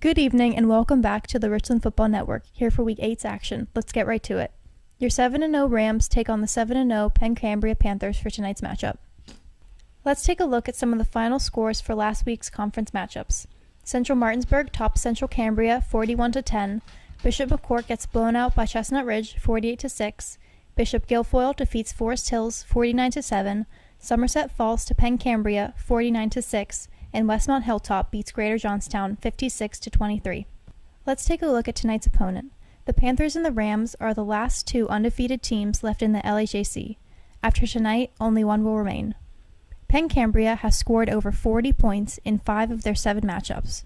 Good evening and welcome back to the Richland Football Network, here for Week 8's action. Let's get right to it. Your 7-0 Rams take on the 7-0 Penn Cambria Panthers for tonight's matchup. Let's take a look at some of the final scores for last week's conference matchups. Central Martinsburg tops Central Cambria 41-10. Bishop McCourt gets blown out by Chestnut Ridge 48-6. Bishop Guilfoyle defeats Forest Hills 49-7. Somerset falls to Penn Cambria 49-6. And Westmont Hilltop beats Greater Johnstown 56-23. Let's take a look at tonight's opponent. The Panthers and the Rams are the last two undefeated teams left in the LHJC. After tonight, only one will remain. Penn Cambria has scored over 40 points in 5 of their 7 matchups.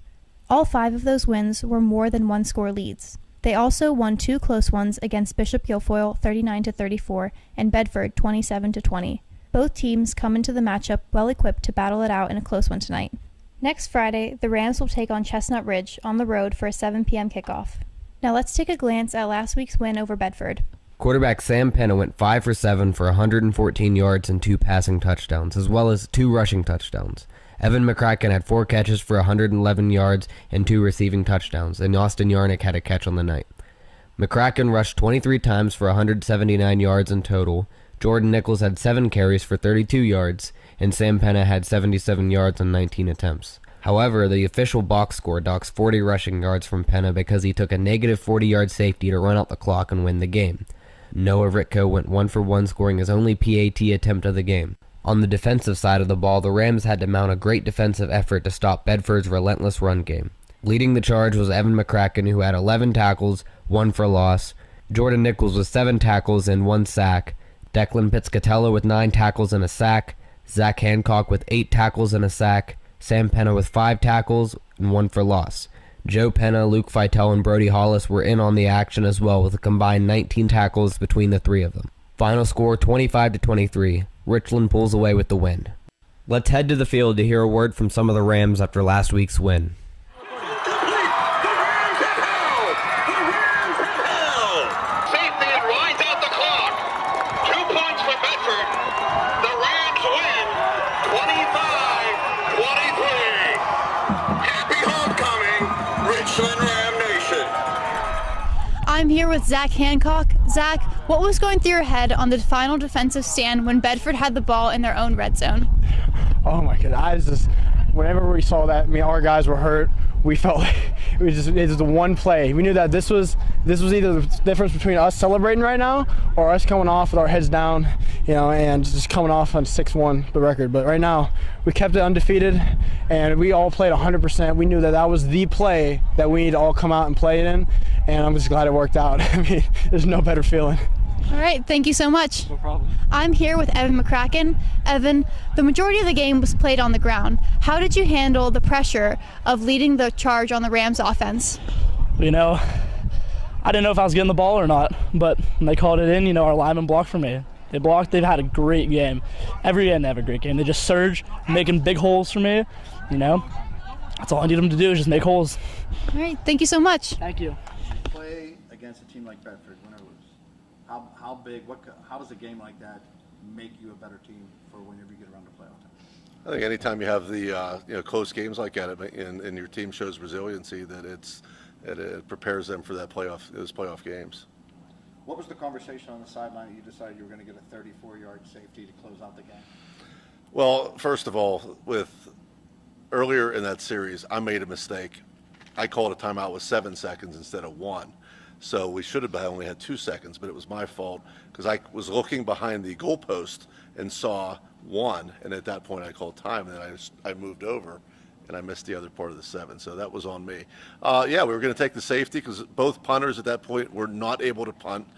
All 5 of those wins were more than one-score leads. They also won 2 close ones against Bishop Guilfoyle 39-34 and Bedford 27-20. Both teams come into the matchup well-equipped to battle it out in a close one tonight. Next Friday, the Rams will take on Chestnut Ridge on the road for a 7 p.m. kickoff. Now let's take a glance at last week's win over Bedford. Quarterback Sam Penn went 5 for 7 for 114 yards and 2 passing touchdowns, as well as 2 rushing touchdowns. Evan McCracken had 4 catches for 111 yards and 2 receiving touchdowns, and Austin Yarnick had a catch on the night. McCracken rushed 23 times for 179 yards in total. Jordan Nichols had 7 carries for 32 yards, and Sam Penna had 77 yards on 19 attempts. However, the official box score docks 40 rushing yards from Penna because he took a negative 40-yard safety to run out the clock and win the game. Noah Ritko went 1 for 1, scoring his only PAT attempt of the game. On the defensive side of the ball, the Rams had to mount a great defensive effort to stop Bedford's relentless run game. Leading the charge was Evan McCracken, who had 11 tackles, 1 for loss. Jordan Nichols with 7 tackles and 1 sack. Declan Pizzcatella with 9 tackles and a sack, Zach Hancock with 8 tackles and a sack, Sam Penna with 5 tackles and 1 for loss. Joe Penna, Luke Feitel, and Brody Hollis were in on the action as well with a combined 19 tackles between the 3 of them. Final score 25-23. Richland pulls away with the win. Let's head to the field to hear a word from some of the Rams after last week's win. I'm here with Zach Hancock. Zach, what was going through your head on the final defensive stand when Bedford had the ball in their own red zone? Oh my God, whenever we saw that, our guys were hurt. We felt like it was the one play. We knew that this was either the difference between us celebrating right now or us coming off with our heads down, and just coming off on 6-1 the record. But right now, we kept it undefeated, and we all played 100%. We knew that was the play that we need to all come out and play it in, and I'm just glad it worked out. There's no better feeling. All right, thank you so much. No problem. I'm here with Evan McCracken. Evan, the majority of the game was played on the ground. How did you handle the pressure of leading the charge on the Rams offense? I didn't know if I was getting the ball or not, but when they called it in, our linemen blocked for me. They blocked. They've had a great game. Every game they have a great game. They just surge, making big holes for me. That's all I need them to do is just make holes. All right, thank you so much. Thank you. Play against a team like Bedford, win or lose. How does a game like that make you a better team for whenever you get around to playoff time? I think anytime you have the close games like that, and your team shows resiliency, that it prepares them for those playoff games. What was the conversation on the sideline that you decided you were going to get a 34-yard safety to close out the game? Well, first of all, earlier in that series, I made a mistake. I called a timeout with 7 seconds instead of 1. So we should have only had 2 seconds, but it was my fault because I was looking behind the goalpost and saw 1, and at that point I called time, and then I moved over, and I missed the other part of the 7, so that was on me. We were going to take the safety because both punters at that point were not able to punt.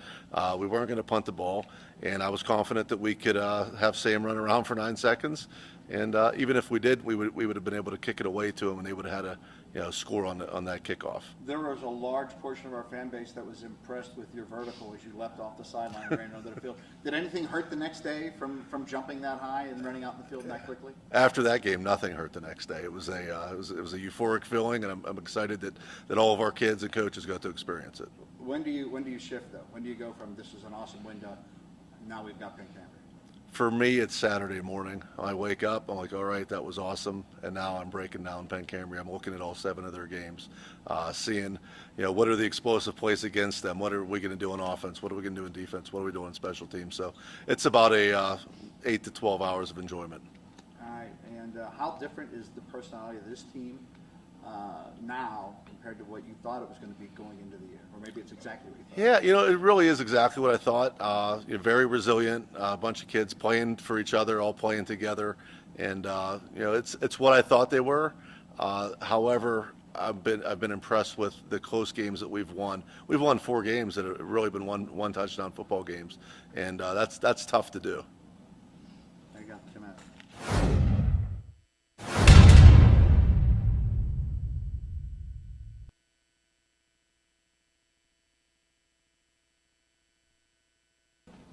We weren't going to punt the ball, and I was confident that we could have Sam run around for 9 seconds, and even if we did, we would have been able to kick it away to him, and they would have had a score on that kickoff. There was a large portion of our fan base that was impressed with your vertical as you leapt off the sideline and ran over the field. Did anything hurt the next day from jumping that high and running out in the field that quickly? After that game, nothing hurt the next day. It was a euphoric feeling, and I'm excited that all of our kids and coaches got to experience it. When do you shift though? When do you go from this is an awesome win to now we've got Penn Cambria? For me, it's Saturday morning. I wake up, I'm like, all right, that was awesome. And now I'm breaking down Penn Cambria. I'm looking at all 7 of their games, seeing, what are the explosive plays against them? What are we going to do on offense? What are we going to do in defense? What are we doing in special teams? So it's about a 8 to 12 hours of enjoyment. All right, and how different is the personality of this team now compared to what you thought it was going to be going into the year? Or maybe it's exactly what you thought. Yeah, it really is exactly what I thought. You're very resilient, a bunch of kids playing for each other, all playing together, and it's what I thought they were. However, I've been impressed with the close games that we've won. We've won 4 games that have really been one touchdown football games, and that's tough to do. There you go, Jim.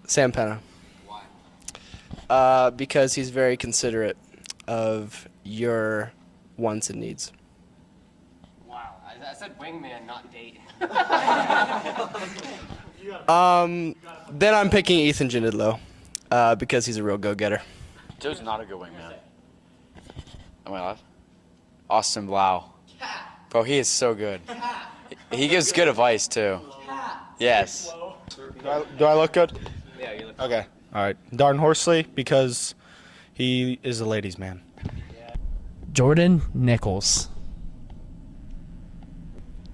Sam Penna. Why? Because he's very considerate of your wants and needs. Wow, I said wingman, not date. Then I'm picking Ethan Jindidlow, because he's a real go-getter. Joe's not a good wingman. Am I live? Austin Blau. Bro, he is so good. He gives good advice, too. Yes. Do I look good? Yeah, you look Okay. All right. Darden Horsley, because he is a ladies' man. Jordan Nichols.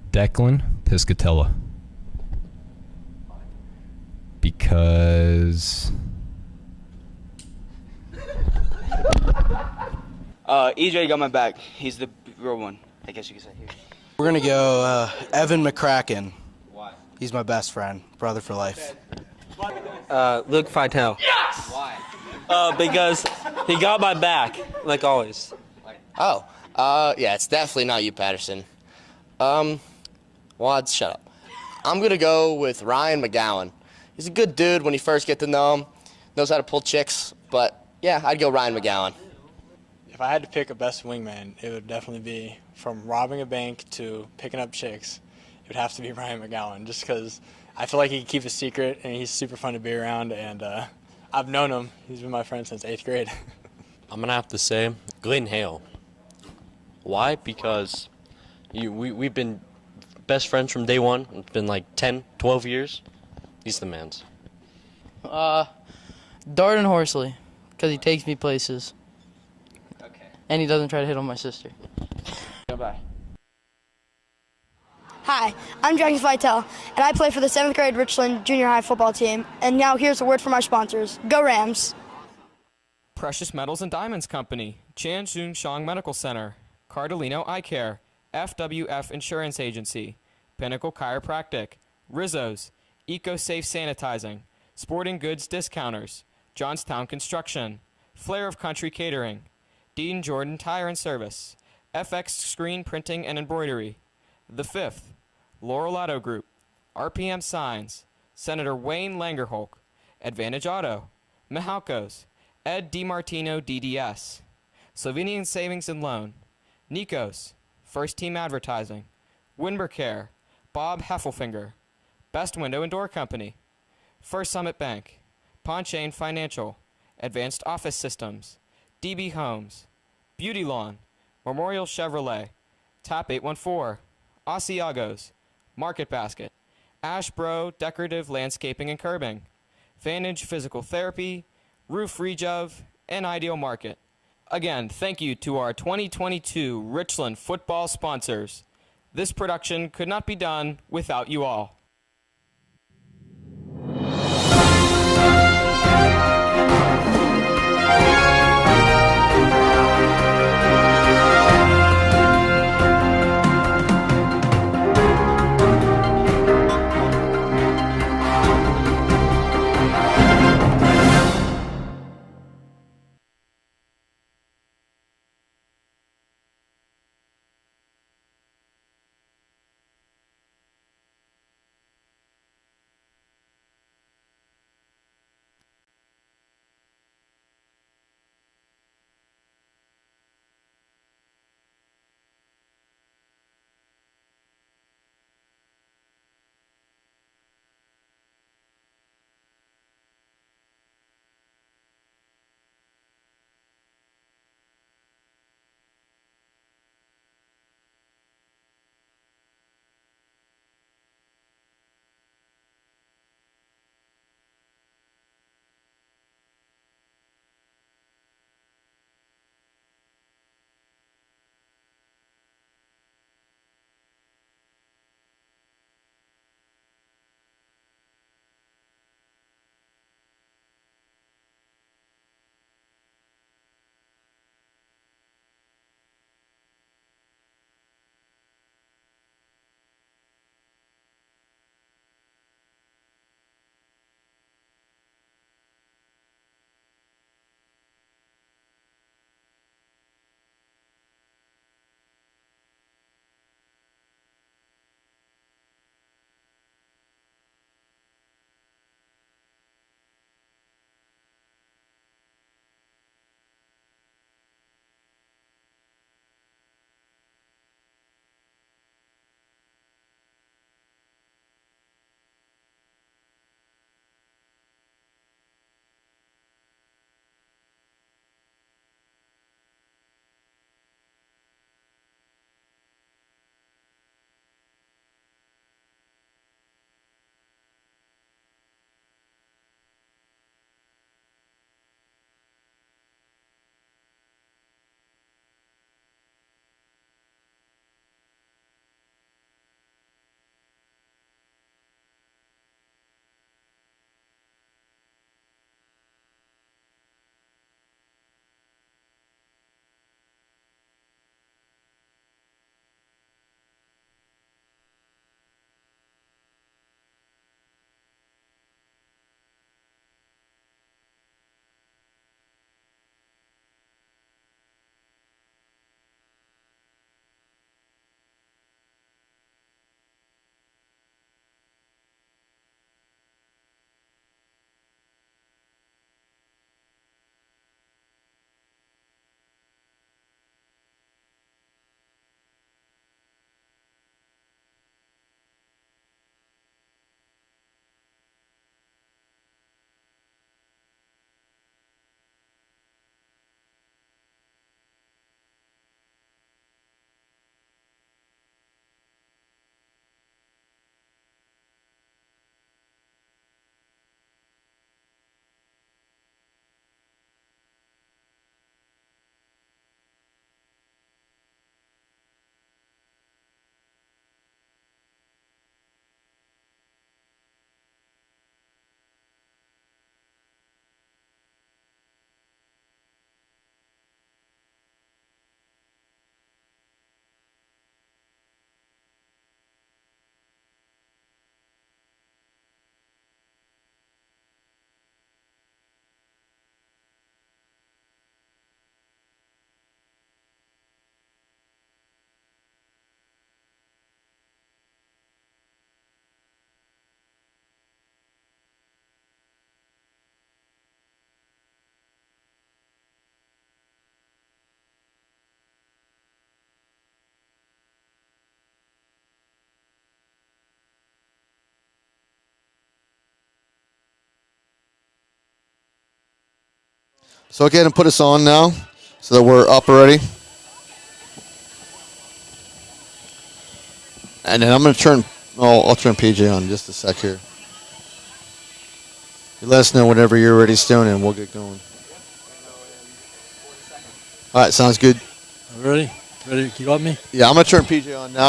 Declan Piscatella. Because EJ got my back. He's the real one, I guess you could say. Here. We're going to go Evan McCracken. Why? He's my best friend, brother for life. Luke Fitel. Yes! Why? Because he got my back, like always. Yeah, it's definitely not you, Patterson. Wads, shut up. I'm going to go with Ryan McGowan. He's a good dude when you first get to know him. Knows how to pull chicks, but yeah, I'd go Ryan McGowan. If I had to pick a best wingman, it would definitely be from robbing a bank to picking up chicks. It would have to be Ryan McGowan, just because I feel like he can keep a secret, and he's super fun to be around, and I've known him. He's been my friend since 8th grade. I'm going to have to say Glenn Hale. Why? Because we've been best friends from day one. It's been like 10, 12 years. He's the man. Darden Horsley, because he takes me places. Okay. And he doesn't try to hit on my sister. Goodbye. Hi, I'm Jackson Vitale, and I play for the 7th grade Richland junior high football team. And now here's a word from our sponsors. Go Rams! Precious Metals and Diamonds Company, Chan Jung Shang Medical Center, Cardellino Eye Care, FWF Insurance Agency, Pinnacle Chiropractic, Rizzo's, EcoSafe Sanitizing, Sporting Goods Discounters, Johnstown Construction, Flair of Country Catering, Dean Jordan Tire and Service, FX Screen Printing and Embroidery, The Fifth, Laurel Auto Group, RPM Signs, Senator Wayne Langerholk, Advantage Auto, Mihalco's, Ed DiMartino DDS, Slovenian Savings and Loan, Nikos, First Team Advertising, Winber Care, Bob Heffelfinger, Best Window and Door Company, First Summit Bank, Ponchain Financial, Advanced Office Systems, DB Homes, Beauty Lawn, Memorial Chevrolet, Tap 814, Asiagos, Market Basket, Ashbro Decorative Landscaping and Curbing, Vantage Physical Therapy, Roof Rejuv, and Ideal Market. Again, thank you to our 2022 Richland football sponsors. This production could not be done without you all. So go ahead and put us on now so that we're up already. And then I'm going to turn, I'll turn PJ on in just a sec here. You let us know whenever you're ready, Stone, and we'll get going. All right, sounds good. Ready? Ready? You got me? Yeah, I'm going to turn PJ on now.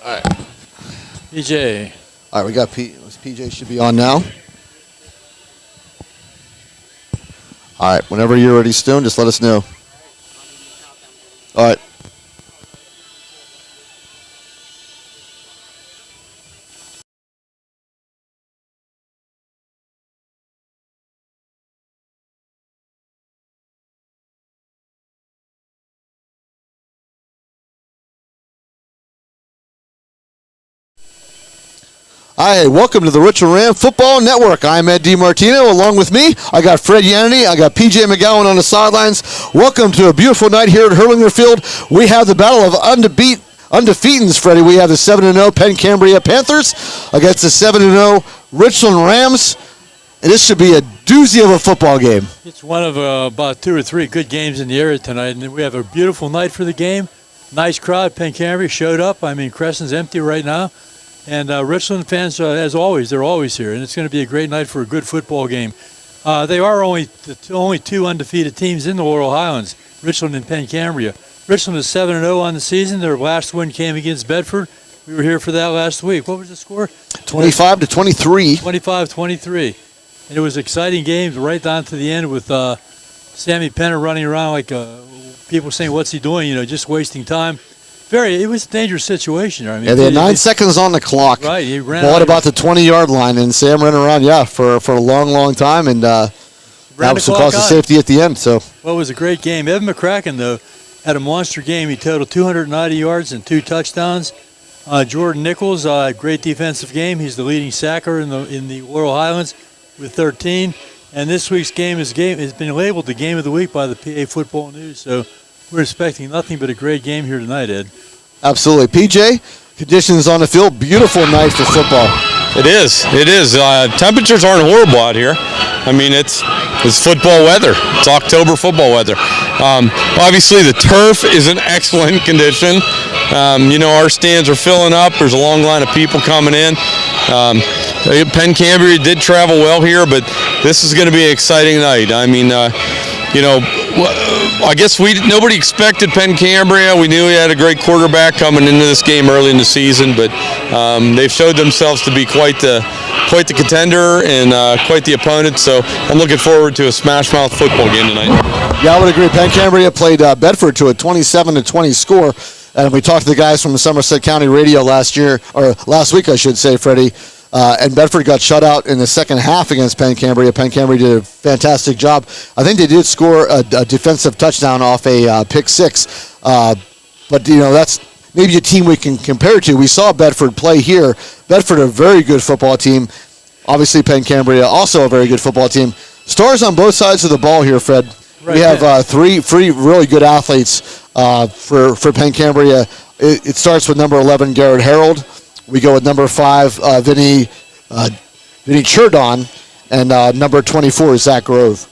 All right. PJ. All right, we got PJ should be on now. All right, whenever you're ready, Stone, just let us know. All right. Hi, welcome to the Richland Ram Football Network. I'm Ed DiMartino. Along with me, I got Fred Yannity. I got PJ McGowan on the sidelines. Welcome to a beautiful night here at Hurlinger Field. We have the battle of undefeateds, Freddie. We have the 7-0 Penn Cambria Panthers against the 7-0 Richland Rams. And this should be a doozy of a football game. It's one of about 2 or 3 good games in the area tonight, and we have a beautiful night for the game. Nice crowd. Penn Cambria showed up. I mean, Crescent's empty right now. And Richland fans, as always, they're always here, and it's going to be a great night for a good football game. They are only 2 undefeated teams in the Laurel Highlands, Richland and Penn Cambria. Richland is 7-0 on the season. Their last win came against Bedford. We were here for that last week. What was the score? 25-23. 25-23. And it was an exciting game right down to the end with Sammy Penn running around like people saying, what's he doing? You know, just wasting time. It was a dangerous situation. I mean, yeah, they had 9 seconds on the clock. Right, he ran ball at about the 20-yard line, and Sam ran around, for a long time, and that was the cause of safety at the end. So, well, it was a great game. Evan McCracken, though, had a monster game. He totaled 290 yards and 2 touchdowns. Jordan Nichols, great defensive game. He's the leading sacker in the Laurel Highlands with 13. And this week's game has been labeled the game of the week by the PA Football News. So we're expecting nothing but a great game here tonight, Ed. Absolutely. PJ, conditions on the field, beautiful night for football. It is. Temperatures aren't horrible out here. I mean, it's football weather. It's October football weather. Obviously, the turf is in excellent condition. Our stands are filling up. There's a long line of people coming in. Penn Cambria did travel well here, but this is going to be an exciting night. I mean, I guess nobody expected Penn Cambria. We knew he had a great quarterback coming into this game early in the season, but they've showed themselves to be quite the contender and quite the opponent. So I'm looking forward to a smash mouth football game tonight. Yeah, I would agree. Penn Cambria played Bedford to a 27-20 score, and we talked to the guys from the Somerset County Radio last week, I should say, Freddie. And Bedford got shut out in the second half against Penn Cambria. Penn Cambria did a fantastic job. I think they did score a defensive touchdown off a pick 6. But, that's maybe a team we can compare to. We saw Bedford play here. Bedford, a very good football team. Obviously, Penn Cambria, also a very good football team. Stars on both sides of the ball here, Fred. Right, we have three really good athletes for Penn Cambria. It starts with number 11, Garrett Harold. We go with number 5, Vinny Churdon, and number 24, Zach Grove.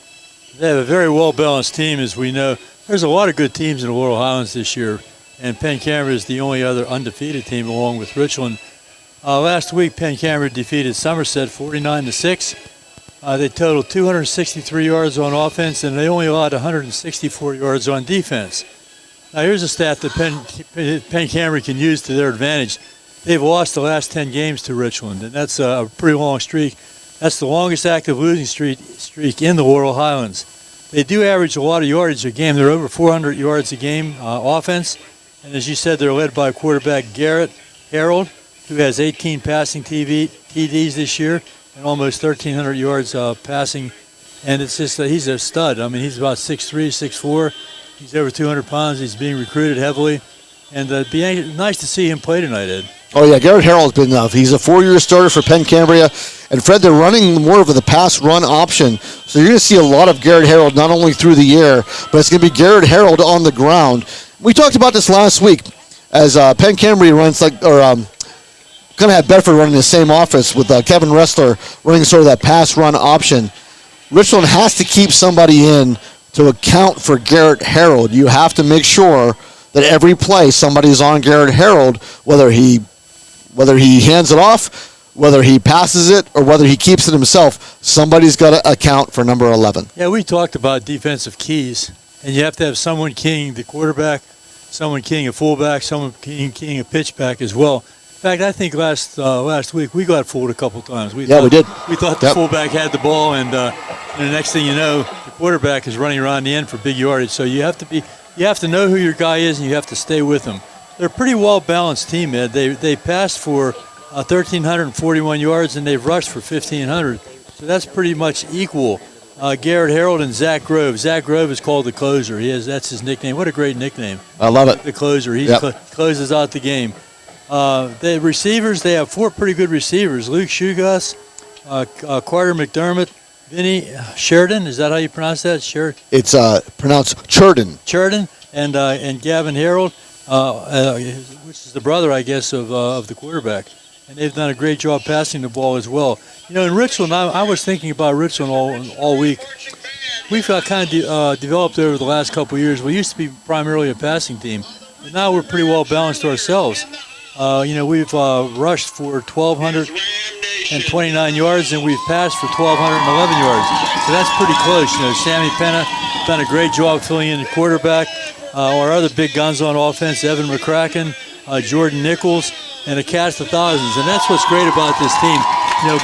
They have a very well-balanced team, as we know. There's a lot of good teams in the Laurel Highlands this year, and Penn Cambria is the only other undefeated team along with Richland. Last week, Penn Cambria defeated Somerset 49-6. They totaled 263 yards on offense, and they only allowed 164 yards on defense. Now, here's a stat that Penn Cambria can use to their advantage. They've lost the last 10 games to Richland, and that's a pretty long streak. That's the longest active losing streak in the Laurel Highlands. They do average a lot of yardage a game. They're over 400 yards a game offense. And as you said, they're led by quarterback Garrett Harold, who has 18 passing TDs this year and almost 1,300 yards passing. And it's just he's a stud. I mean, he's about 6'3", 6'4". He's over 200 pounds. He's being recruited heavily. And it'd be nice to see him play tonight, Ed. Oh, yeah, Garrett Harold's been he's a 4-year starter for Penn Cambria. And, Fred, they're running more of the pass-run option. So you're going to see a lot of Garrett Harold not only through the air, but it's going to be Garrett Harold on the ground. We talked about this last week as Penn Cambria runs going to have Bedford running the same offense with Kevin Ressler running sort of that pass-run option. Richland has to keep somebody in to account for Garrett Harold. You have to make sure that every play somebody's on Garrett Harold, whether he hands it off, whether he passes it, or whether he keeps it himself, somebody's got to account for number 11. Yeah, we talked about defensive keys, and you have to have someone keying the quarterback, someone keying a fullback, someone keying a pitchback as well. In fact, I think last week we got fooled a couple times. We did. We thought the fullback had the ball, and the next thing you know, the quarterback is running around the end for big yardage. So you have to know who your guy is, and you have to stay with him. They're a pretty well-balanced team, Ed. They passed for 1,341 yards, and they've rushed for 1,500. So that's pretty much equal. Garrett Harold and Zach Grove. Zach Grove is called the closer. That's his nickname. What a great nickname. I love it. The closer. He closes out the game. The receivers, they have 4 pretty good receivers. Luke Shugas, Carter McDermott, Vinny Sheridan. Is that how you pronounce that? It's pronounced Churden. Churden and Gavin Harold, which is the brother, I guess, of the quarterback. And they've done a great job passing the ball as well. In Richland, I was thinking about Richland all week. We've kind of developed over the last couple of years. We used to be primarily a passing team, but now we're pretty well balanced ourselves. We've rushed for 1,229 yards, and we've passed for 1,211 yards. So that's pretty close. Sammy Penn done a great job filling in the quarterback. Our other big guns on offense, Evan McCracken, Jordan Nichols, and a cast of thousands. And that's what's great about this team.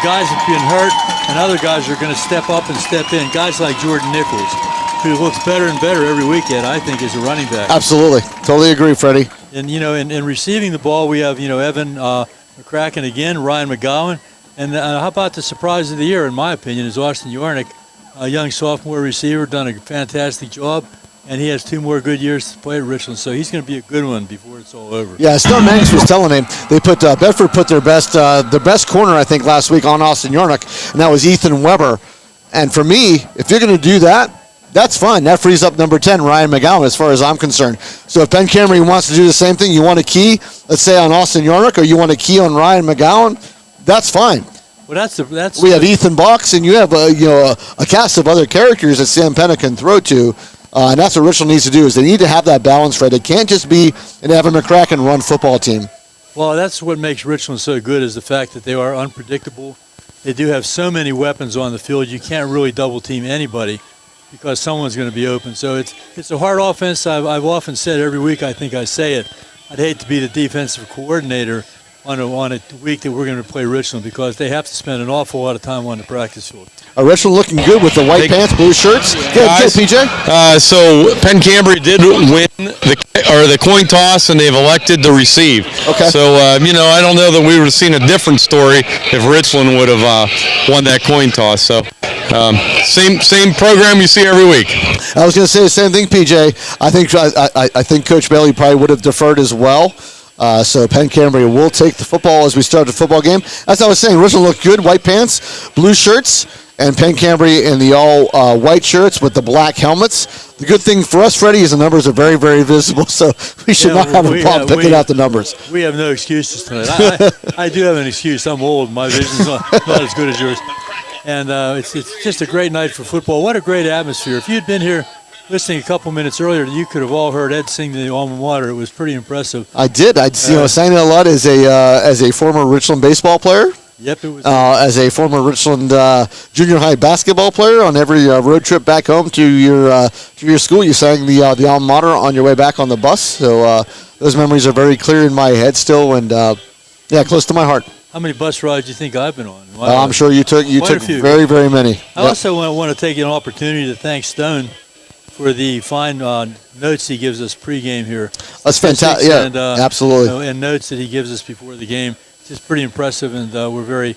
Guys have been hurt, and other guys are going to step up and step in. Guys like Jordan Nichols, who looks better and better every weekend, I think, as a running back. Absolutely. Totally agree, Freddie. And, in receiving the ball, we have, Evan McCracken again, Ryan McGowan. And how about the surprise of the year, in my opinion, is Austin Yarnick, a young sophomore receiver, done a fantastic job. And he has 2 more good years to play at Richland, so he's going to be a good one before it's all over. Yeah, Stone Manx was telling him they put Bedford put their best corner, I think, last week on Austin Yarnick, and that was Ethan Weber. And for me, if you're going to do that, that's fine. That frees up number 10, Ryan McGowan, as far as I'm concerned. So if Ben Cambria wants to do the same thing, you want a key, let's say on Austin Yarnick, or you want a key on Ryan McGowan, that's fine. Well, we have Ethan Box, and you have a cast of other characters that Sam Penna can throw to. And that's what Richland needs to do, is they need to have that balance, Fred. It can't just be an Evan McCracken run football team. Well, that's what makes Richland so good, is the fact that they are unpredictable. They do have so many weapons on the field, you can't really double team anybody because someone's going to be open. So it's a hard offense. I've often said every week, I think I say it, I'd hate to be the defensive coordinator on a week that we're going to play Richland, because they have to spend an awful lot of time on the practice field. Richland looking good with the white pants, blue shirts. Good, PJ. So Penn Cambria did win the coin toss, and they've elected to receive. Okay. So I don't know that we would have seen a different story if Richland would have won that coin toss. So same program you see every week. I was going to say the same thing, PJ. I think Coach Bailey probably would have deferred as well. So Penn Cambria will take the football as we start the football game. As I was saying, Richland looked good, white pants, blue shirts, and Penn Cambria in the all white shirts with the black helmets. The good thing for us, Freddie, is the numbers are very, very visible, so we should not have a problem picking out the numbers. We have no excuses tonight. I do have an excuse. I'm old. My vision's not as good as yours. And it's just a great night for football. What a great atmosphere. If you'd been here listening a couple minutes earlier, you could have all heard Ed sing the alma mater. It was pretty impressive. I did. I sang it a lot as a former Richland baseball player. Yep, it was. As a former Richland junior high basketball player, on every road trip back home to your school, you sang the alma mater on your way back on the bus. So those memories are very clear in my head still, and close to my heart. How many bus rides do you think I've been on? I'm sure you took very, very many. I also want to take an opportunity to thank Stone for the fine notes he gives us pregame here. That's fantastic. Yeah, and, absolutely. And notes that he gives us before the game. It's just pretty impressive, and we're very,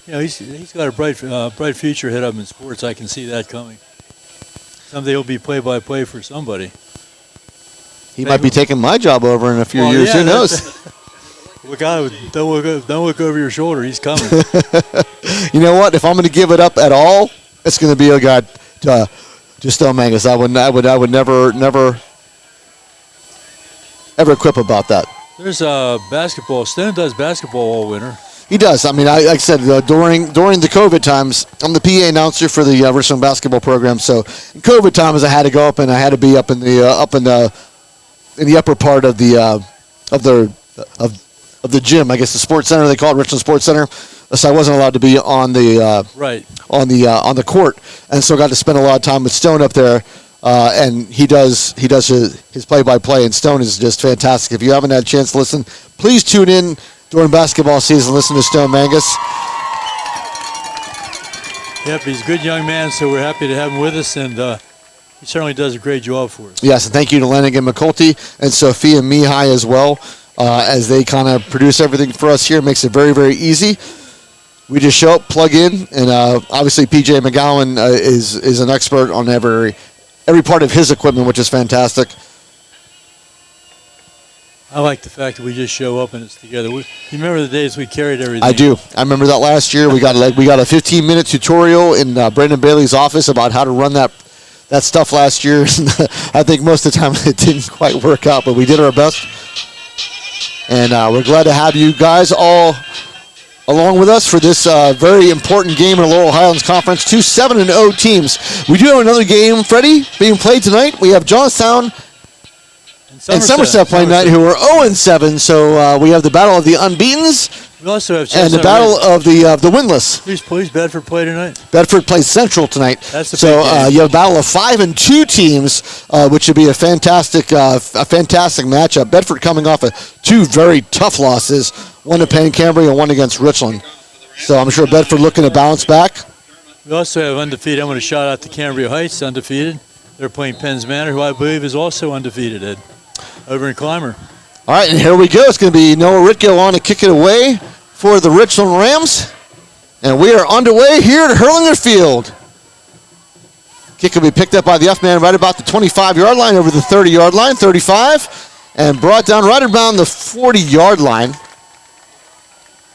he's got a bright future ahead of him in sports. I can see that coming. Someday he'll be play-by-play for somebody. He might be taking my job over in a few years. Who knows? Don't look over your shoulder. He's coming. You know what? If I'm going to give it up at all, it's going to be a guy. Just Stone Mangus. I would never ever quip about that. There's basketball. Stone does basketball all winter. He does. I mean, like I said, during the COVID times, I'm the PA announcer for the Richland basketball program. So in COVID times, I had to go up and I had to be up in the upper part of the gym. I guess the sports center, they call it Richland Sports Center. So I wasn't allowed to be on the on the court, and so I got to spend a lot of time with Stone up there. And he does his play-by-play, and Stone is just fantastic. If you haven't had a chance to listen, please tune in during basketball season. Listen to Stone Mangus. Yep, he's a good young man, so we're happy to have him with us, and he certainly does a great job for us. Yes, and thank you to Lanigan McCulty and Sophia Mihai as well, as they kind of produce everything for us here. It makes it very, very easy. We just show up, plug in, and obviously PJ McGowan is an expert on every part of his equipment, which is fantastic. I like the fact that we just show up and it's together. You remember the days we carried everything? I do. I remember that last year. We got a 15-minute tutorial in Brandon Bailey's office about how to run that stuff last year. I think most of the time it didn't quite work out, but we did our best. And we're glad to have you guys all along with us for this very important game in the Laurel Highlands Conference. 2 7-0 teams. We do have another game, Freddie, being played tonight. We have Johnstown and Somerset playing tonight, who are 0-7. So we have the battle of the unbeatens. We also have and the battle of the winless. Please, Bedford play tonight. Bedford plays Central tonight. That's the so big game. you have a battle of 5 and 2 teams, which would be a fantastic matchup. Bedford coming off of 2 very tough losses, one to Penn Cambria and one against Richland. So I'm sure Bedford looking to bounce back. We also have undefeated. I want to shout out to Cambria Heights, undefeated. They're playing Penn's Manor, who I believe is also undefeated, Ed, over in Clymer. All right, and here we go. It's going to be Noah Ritko on to kick it away for the Richland Rams. And we are underway here at Hurlinger Field. Kick will be picked up by the F-man right about the 25-yard line, over the 30-yard line, 35, and brought down right around the 40-yard line.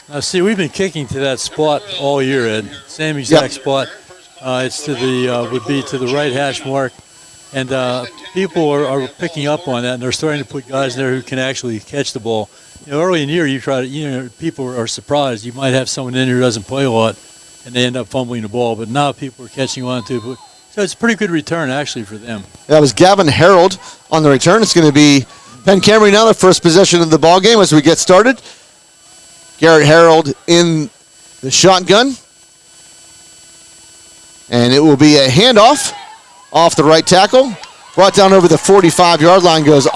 Now, see, we've been kicking to that spot all year, Ed. Same exact spot. It's to the would be to the right hash mark, and people are picking up on that, and they're starting to put guys there who can actually catch the ball. You know, early in the year, people are surprised. You might have someone in here who doesn't play a lot, and they end up fumbling the ball. But now people are catching on to it. So it's a pretty good return, actually, for them. That was Gavin Harold on the return. It's going to be Penn Cambria now, the first possession of the ball game as we get started. Garrett Harold in the shotgun. And it will be a handoff off the right tackle. Brought down over the 45-yard line goes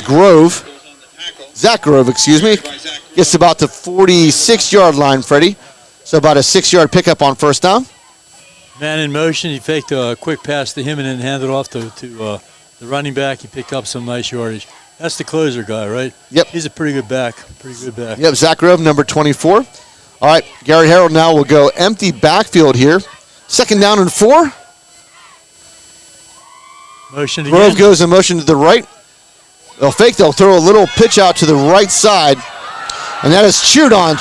Grove. Zach Grove, excuse me. Gets about the 46-yard line, Freddie. So about a 6-yard pickup on first down. Man in motion. He faked a quick pass to him and then handed off to the running back. He picked up some nice yardage. That's the closer guy, right? Yep. He's a pretty good back. Yep, Zach Grove, number 24. All right, Garrett Harold now will go empty backfield here. 2nd down and 4. Motion Grove again. goes in motion to the right. They'll fake. They'll throw a little pitch out to the right side. And that is cheered on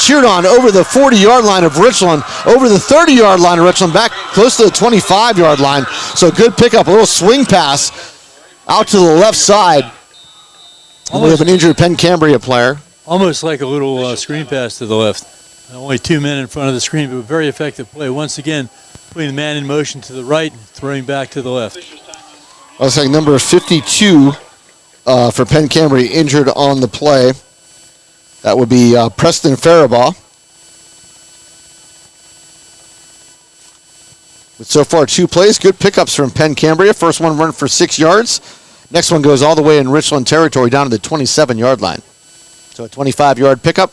over the 40-yard line of Richland, over the 30-yard line of Richland, back close to the 25-yard line. So good pickup, a little swing pass out to the left side. We have an injured Penn Cambria player. Almost like a little screen pass to the left. Only 2 men in front of the screen, but a very effective play. Once again, putting the man in motion to the right, throwing back to the left. I was saying number 52 for Penn Cambria injured on the play. That would be Preston Faribaugh. But so far, 2 plays. Good pickups from Penn Cambria. First one run for 6 yards. Next one goes all the way in Richland territory down to the 27-yard line. So a 25-yard pickup.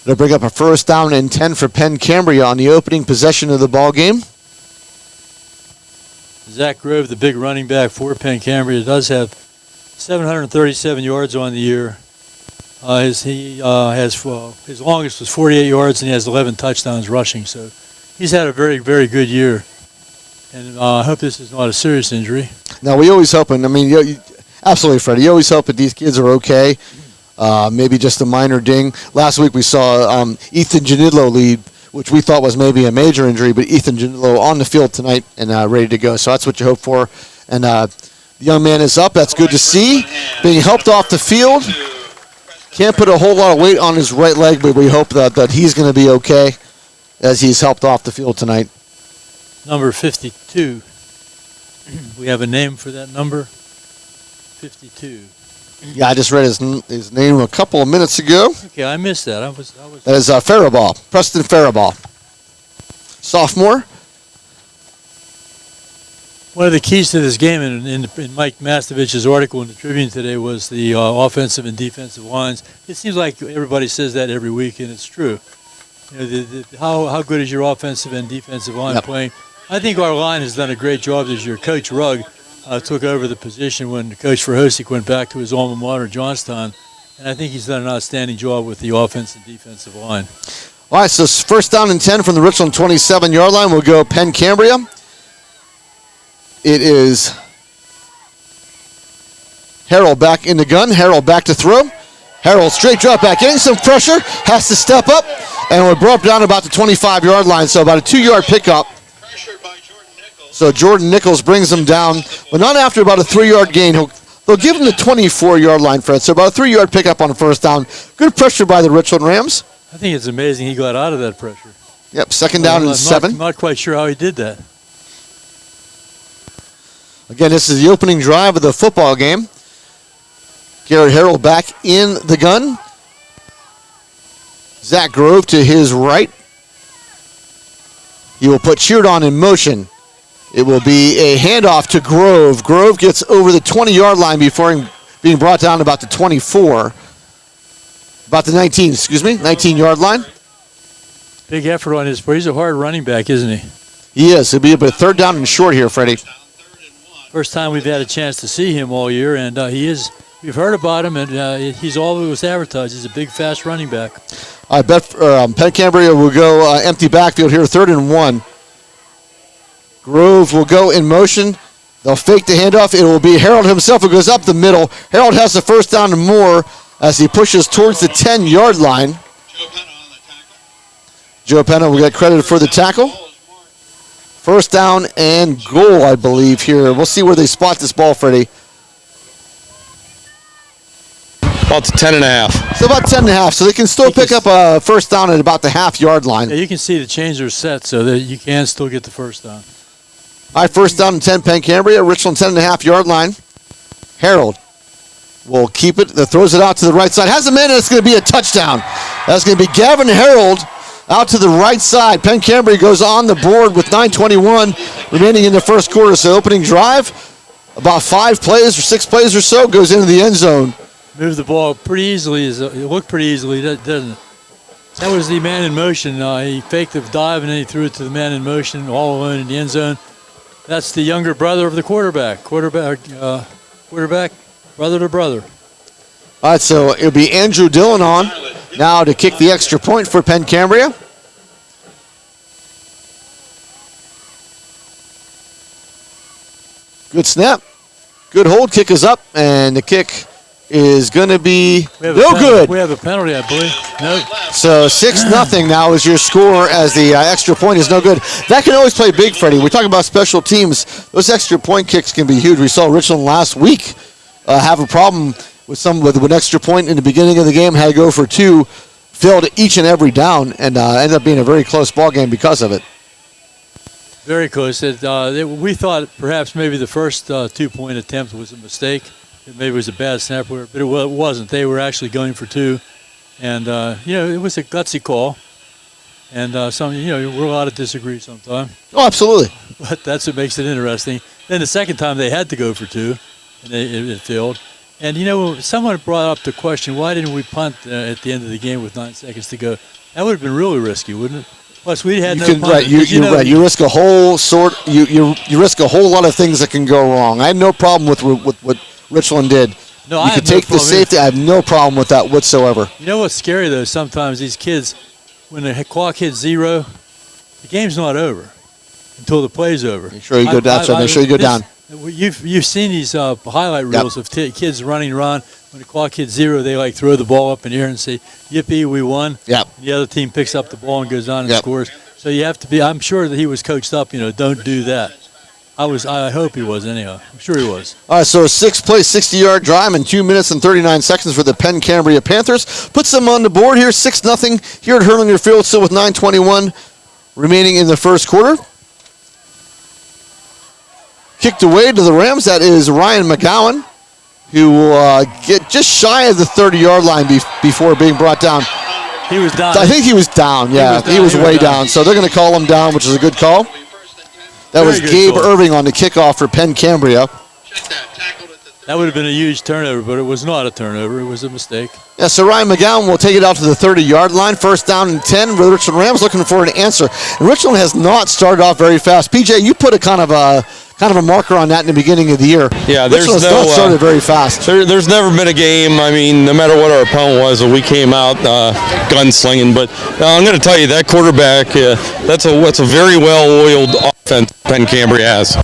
It'll bring up a first down and 10 for Penn Cambria on the opening possession of the ball game. Zach Grove, the big running back for Penn Cambria, does have 737 yards on the year. His longest was 48 yards, and he has 11 touchdowns rushing. So he's had a very, very good year. And I hope this is not a serious injury. Now, we always hope, and I mean, absolutely, Freddie. You always hope that these kids are okay. Maybe just a minor ding. Last week we saw Ethan Janidlo lead, which we thought was maybe a major injury, but Ethan Janidlo on the field tonight and ready to go. So that's what you hope for. And the young man is up. That's good to see. Being helped off the field. Can't put a whole lot of weight on his right leg, but we hope that he's going to be okay as he's helped off the field tonight. Number 52. We have a name for that number? 52. Yeah, I just read his name a couple of minutes ago. Okay, I missed that. That is Faribault, Preston Faribault. Sophomore. One of the keys to this game in Mike Mastovich's article in the Tribune today was the offensive and defensive lines. It seems like everybody says that every week, and it's true. You know, how good is your offensive and defensive line playing? I think our line has done a great job this year. Coach Rugg took over the position when Coach Verhosik went back to his alma mater, Johnstown, and I think he's done an outstanding job with the offensive and defensive line. All right, so first down and 10 from the Richland 27-yard line. We'll go Penn Cambria. It is Harold back in the gun. Harold back to throw. Harold straight drop back, getting some pressure, has to step up, and we're brought down about the 25-yard line, so about a 2-yard pickup. So Jordan Nichols brings him down, but not after about a 3-yard gain. They'll give him the 24-yard line, Fred, so about a 3-yard pickup on the first down. Good pressure by the Richland Rams. I think it's amazing he got out of that pressure. Yep, second down and 7. I'm not quite sure how he did that. Again, this is the opening drive of the football game. Garrett Harold back in the gun. Zach Grove to his right. He will put Sheardon in motion. It will be a handoff to Grove. Grove gets over the 20-yard line before being brought down about the 24. About the 19-yard line. Big effort on his part. He's a hard running back, isn't he? He is. It'll be a third down and short here, Freddie. First time we've had a chance to see him all year, and he is. We've heard about him, and he's all that was advertised. He's a big, fast running back. I bet Penn Cambria will go empty backfield here, 3rd and 1. Grove will go in motion. They'll fake the handoff. It will be Harold himself who goes up the middle. Harold has the first down and more as he pushes towards the 10-yard line. Joe Penna will get credit for the tackle. First down and goal, I believe, here. We'll see where they spot this ball, Freddie. About 10.5. So about 10.5. So they can still pick up a first down at about the half-yard line. Yeah, you can see the chains are set so that you can still get the first down. All right, first down and 10, Penn Cambria. Richland 10.5-yard line. Harold will keep it. Throws it out to the right side. Has a man, and it's going to be a touchdown. That's going to be Gavin Harold out to the right side. Penn Cambria goes on the board with 9:21 remaining in the first quarter. So opening drive, about 5 plays or 6 plays or so, goes into the end zone. Moved the ball pretty easily. It looked pretty easily, doesn't it? That was the man in motion. He faked the dive, and then he threw it to the man in motion all alone in the end zone. That's the younger brother of the quarterback. Quarterback, brother to brother. All right, so it'll be Andrew Dillon on now to kick the extra point for Penn Cambria. Good snap. Good hold. Kick is up, and the kick is going to be no good. We have a penalty, I believe. No. So 6-0 now is your score as the extra point is no good. That can always play big, Freddie. We're talking about special teams. Those extra point kicks can be huge. We saw Richland last week have a problem with an extra point in the beginning of the game, had to go for 2, failed each and every down, and ended up being a very close ball game because of it. Very close. We thought perhaps maybe the first 2-point attempt was a mistake. Maybe it was a bad snap, but it wasn't. They were actually going for 2, and it was a gutsy call. And we're allowed to disagree sometimes. Oh, absolutely. But that's what makes it interesting. Then the second time they had to go for 2, and it failed. And someone brought up the question: why didn't we punt at the end of the game with 9 seconds to go? That would have been really risky, wouldn't it? Plus, we had no punt. Right, you're right. You risk a whole you risk a whole lot of things that can go wrong. I had no problem with what Richland did. No, you could take the safety. I have no problem with that whatsoever. You know what's scary though? Sometimes these kids, when the clock hits 0, the game's not over until the play's over. Make sure you go down. Make sure you go down. You've seen these highlight reels of kids running around. When the clock hits 0, they throw the ball up in the air and say, "Yippee, we won!" Yep. The other team picks up the ball and goes down and scores. So you have to be. I'm sure that he was coached up. Don't do that. I hope he was anyhow. I'm sure he was. All right, so a 6-play, 60-yard drive in 2 minutes and 39 seconds for the Penn Cambria Panthers. Puts them on the board here, 6-0 here at Hurlinger Field, still with 9:21 remaining in the first quarter. Kicked away to the Rams. That is Ryan McGowan, who will get just shy of the 30-yard line before being brought down. He was down. I think he was down, yeah. He was way down. So they're going to call him down, which is a good call. That was Gabe Irving on the kickoff for Penn Cambria. That would have been a huge turnover, but it was not a turnover. It was a mistake. Yeah, so Ryan McGowan will take it out to the 30-yard line. First down and 10 for the Richland Rams, looking for an answer. And Richland has not started off very fast. PJ, you put a kind of a marker on that in the beginning of the year. Yeah, there's Richland has not started very fast. There's never been a game. I mean, no matter what our opponent was, we came out gunslinging. But I'm going to tell you, that quarterback, that's a very well-oiled offense Penn Cambria has.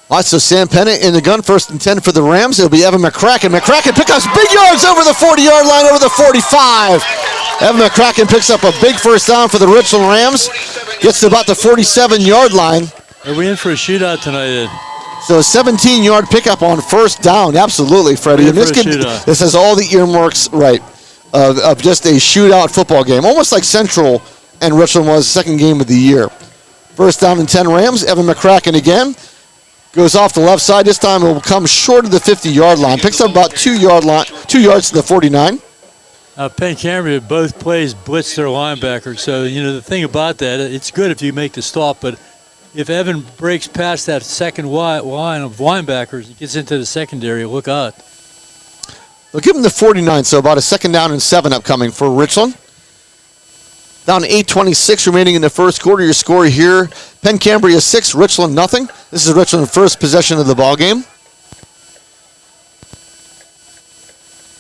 All right, so Sam Pennant in the gun, first and 10 for the Rams. It'll be Evan McCracken. McCracken picks up big yards over the 40-yard line, over the 45. Evan McCracken picks up a big first down for the Richland Rams. Gets to about the 47-yard line. Are we in for a shootout tonight, Ed? So a 17-yard pickup on first down. Absolutely, Freddie. And this has all the earmarks right of just a shootout football game, almost like Central and Richland was second game of the year. First down and 10 Rams. Evan McCracken again. Goes off the left side. This time it will come short of the 50-yard line. Picks up about 2 yards to the 49. Penn Cambria, both plays blitz their linebacker. So, the thing about that, it's good if you make the stop, but if Evan breaks past that second line of linebackers and gets into the secondary, look out. They'll give him the 49, so about a second down and 7 upcoming for Richland. Down to 8:26 remaining in the first quarter. Your score here, Penn Cambria 6, Richland nothing. This is Richland's first possession of the ball game.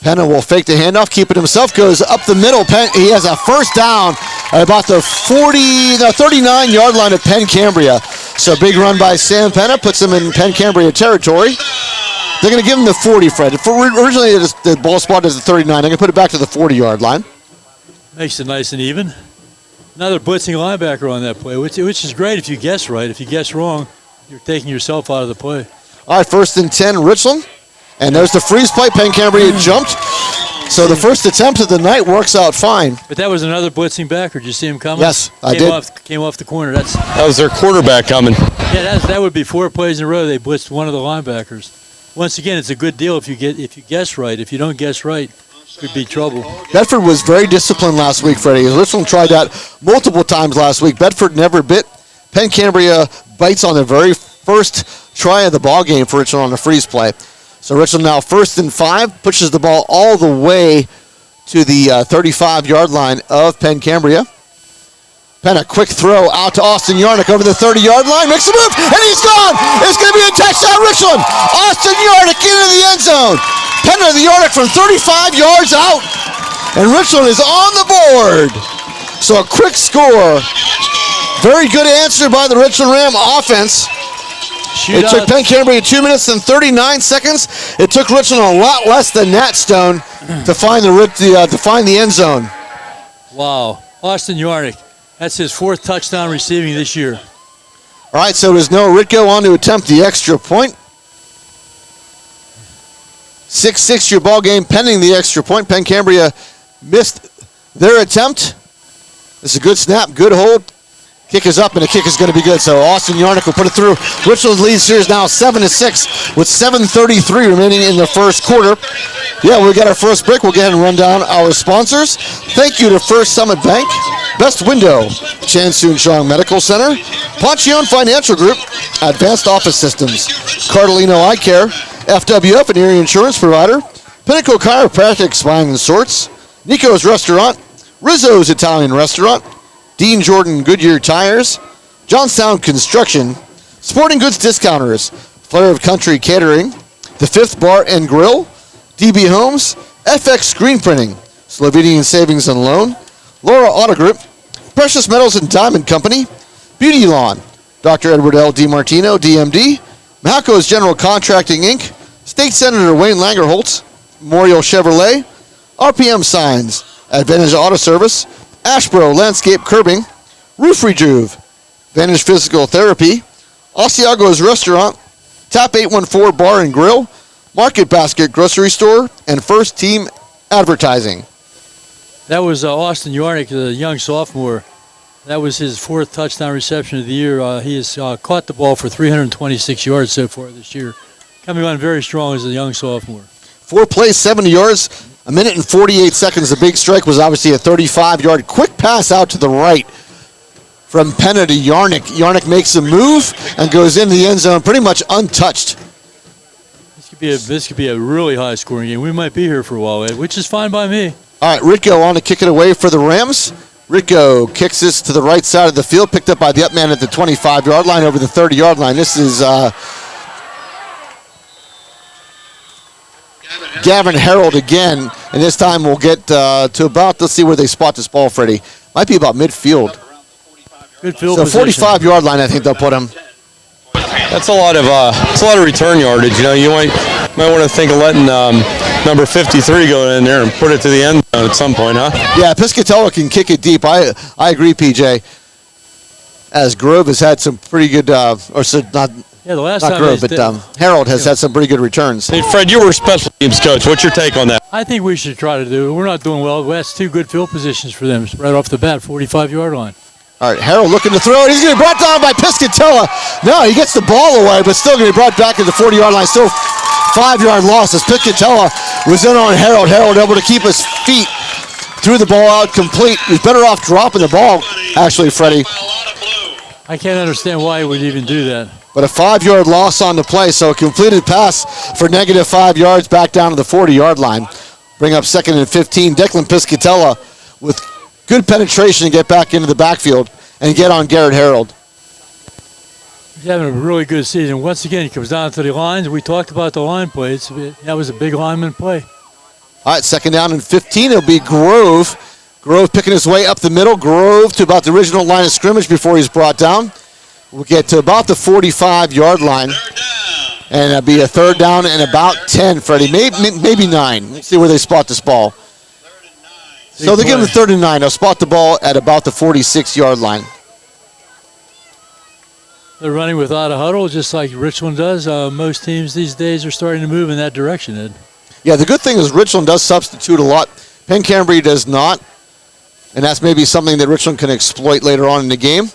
Penn will fake the handoff, keep it himself, goes up the middle. He has a first down at about the 39-yard line of Penn Cambria. So big run by Sam Penn puts him in Penn Cambria territory. They're going to give him the 40, Fred. Originally the ball spot is the 39. They're going to put it back to the 40-yard line. Makes it nice and even. Another blitzing linebacker on that play, which is great if you guess right. If you guess wrong, you're taking yourself out of the play. All right, first and 10, Richland. And there's the freeze play. Penn Cambria jumped. So the first attempt of the night works out fine. But that was another blitzing backer. Did you see him coming? Yes, I did. Came off the corner. That was their quarterback coming. Yeah, that would be 4 plays in a row. They blitzed one of the linebackers. Once again, it's a good deal if you guess right. If you don't guess right, could be trouble. Bedford was very disciplined last week, Freddie. Richland tried that multiple times last week. Bedford never bit. Penn Cambria bites on the very first try of the ball game for Richland on the freeze play. So Richland now first and 5, pushes the ball all the way to the 35-yard line of Penn Cambria. Penn, a quick throw out to Austin Yarnick over the 30-yard line. Makes a move, and he's gone. It's going to be a touchdown, Richland. Austin Yarnick into the end zone. Penn to the Yarnick from 35 yards out. And Richland is on the board. So a quick score. Very good answer by the Richland Ram offense. It took Penn Cambria 2 minutes and 39 seconds. It took Richland a lot less than that, Stone, to find the end zone. Wow. Austin Yarnick. That's his 4th touchdown receiving this year. All right, so there's no Ritko on to attempt the extra point. 6-6 your ball game pending the extra point. Penn Cambria missed their attempt. This is a good snap, good hold. Kick is up, and the kick is going to be good. So Austin Yarnick will put it through. Richland leads here is now 7-6 with 7:33 remaining in the first quarter. Yeah, we got our first break. We'll go ahead and run down our sponsors. Thank you to First Summit Bank, Best Window, Chan Soon Chong Medical Center, Ponchione Financial Group, Advanced Office Systems, Cardolino Eye Care, FWF, an area insurance provider, Pinnacle Chiropractic Spine and Sorts, Nico's Restaurant, Rizzo's Italian Restaurant, Dean Jordan Goodyear Tires, Johnstown Construction, Sporting Goods Discounters, Flair of Country Catering, The Fifth Bar and Grill, DB Homes, FX Screen Printing, Slovenian Savings and Loan, Laura Auto Group, Precious Metals and Diamond Company, Beauty Lawn, Dr. Edward L. DiMartino, DMD, Mahaco's General Contracting, Inc., State Senator Wayne Langerholtz, Memorial Chevrolet, RPM Signs, Advantage Auto Service, Ashbro Landscape Curbing, Roof Rejuve, Vantage Physical Therapy, Asiago's Restaurant, Tap 814 Bar and Grill, Market Basket Grocery Store, and First Team Advertising. That was Austin Yarnick, the young sophomore. That was his 4th touchdown reception of the year. He has caught the ball for 326 yards so far this year. Coming on very strong as a young sophomore. 4 plays, 70 yards, a minute and 48 seconds. The big strike was obviously a 35-yard quick pass out to the right from Penn to Yarnick. Yarnick makes a move and goes into the end zone pretty much untouched. This could be a really high-scoring game. We might be here for a while, Ed, which is fine by me. All right, Ritko on to kick it away for the Rams. Ritko kicks this to the right side of the field, picked up by the up man at the 25-yard line over the 30-yard line. This is Gavin Harold again, and this time we'll get to about, let's see where they spot this ball, Freddie. Might be about midfield. Good field so position. 45-yard line, I think they'll put him. That's a lot of return yardage. You know, you might want to think of letting number 53 go in there and put it to the end zone at some point, huh? Yeah, Piscatella can kick it deep. I agree, PJ. As Grove has had some pretty good, the last not time Grove, but Harold has had some pretty good returns. Hey, Fred, you were a special teams coach. What's your take on that? I think we should try to do it. We're not doing well. That's 2 good field positions for them right off the bat, 45-yard line. All right, Harold looking to throw it. He's going to be brought down by Piscatella. No, he gets the ball away, but still going to be brought back to the 40-yard line. Still 5-yard loss as Piscatella was in on Harold. Harold able to keep his feet, threw the ball out complete. He's better off dropping the ball, actually, Freddie. I can't understand why he would even do that. But a 5-yard loss on the play, so a completed pass for negative 5 yards back down to the 40-yard line. Bring up 2nd and 15. Declan Piscatella with good penetration to get back into the backfield and get on Garrett Harold. He's having a really good season. Once again, he comes down to the lines. We talked about the line plays. That was a big lineman play. All right, 2nd down and 15. It'll be Grove. Grove picking his way up the middle. Grove to about the original line of scrimmage before he's brought down. We'll get to about the 45-yard line. And it'll be a 3rd down and about 10, Freddie. Maybe 9. Let's see where they spot this ball. So they give him 3rd and 9. They'll spot the ball at about the 46-yard line. They're running without a huddle, just like Richland does. Most teams these days are starting to move in that direction, Ed. Yeah, the good thing is Richland does substitute a lot. Penn Cambria does not. And that's maybe something that Richland can exploit later on in the game.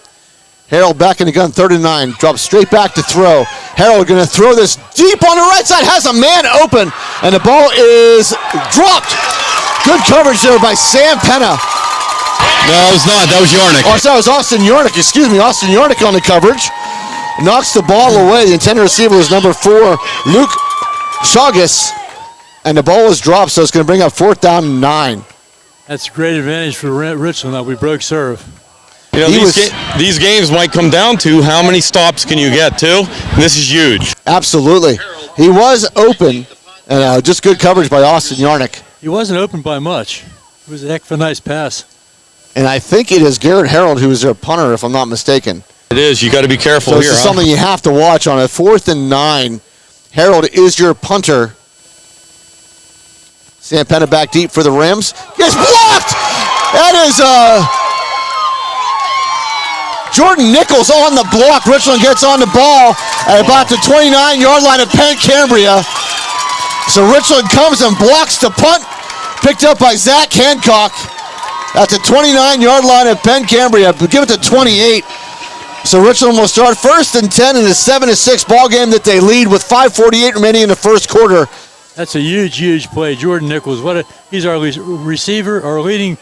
Harold back in the gun, 3rd and 9. Drops straight back to throw. Harold going to throw this deep on the right side. Has a man open. And the ball is dropped. Good coverage there by Sam Penna. No, it was not. That was Yarnick. Oh, sorry, it was Austin Yarnick. Excuse me, Austin Yarnick on the coverage. Knocks the ball away. The intended receiver was number 4, Luke Chagas. And the ball is dropped, so it's going to bring up 4th down and 9. That's a great advantage for Richland that we broke serve. You know, these games might come down to how many stops can you get to. This is huge. Absolutely. He was open, and just good coverage by Austin Yarnick. He wasn't open by much. It was a heck of a nice pass. And I think it is Garrett Harold who is their punter, if I'm not mistaken. It is. You got to be careful so here. This is something you have to watch on a 4th and 9. Harold is your punter. Sam Penna back deep for the Rams. Gets blocked! That is Jordan Nichols on the block. Richland gets on the ball at about the 29-yard line of Penn Cambria. So Richland comes and blocks the punt. Picked up by Zach Hancock at the 29-yard line of Penn Cambria. But give it to 28. So Richland will start 1st and 10 in a 7-6 ball game that they lead with 5:48 remaining in the first quarter. That's a huge, huge play. Jordan Nichols, he's our receiver, our leading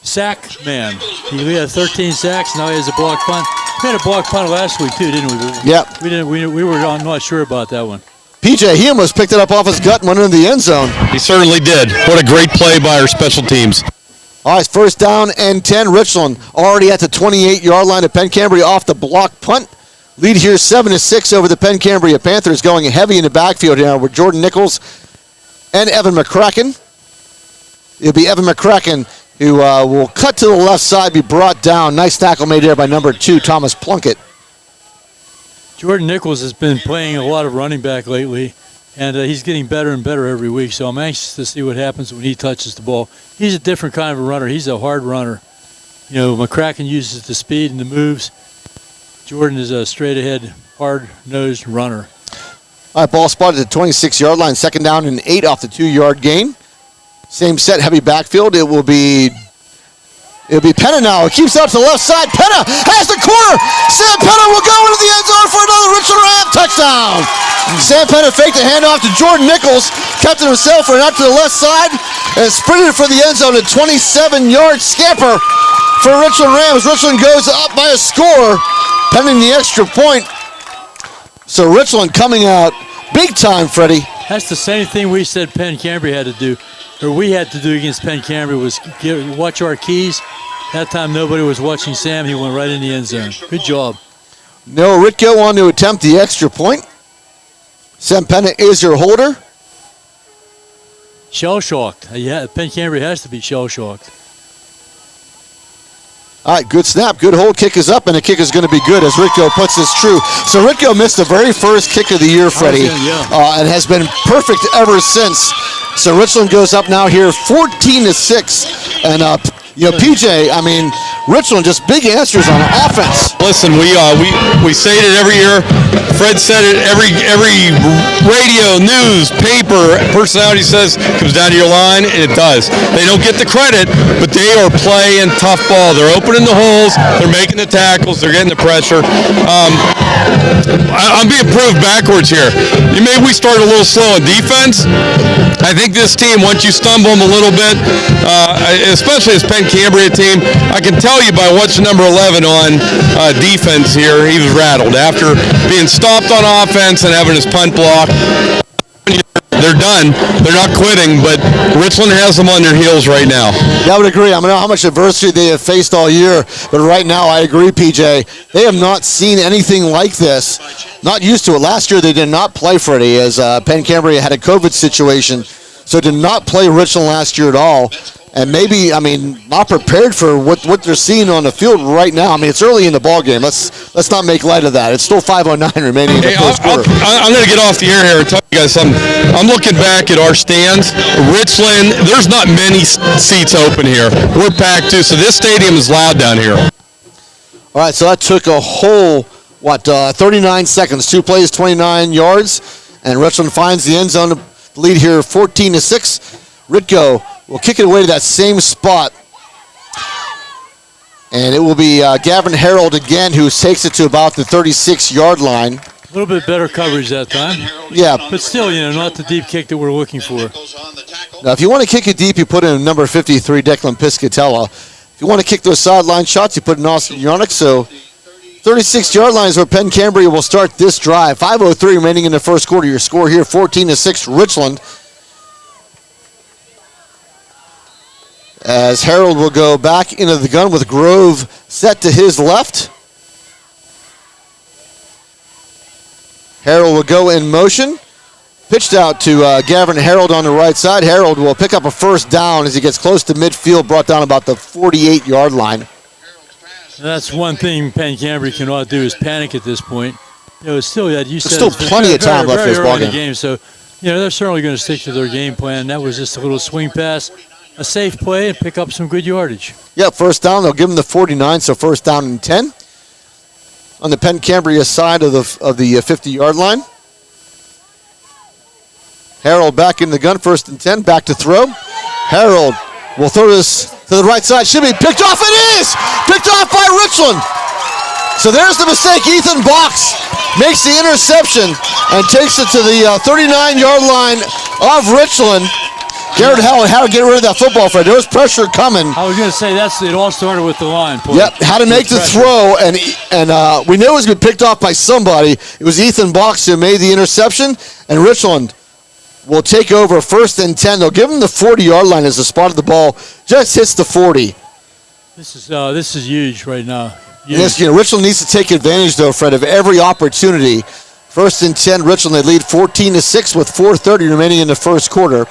sack man. He had 13 sacks, now he has a block punt. We had a block punt last week too, didn't we? Yep. We were not sure about that one. PJ, he almost picked it up off his gut and went into the end zone. He certainly did. What a great play by our special teams. All right, 1st down and 10. Richland already at the 28-yard line of Penn Cambria off the block punt. Lead here 7-6 over the Penn Cambria Panthers, going heavy in the backfield here with Jordan Nichols and Evan McCracken. It'll be Evan McCracken who will cut to the left side, be brought down. Nice tackle made there by number 2, Thomas Plunkett. Jordan Nichols has been playing a lot of running back lately, and he's getting better and better every week, so I'm anxious to see what happens when he touches the ball. He's a different kind of a runner. He's a hard runner. You know, McCracken uses the speed and the moves. Jordan is a straight-ahead hard-nosed runner. All right, ball spotted at the 26-yard line. Second down and 8 off the 2-yard gain. Same set, heavy backfield. It'll be Penn now. It keeps out to the left side. Penn has the corner. Sam Penn will go into the end zone for another Richland Ram touchdown. Sam Penn faked the handoff to Jordan Nichols, kept it himself, ran out to the left side, and sprinted for the end zone. A 27-yard scamper for Richland Rams. Richland goes up by a score, pending the extra point. So Richland coming out big time, Freddie. That's the same thing we said Penn Cambria had to do, or we had to do against Penn Cambria, was watch our keys. That time nobody was watching Sam. He went right in the end zone. Good job. Noah Ritko on to attempt the extra point. Sam Penn is your holder. Shell-shocked. Yeah, Penn Cambria has to be shell-shocked. All right, good snap, good hold. Kick is up, and the kick is going to be good as Ritko puts this true. So Ritko missed the very first kick of the year, Freddie, and has been perfect ever since. So Richland goes up now here 14-6, and PJ, I mean, Richland just big answers on offense. Listen, we say it every year. Fred said it every radio, news, paper, personality says comes down to your line, and it does. They don't get the credit, but they are playing tough ball. They're opening the holes, they're making the tackles, they're getting the pressure. I'm being proved backwards here. Maybe we started a little slow on defense. I think this team, once you stumble them a little bit, especially this Penn Cambria team, I can tell you by watching number 11 on defense here, he was rattled after being stopped on offense and having his punt block. They're done. They're not quitting, but Richland has them on their heels right now. Yeah, I would agree. I don't know how much adversity they have faced all year, but right now I agree, PJ. They have not seen anything like this. Not used to it. Last year they did not play, Freddie, as Penn Cambria had a COVID situation, so did not play Richland last year at all. And maybe, not prepared for what they're seeing on the field right now. It's early in the ball game. Let's not make light of that. It's still 5:09 remaining in the first quarter. I'm going to get off the air here and tell you guys something. I'm looking back at our stands. Richland, there's not many seats open here. We're packed too, so this stadium is loud down here. All right, so that took a whole, 39 seconds. 2 plays, 29 yards, and Richland finds the end zone to lead here 14-6. Ritko will kick it away to that same spot. And it will be Gavin Harold again who takes it to about the 36-yard line. A little bit better coverage that time. Yeah. But still, not the deep kick that we're looking for. Now, if you want to kick it deep, you put in number 53, Declan Piscatella. If you want to kick those sideline shots, you put in Austin Yarnick. So 36-yard line is where Penn Cambria will start this drive. 5:03 remaining in the first quarter. Your score here, 14-6 Richland. As Harold will go back into the gun with Grove set to his left. Harold will go in motion. Pitched out to Gavin Harold on the right side. Harold will pick up a first down as he gets close to midfield, brought down about the 48-yard line. That's one thing Penn Cambria cannot do is panic at this point. It's still, there's still plenty of time left for this ball game. So, they're certainly going to stick to their game plan. That was just a little swing pass. A safe play and pick up some good yardage. Yeah, first down. They'll give him the 49, so first down and 10. On the Penn Cambria side of the 50-yard line. Harold back in the gun, first and 10, back to throw. Harold will throw this to the right side. Should be picked off. It is! Picked off by Richland. So there's the mistake. Ethan Box makes the interception and takes it to the 39-yard line of Richland. Garrett Howell had to get rid of that football, Fred. There was pressure coming. I was going to say it all started with the line. Yep, had to make the throw, and we knew it was going to be picked off by somebody. It was Ethan Box who made the interception, and Richland will take over first and 10. They'll give him the 40-yard line as the spot of the ball just hits the 40. This is huge right now. Huge. Yes, Richland needs to take advantage, though, Fred, of every opportunity. First and 10, Richland, they lead 14-6 with 4:30 remaining in the first quarter.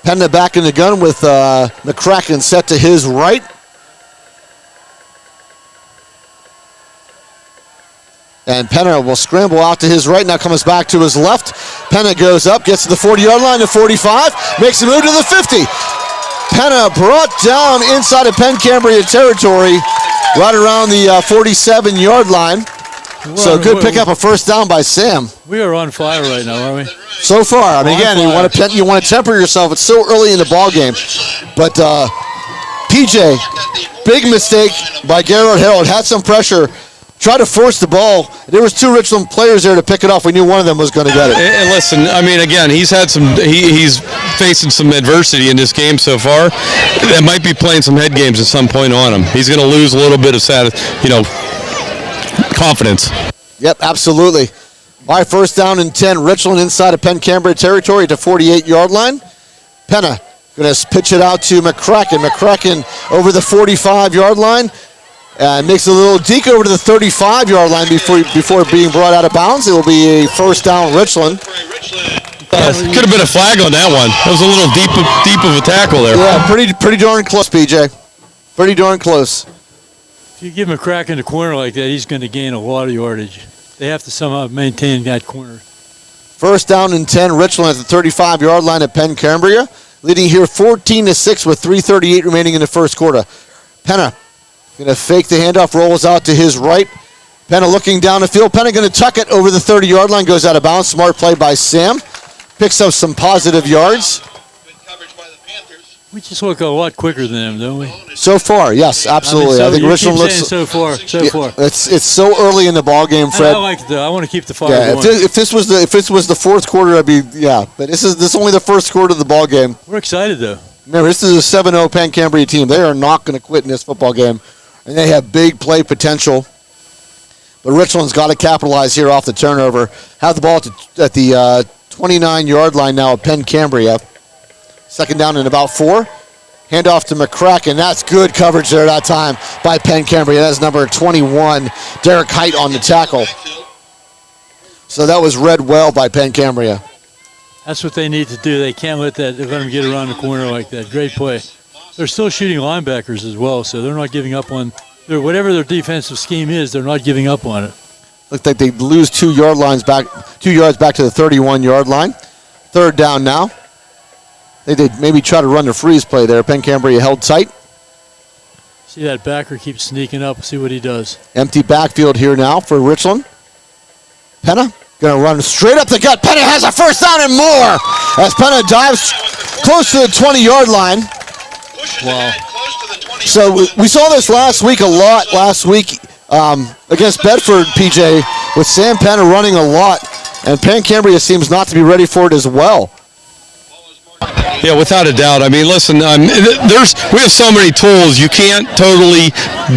Penn back in the gun with McCracken set to his right. And Penna will scramble out to his right, now comes back to his left. Penna goes up, gets to the 40-yard line, to 45, makes a move to the 50. Penn brought down inside of Penn Cambria territory, right around the 47-yard line. So good pick up a first down by Sam. We are on fire right now, aren't we? So far. I mean, again, you want to temper yourself. It's so early in the ball game. But PJ, big mistake by Garrett Harold. Had some pressure. Tried to force the ball. There was 2 Richland players there to pick it off. We knew one of them was going to get it. And listen, I mean, again, he's had he's facing some adversity in this game so far. That might be playing some head games at some point on him. He's going to lose a little bit of confidence. Yep, absolutely. All right, first down and 10. Richland inside of Penn Cambria territory at the 48-yard line. Penna going to pitch it out to McCracken. McCracken over the 45-yard line. Makes a little deke over to the 35-yard line before being brought out of bounds. It will be a first down Richland. Could have been a flag on that one. That was a little deep of a tackle there. Yeah, pretty darn close, PJ. Pretty darn close. If you give McCracken the corner like that, he's going to gain a lot of yardage. They have to somehow maintain that corner. First down and 10, Richland at the 35-yard line at Penn Cambria, leading here 14-6 with 3:38 remaining in the first quarter. Penna going to fake the handoff, rolls out to his right. Penna looking down the field. Penna going to tuck it over the 30-yard line, goes out of bounds. Smart play by Sam. Picks up some positive yards. We just look a lot quicker than them, don't we? So far, yes, absolutely. I think Richland looks so far. It's so early in the ball game, Fred. I like it though. I want to keep the fire going. If this was the fourth quarter, I'd be But this is only the first quarter of the ball game. We're excited though. Remember, this is a 7-0 Penn Cambria team. They are not going to quit in this football game, and they have big play potential. But Richland's got to capitalize here off the turnover. Have the ball at the 29-yard line now at Penn Cambria. Second down and about 4. Handoff to McCracken. That's good coverage there that time by Penn Cambria. That's number 21, Derek Height on the tackle. So that was read well by Penn Cambria. That's what they need to do. They can't let them get around the corner like that. Great play. They're still shooting linebackers as well, so they're not giving up on whatever their defensive scheme is. They're not giving up on it. Looks like they lose 2 yards back to the 31-yard line. Third down now. They did maybe try to run the freeze play there. Penn Cambria held tight. See that backer keeps sneaking up. See what he does. Empty backfield here now for Richland. Penna going to run straight up the gut. Penna has a first down and more as Penna dives close to the 20-yard line. Wow. So we saw this last week against Bedford, PJ, with Sam Penna running a lot, and Penn Cambria seems not to be ready for it as well. Yeah, without a doubt. I mean, listen, we have so many tools. You can't totally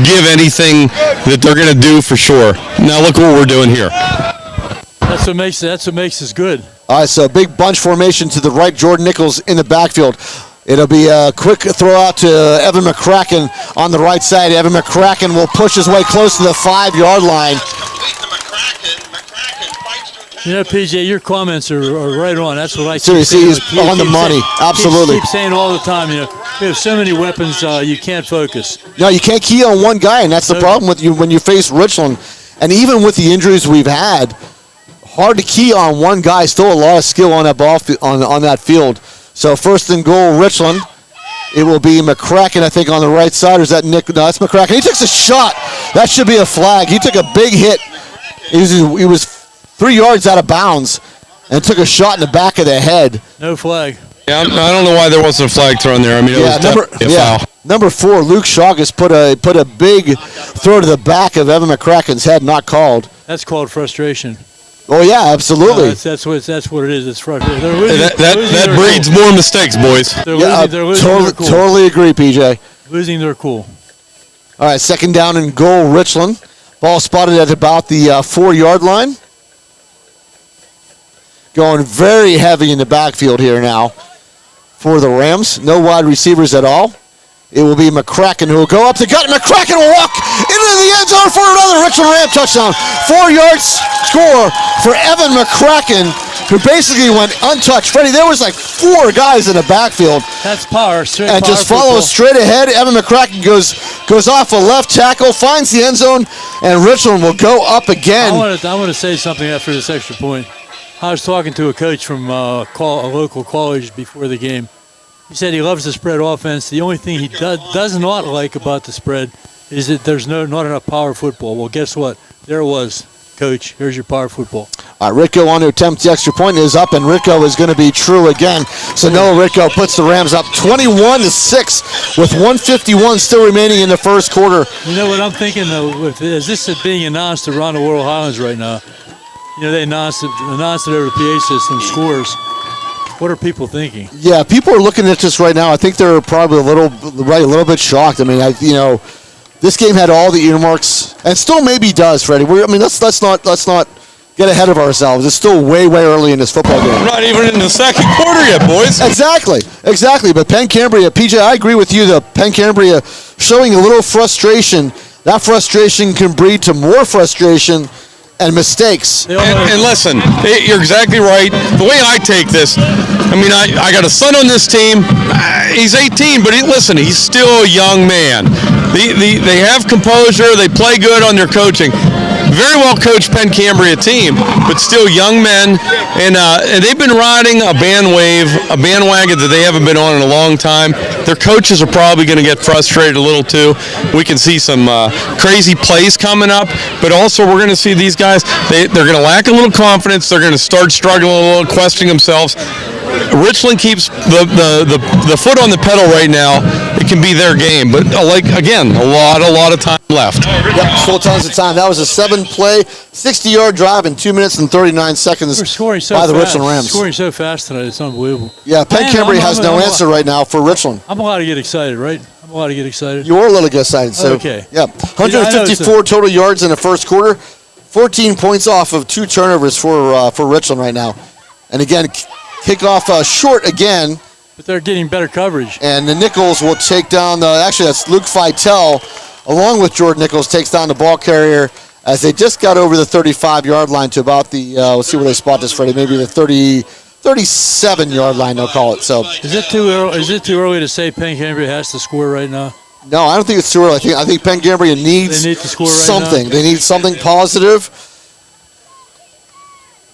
give anything that they're going to do for sure. Now look what we're doing here. That's what makes us good. All right, so big bunch formation to the right. Jordan Nichols in the backfield. It'll be a quick throw out to Evan McCracken on the right side. Evan McCracken will push his way close to the 5-yard line. You know, PJ, your comments are right on. That's what I keep Seriously, saying. he's on the money. Absolutely. Keep saying all the time, we have so many weapons, you can't focus. No, you can't key on one guy, and that's the problem with you when you face Richland. And even with the injuries we've had, hard to key on one guy. Still a lot of skill on that ball on that field. So first and goal, Richland. It will be McCracken, I think, on the right side. Or is that Nick? No, that's McCracken. He takes a shot. That should be a flag. He took a big hit. He was 3 yards out of bounds and took a shot in the back of the head. No flag. Yeah, I don't know why there wasn't a flag thrown there. I mean, it was definitely a foul. Number 4, Luke Chagas put a big throw to the back of Evan McCracken's head, not called. That's called frustration. Oh yeah, absolutely. That's what it is. It's frustrating. That breeds more mistakes, boys. They're losing their cool. Totally agree, PJ. Losing their cool. All right, second down and goal, Richland. Ball spotted at about the 4-yard line. Going very heavy in the backfield here now for the Rams. No wide receivers at all. It will be McCracken who will go up the gut. McCracken will walk into the end zone for another Richland Ram touchdown. 4-yard score for Evan McCracken, who basically went untouched. Freddie, there was like 4 guys in the backfield. That's power. And just follows straight ahead. Evan McCracken goes off a left tackle, finds the end zone, and Richland will go up again. I want to say something after this extra point. I was talking to a coach from a local college before the game. He said he loves the spread offense. The only thing he does not like about the spread is that there's not enough power football. Well, guess what? There it was, Coach. Here's your power football. All right, Ritko on to attempt the extra point is up, and Ritko is going to be true again. So Noah Ritko puts the Rams up 21-6 with 1:51 still remaining in the first quarter. You know what I'm thinking, though, is this is being announced around the World Highlands right now. You know, they announced it over the PA system, scores. What are people thinking? Yeah, people are looking at this right now. I think they're probably a little bit shocked. I mean, this game had all the earmarks, and still maybe does, Freddie. Let's not get ahead of ourselves. It's still way early in this football game. We're not even in the second quarter yet, boys. Exactly. But Penn Cambria, PJ, I agree with you. The Penn Cambria showing a little frustration. That frustration can breed to more frustration and mistakes. And listen, you're exactly right. The way I take this, I got a son on this team. He's 18, but he's still a young man. They have composure. They play good on their coaching. Very well coached Penn Cambria team, but still young men, and they've been riding a bandwagon that they haven't been on in a long time. Their coaches are probably going to get frustrated a little too. We can see some crazy plays coming up, but also we're going to see these guys. They're going to lack a little confidence. They're going to start struggling a little, questioning themselves. Richland keeps the foot on the pedal right now. It can be their game, but a lot of time left. Yep, still tons of time. That was a 7-play, 60-yard drive in 2 minutes and 39 seconds by the Richland Rams. Scoring so fast tonight, it's unbelievable. Yeah, Penn Cambria has no answer right now for Richland. I'm allowed to get excited, right? You are a little excited. So, okay. Yeah, 154 total yards in the first quarter, 14 points off of 2 turnovers for Richland right now. And again, kickoff short again. But they're getting better coverage. And the Nichols will take down that's Luke Feitel, along with Jordan Nichols, takes down the ball carrier as they just got over the 35-yard line to about the, let's see where they spot this, Freddie, maybe the 37-yard line, they'll call it. So Is it too early to say Penn Cambria has to score right now? No, I don't think it's too early. I think Penn Cambria needs to score right something. now? They need something positive.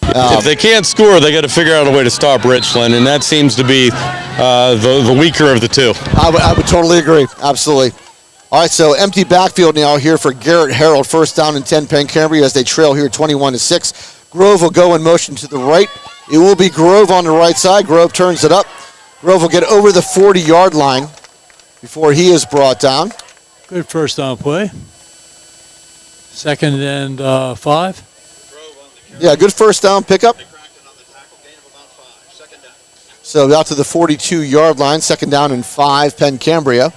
If they can't score, they got to figure out a way to stop Richland, and that seems to be the weaker of the two. I would totally agree. Absolutely. All right, so empty backfield now here for Garrett Harold. First down and 10 Penn Cambria as they trail here 21-6. Grove will go in motion to the right. It will be Grove on the right side. Grove turns it up. Grove will get over the 40-yard line before he is brought down. Good first down play. 2nd and 5. Yeah, good first down pickup. So out to the 42-yard line, 2nd down and 5, Penn Cambria.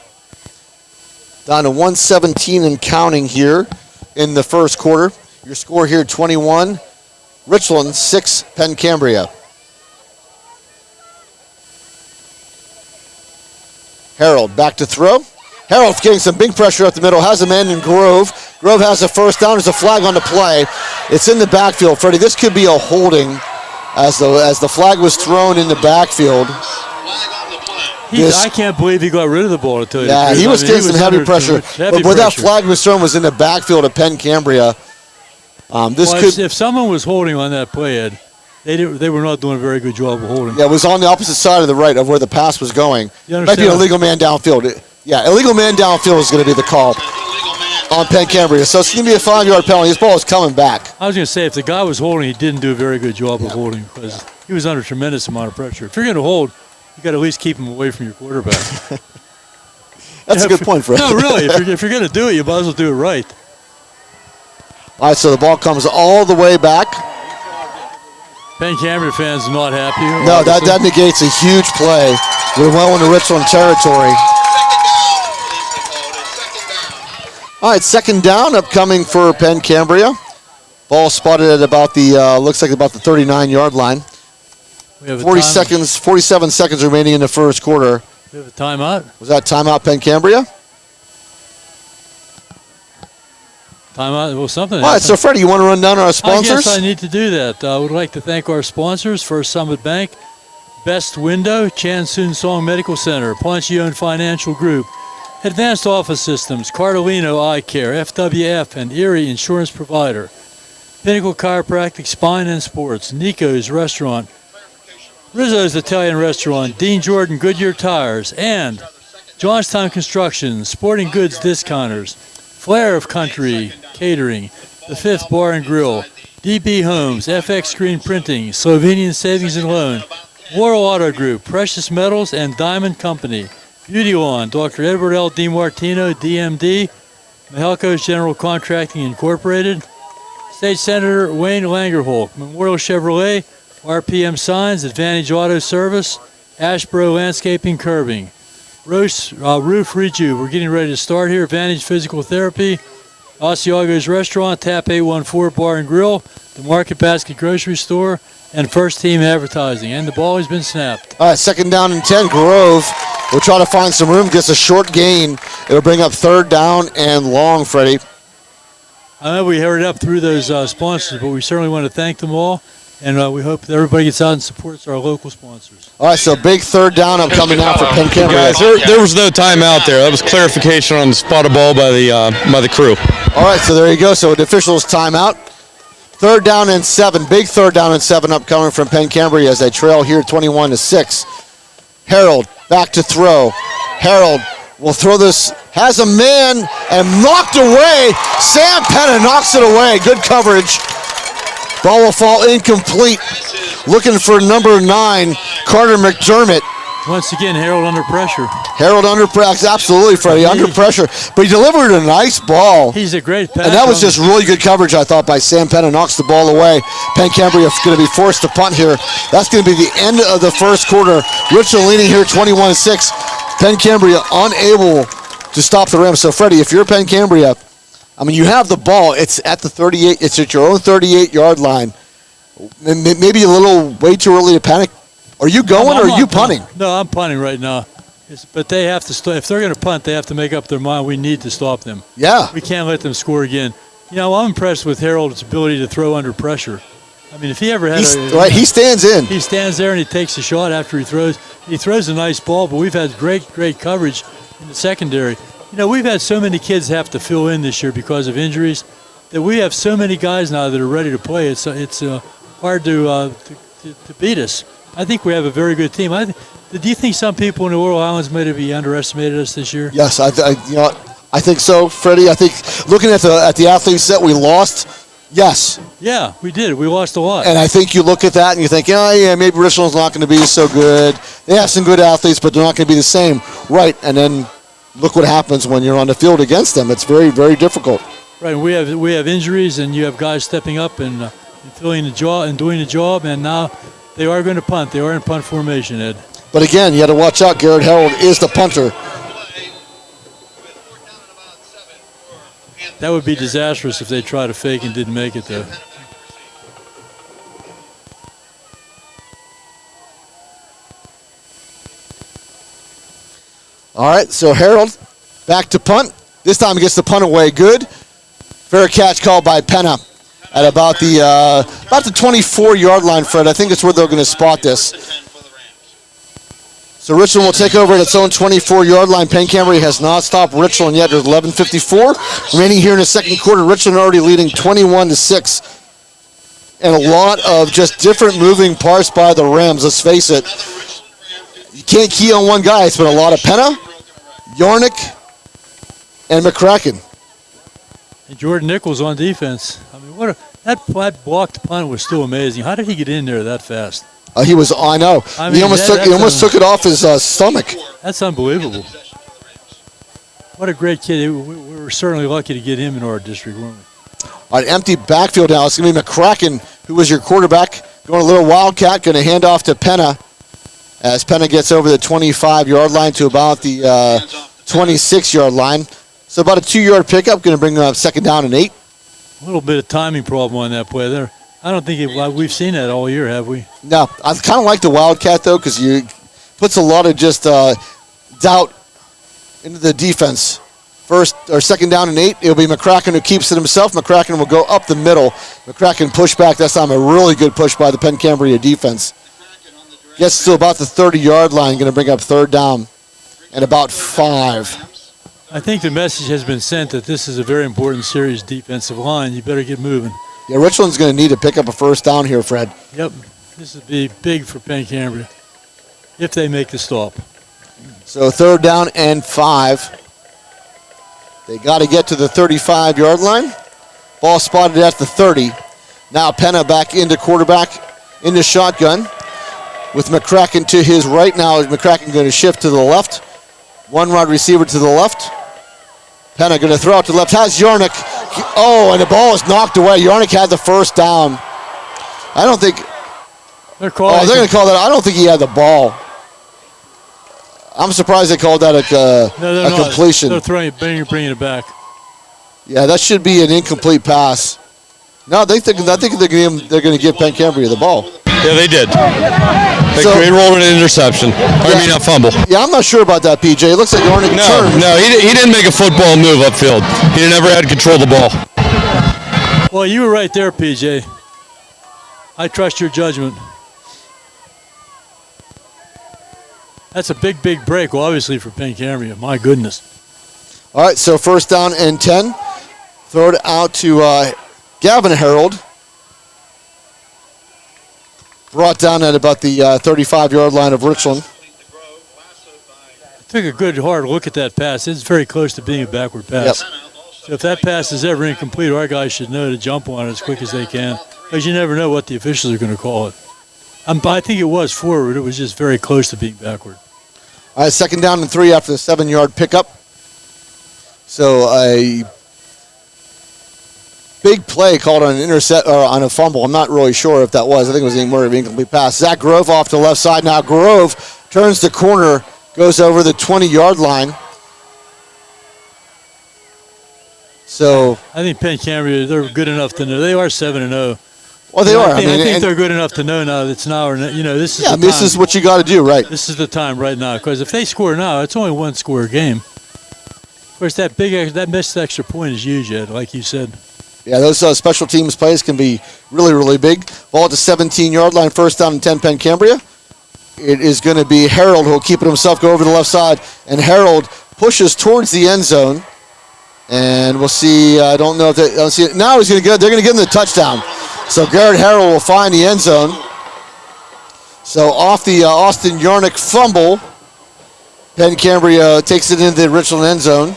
Down to 1:17 and counting here in the first quarter. Your score here, 21. Richland, 6, Penn Cambria. Harold back to throw. Harold's getting some big pressure up the middle. Has a man in Grove. Grove has a first down. There's a flag on the play. It's in the backfield. Freddie, this could be a holding as the flag was thrown in the backfield. I can't believe he got rid of the ball. Yeah, he was getting some heavy pressure. But where that flag was thrown was in the backfield of Penn Cambria. If someone was holding on that play, Ed, they were not doing a very good job of holding. Yeah, it was on the opposite side of the right of where the pass was going. Might be an illegal man downfield. Yeah, illegal man downfield is going to be the call on Penn Cambria. So it's going to be a 5-yard penalty. His ball is coming back. I was going to say, if the guy was holding, he didn't do a very good job of holding because he was under a tremendous amount of pressure. If you're going to hold, you got to at least keep him away from your quarterback. That's a good point, Fred. No, really. If you're going to do it, you might as well do it right. All right, so the ball comes all the way back. Penn Cambria fans are not happy. No, that negates a huge play. We're well into Richland territory. All right, 2nd down upcoming for Penn Cambria. Ball spotted at about looks like about the 39-yard line. 47 seconds remaining in the first quarter. We have a timeout. Was that timeout, Penn Cambria? Timeout. Well, something. All right, so Freddie, you want to run down our sponsors? I guess I need to do that. I would like to thank our sponsors: First Summit Bank, Best Window, Chan Soon Song Medical Center, Ponchione Financial Group, Advanced Office Systems, Cardolino Eye Care, FWF, and Erie Insurance Provider, Pinnacle Chiropractic Spine and Sports, Nico's Restaurant, Rizzo's Italian Restaurant, Dean Jordan Goodyear Tires, and Johnstown Construction, Sporting Goods Discounters, Flair of Country Catering, The Fifth Bar and Grill, DB Homes, FX Screen Printing, Slovenian Savings and Loan, Laurel Auto Group, Precious Metals, and Diamond Company. Beauty Lawn, Dr. Edward L. DiMartino, DMD, Mahelco's General Contracting Incorporated, State Senator Wayne Langerholk, Memorial Chevrolet, RPM Signs, Advantage Auto Service, Ashboro Landscaping Curbing, Roof Reju. We're getting ready to start here. Advantage Physical Therapy, Asiago's Restaurant, Tap 814 Bar and Grill, the Market Basket Grocery Store, and First Team Advertising. And the ball has been snapped. All right, 2nd down and 10. Grove will try to find some room, gets a short gain. It'll bring up 3rd down and long, Freddie. I know we hurried up through those sponsors, but we certainly want to thank them all. And we hope that everybody gets out and supports our local sponsors. All right, so big 3rd down upcoming now for Penn Cambria. Guys, there was no timeout there. That was clarification on the spotted ball by the crew. All right, so there you go. So the officials timeout. 3rd down and 7. Big 3rd down and 7 upcoming from Penn Cambria as they trail here 21-6. Harold back to throw. Harold will throw this, has a man and knocked away. Sam Penn knocks it away. Good coverage. Ball will fall incomplete. Looking for number 9, Carter McDermott. Once again, Harold under pressure. Harold under pressure, absolutely, Freddie, under pressure. But he delivered a nice ball. He's a great pass. And that was just really good coverage, I thought, by Sam Penn, and knocks the ball away. Penn Cambria is going to be forced to punt here. That's going to be the end of the first quarter. Richland leading here 21-6. Penn Cambria unable to stop the Rams. So, Freddie, if you're Penn Cambria, I mean, you have the ball. It's at the 38. It's at your own 38-yard line. Maybe a little way too early to panic. Are you going or are you punting? No, I'm punting right now. But they have to if they're going to punt, they have to make up their mind. We need to stop them. Yeah. We can't let them score again. You know, I'm impressed with Harold's ability to throw under pressure. I mean, if he ever had he stands in. He stands there and he takes a shot after he throws. He throws a nice ball, but we've had great coverage in the secondary. You know, we've had so many kids have to fill in this year because of injuries that we have so many guys now that are ready to play. It's hard to beat us. I think we have a very good team. Do you think some people in the Laurel Islands might have underestimated us this year? Yes, I think so, Freddie. I think looking at the athletes that we lost, yes. Yeah, we did. We lost a lot. And I think you look at that and you think, oh, yeah, maybe Richland's not going to be so good. They have some good athletes, but they're not going to be the same. Right, and then look what happens when you're on the field against them. It's very, very difficult. Right, we have injuries, and you have guys stepping up and filling the job and doing the job, and now they are going to punt. They are in punt formation, Ed. But again, you had to watch out. Garrett Harold is the punter. That would be disastrous if they tried to fake and didn't make it, though. All right, so Harold back to punt. This time he gets the punt away good. Fair catch called by Penna at about the 24-yard line, Fred. I think it's where they're going to spot this. So Richland will take over at its own 24-yard line. Penn Cambria has not stopped Richland yet. There's 11:54 remaining here in the second quarter. Richland already leading 21-6. And a lot of just different moving parts by the Rams. Let's face it. You can't key on one guy. It's been a lot of Penna, Yarnick, and McCracken. And Jordan Nichols on defense. I mean, that blocked punt was still amazing. How did he get in there that fast? He was, I know. I mean, he almost took it off his stomach. That's unbelievable. What a great kid. We were certainly lucky to get him in our district, weren't we? An empty backfield now. It's going to be McCracken, who was your quarterback, going a little wildcat, going to hand off to Penna as Penna gets over the 25-yard line to about the 26-yard line. So about a 2-yard pickup, going to bring up 2nd down and 8. A little bit of timing problem on that play there. I don't think we've seen that all year, have we? No. I kind of like the wildcat, though, because you puts a lot of just doubt into the defense. 2nd down and 8. It'll be McCracken who keeps it himself. McCracken will go up the middle. McCracken push back. That's time a really good push by the Penn Cambria defense. Gets to about the 30-yard line. Going to bring up 3rd down and about 5. I think the message has been sent that this is a very important series defensive line. You better get moving. Yeah, Richland's going to need to pick up a 1st down here, Fred. Yep. This would be big for Penn Cambria if they make the stop. So 3rd down and 5. They got to get to the 35-yard line. Ball spotted at the 30. Now Penna back into quarterback, into shotgun with McCracken to his right. Now is McCracken going to shift to the left. One wide receiver to the left. Penna going to throw out to the left. Has Yarnick. Oh, and the ball is knocked away. Yarnick had the first down. I don't think. They're going to call that. I don't think he had the ball. I'm surprised they called that a completion. They're bringing it back. Yeah, that should be an incomplete pass. No, I think they're going to give Penn Cambria the ball. Yeah, they did. They rolled an interception. I mean, a fumble. Yeah, I'm not sure about that, PJ. It looks like Yarnick turned. No, he didn't make a football move upfield. He never had control of the ball. Well, you were right there, PJ. I trust your judgment. That's a big, big break, well, obviously, for Penn Cambria. My goodness. All right, so 1st down and 10. Throw it out to Gavin Harold. Brought down at about the 35-yard line of Richland. I took a good, hard look at that pass. It's very close to being a backward pass. Yep. So if that pass is ever incomplete, our guys should know to jump on it as quick as they can, because you never know what the officials are going to call it. I think it was forward. It was just very close to being backward. All right, 2nd down and 3 after the 7-yard pickup. So a big play called on an intercept or on a fumble. I'm not really sure if that was. I think it was more of an incomplete pass. Zach Grove off to the left side. Now Grove turns the corner, goes over the 20-yard line. So I think Penn Cambria, they're good enough to know. They are 7-0. Well, they are. I think they're good enough to know now that it's now or this is the time. This is what you got to do, right? This is the time right now, because if they score now, it's only 1-score game. Of course, that missed extra point is huge, Ed, like you said. Yeah, those special teams plays can be really, really big. Ball at the 17-yard line, 1st down and 10, Penn Cambria. It is going to be Harold who will keep it himself, go over the left side, and Harold pushes towards the end zone. And we'll see. I don't know if they don't see it. Now he's going to go. They're going to give him the touchdown. So Garrett Harrell will find the end zone. So off the Austin Yarnick fumble, Penn Cambria takes it into the Richland end zone.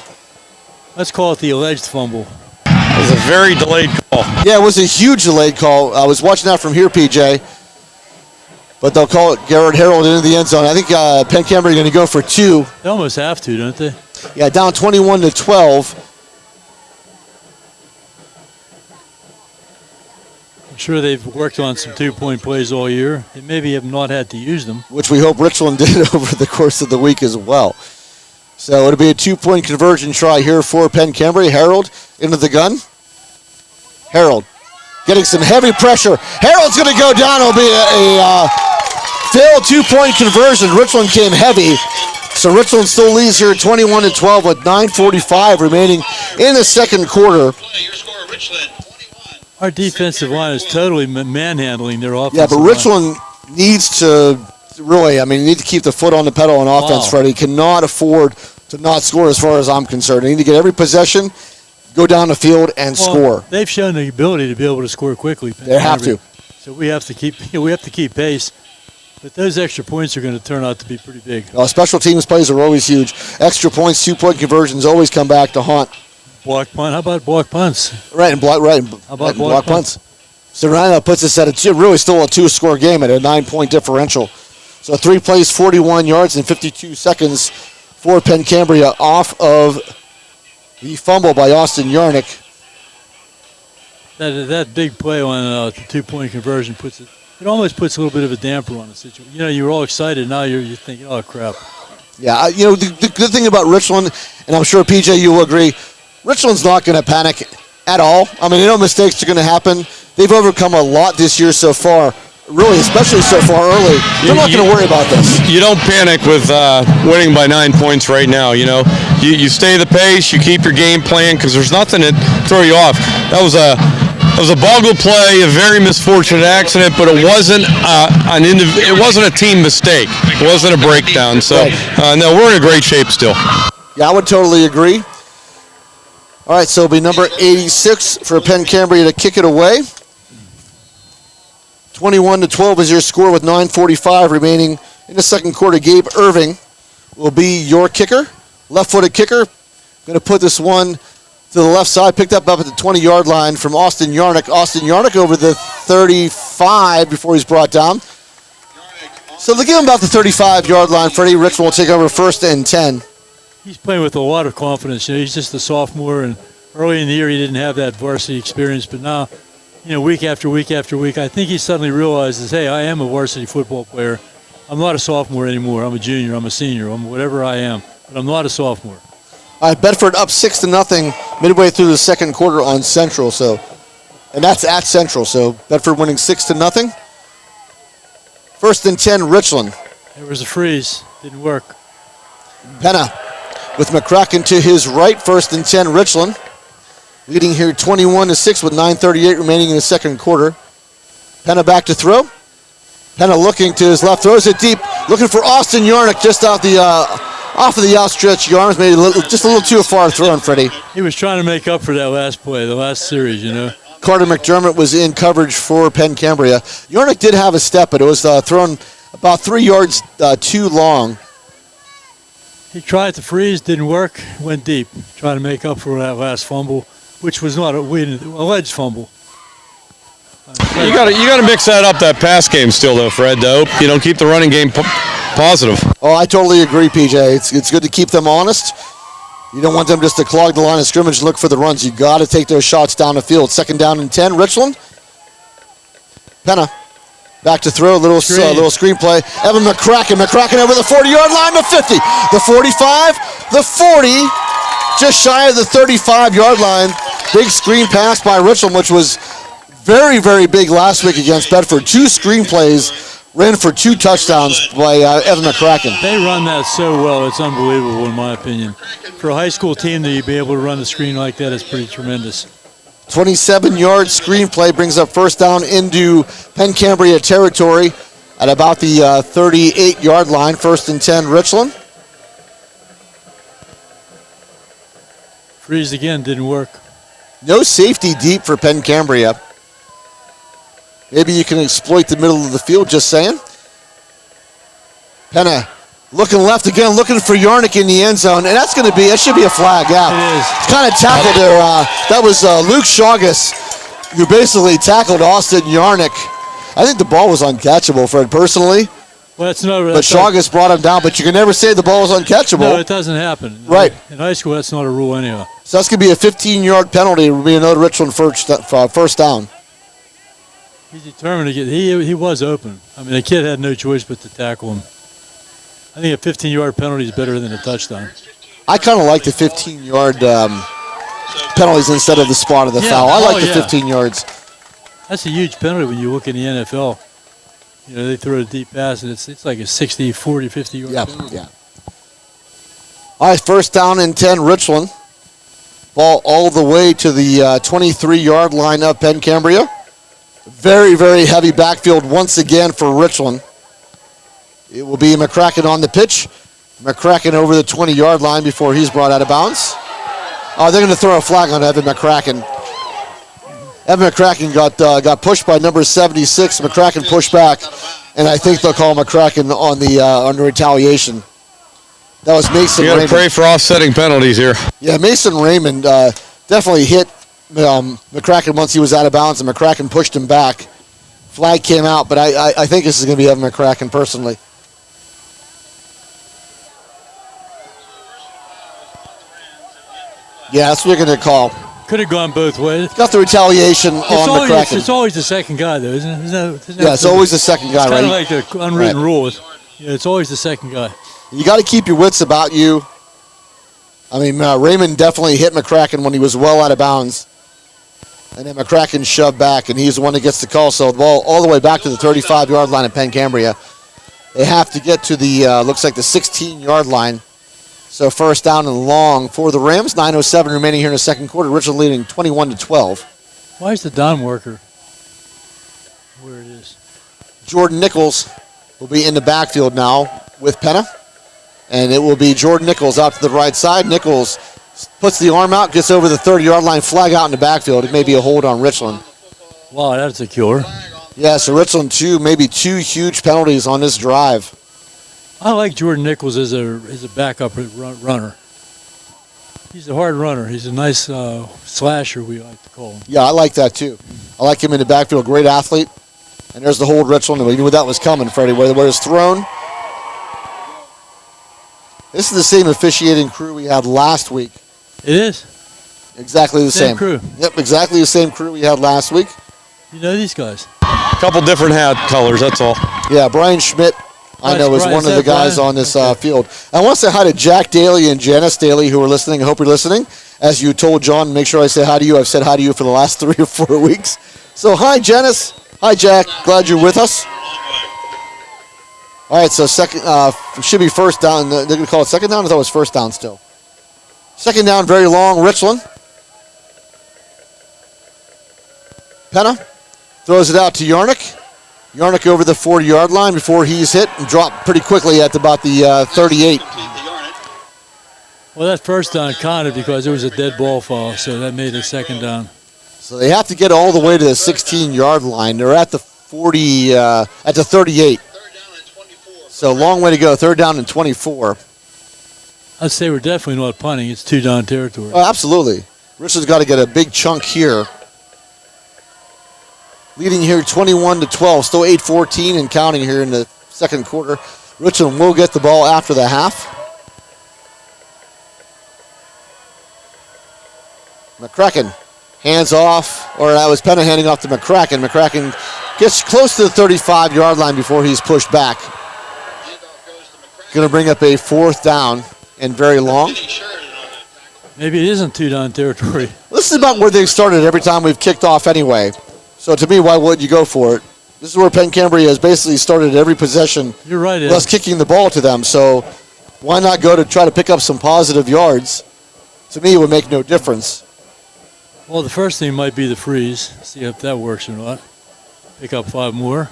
Let's call it the alleged fumble. It was a very delayed call. Yeah, it was a huge delayed call. I was watching that from here, PJ. But they'll call it Garrett Harrell into the end zone. I think Penn Cambria are going to go for 2. They almost have to, don't they? Yeah, down 21-12. I'm sure they've worked on some 2-point plays all year. They maybe have not had to use them. Which we hope Richland did over the course of the week as well. So it'll be a 2-point conversion try here for Penn Cambria. Harold into the gun. Harold getting some heavy pressure. Harold's going to go down. It'll be a failed 2-point conversion. Richland came heavy. So Richland still leads here 21-12 with 9:45 remaining in the second quarter. Our defensive line is totally manhandling their offense. Yeah, but Richland needs to really, need to keep the foot on the pedal on offense, Freddie. Cannot afford to not score as far as I'm concerned. They need to get every possession, go down the field, and score. They've shown the ability to be able to score quickly. They have to. So we have to keep pace. But those extra points are going to turn out to be pretty big. Special teams plays are always huge. Extra points, 2-point conversions always come back to haunt. Block punt. How about block punts? Right, and block How about block punts? So right now puts us at really still a 2-score game at a 9-point differential. So 3 plays, 41 yards in 52 seconds for Penn Cambria off of the fumble by Austin Yarnick. That big play on the 2-point conversion it almost puts a little bit of a damper on the situation. You were all excited. Now you're thinking, oh, crap. Yeah, the good thing about Richland, and I'm sure, PJ, you will agree, Richland's not going to panic at all. No mistakes are going to happen. They've overcome a lot this year so far, really, especially so far early. They're not going to worry about this. You don't panic with winning by 9 points right now. You stay the pace, you keep your game plan, because there's nothing to throw you off. That was a boggle play, a very misfortunate accident, but it wasn't it wasn't a team mistake. It wasn't a breakdown. So no, we're in a great shape still. Yeah, I would totally agree. All right, so it'll be number 86 for Penn Cambria to kick it away. 21-12 is your score with 9:45 remaining in the second quarter. Gabe Irving will be your kicker. Left-footed kicker. Going to put this one to the left side. Picked up at the 20-yard line from Austin Yarnick. Austin Yarnick over the 35 before he's brought down. So they give him about the 35-yard line. Freddie Richland will take over 1st and 10. He's playing with a lot of confidence. He's just a sophomore, and early in the year he didn't have that varsity experience, but now, week after week after week, I think he suddenly realizes, hey, I am a varsity football player. I'm not a sophomore anymore. I'm a junior. I'm a senior. I'm whatever I am, but I'm not a sophomore. All right, Bedford up 6-0 midway through the second quarter on Central. And that's at Central. So Bedford winning 6-0. 1st and 10, Richland. There was a freeze. Didn't work. Penna with McCracken to his right. 1st and 10, Richland. Leading here 21-6 with 9:38 remaining in the second quarter. Penna back to throw. Penna looking to his left, throws it deep, looking for Austin Yarnick just off of the outstretched arms, maybe just a little too far thrown, Freddie. He was trying to make up for that last play, the last series, Carter McDermott was in coverage for Penn Cambria. Yarnick did have a step, but it was thrown about 3 yards too long. He tried to freeze, didn't work, went deep, trying to make up for that last fumble, which was not an alleged fumble. You got to mix that pass game still, though, Fred. Though keep the running game positive. Oh, I totally agree, PJ. It's good to keep them honest. You don't want them just to clog the line of scrimmage and look for the runs. You got to take those shots down the field. 2nd down and 10, Richland. Penna back to throw, little screen play. Evan McCracken over the 40-yard line, the 50, the 45, the 40, just shy of the 35-yard line. Big screen pass by Richland, which was very, very big last week against Bedford. 2 screen plays. Ran for 2 touchdowns by Evan McCracken. They run that so well, it's unbelievable in my opinion. For a high school team to be able to run the screen like that is pretty tremendous. 27-yard screen play brings up 1st down into Penn Cambria territory at about the 38-yard line. 1st and 10, Richland. Freeze again, didn't work. No safety deep for Penn Cambria. Maybe you can exploit the middle of the field, just saying. Penna looking left again, looking for Yarnick in the end zone, and that should be a flag, yeah. It is. It's kind of tackled there. That was Luke Shaugus who basically tackled Austin Yarnick. I think the ball was uncatchable, Fred, personally. Well, but Shaugus brought him down, but you can never say the ball was uncatchable. No, it doesn't happen. Right. In high school, that's not a rule anyhow. So that's going to be a 15-yard penalty. It will be another Richland first down. He's determined to get. He was open. I mean, the kid had no choice but to tackle him. I think a 15-yard penalty is better than a touchdown. I kind of like the 15-yard penalties instead of the spot of the foul. I like the 15 yards. That's a huge penalty when you look in the NFL. They throw a deep pass, and it's like a 60, 40, 50-yard penalty. Yeah. All right, 1st down and 10, Richland. Ball all the way to the 23-yard line of Penn Cambria. Very, very heavy backfield once again for Richland. It will be McCracken on the pitch. McCracken over the 20-yard line before he's brought out of bounds. They're going to throw a flag on Evan McCracken. Evan McCracken got pushed by number 76. McCracken pushed back, and I think they'll call McCracken on the retaliation. That was Mason Raymond. You got to pray for offsetting penalties here. Yeah, Mason Raymond definitely hit McCracken once he was out of bounds, and McCracken pushed him back. Flag came out, but I think this is going to be Evan McCracken personally. Yeah, that's what they're going to call. Could have gone both ways. Got the retaliation on McCracken. It's always the second guy, though, isn't it? Yeah, it's always the second guy, right? It's kind of like the unwritten rule. It's always the second guy. You got to keep your wits about you. I mean, Raymond definitely hit McCracken when he was well out of bounds. And then McCracken shoved back, and he's the one that gets the call. So the ball all the way back to the 35-yard line at Penn Cambria. They have to get to the, looks like the 16-yard line. So 1st down and long for the Rams. 9:07 remaining here in the second quarter. Richland leading 21-12. Why is the Don worker where it is? Jordan Nichols will be in the backfield now with Penna. And it will be Jordan Nichols out to the right side. Nichols puts the arm out, gets over the 30-yard line, flag out in the backfield. It may be a hold on Richland. Wow, that's a killer. Yeah, so Richland maybe two huge penalties on this drive. I like Jordan Nichols as a backup runner. He's a hard runner. He's a nice slasher, we like to call him. Yeah, I like that too. I like him in the backfield. Great athlete. And there's the hold Richland. We knew that was coming, Freddie, where it was thrown. This is the same officiating crew we had last week. It is. Exactly the same. crew. Yep, exactly the same crew we had last week. You know these guys. Couple different hat colors, that's all. Yeah, Brian Schmidt, I know, is one of the guys on this field. I want to say hi to Jack Daly and Janice Daly, who are listening. I hope you're listening. As you told John, make sure I say hi to you. I've said hi to you for the last 3 or 4 weeks. So hi, Janice. Hi, Jack. Glad you're with us. All right, so second should be first down. They're going to call it second down? I thought it was first down still. Second down, very long, Richland. Penna throws it out to Yarnick. Yarnick over the 40-yard line before he's hit and dropped pretty quickly at about the 38. Well, that first down counted because it was a dead ball fall, so that made it second down. So they have to get all the way to the 16-yard line. They're at the 38. So long way to go. Third down and 24. I'd say we're definitely not punting. It's two-down territory. Oh, absolutely. Richard's got to get a big chunk here. Leading here 21-12. Still 8:14 and counting here in the second quarter. Richland will get the ball after the half. McCracken hands off, or that was Penna handing off to McCracken. McCracken gets close to the 35-yard line before he's pushed back. Going to bring up a fourth down and very long. Maybe it isn't two-down territory. This is about where they started every time we've kicked off anyway. So to me, why would you go for it? This is where Penn Cambria has basically started every possession. You're right, Ed. Thus kicking the ball to them. So why not go to try to pick up some positive yards? To me, it would make no difference. Well, the first thing might be the freeze. See if that works or not. Pick up 5 more.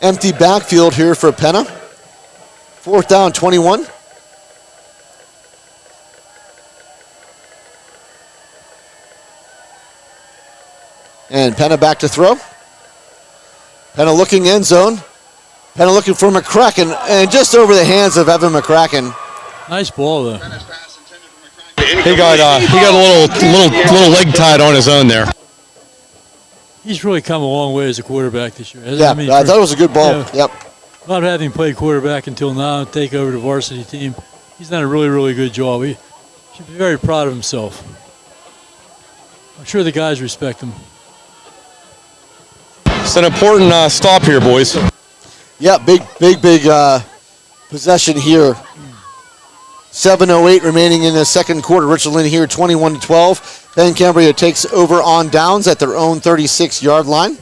Empty backfield here for Penna. Fourth down, 21. And Penna back to throw. Penna looking end zone. Penna looking for McCracken, and just over the hands of Evan McCracken. Nice ball, though. He got a little leg tied on his own there. He's really come a long way as a quarterback this year. Yeah, I thought it was a good ball. Yep. Not having played quarterback until now, take over the varsity team, he's done a really, really good job. He should be very proud of himself. I'm sure the guys respect him. It's an important stop here, boys. Yeah, big possession here. 7:08 remaining in the second quarter. Richland here 21-12. Penn Cambria takes over on downs at their own 36-yard line.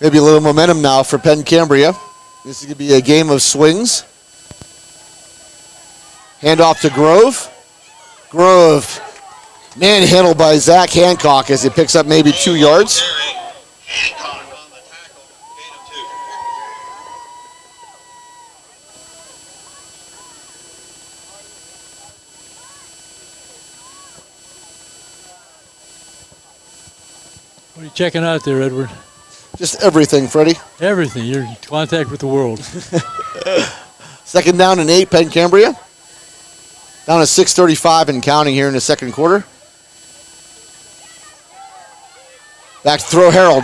Maybe a little momentum now for Penn Cambria. This is going to be a game of swings. Handoff to Grove. Grove manhandled by Zach Hancock as he picks up maybe 2 yards. What are you checking out there, Edward? Just everything, Freddie. Everything. You're in contact with the world. Second down and 8, Penn Cambria. Down to 6:35 and counting here in the second quarter. Back to throw, Harold.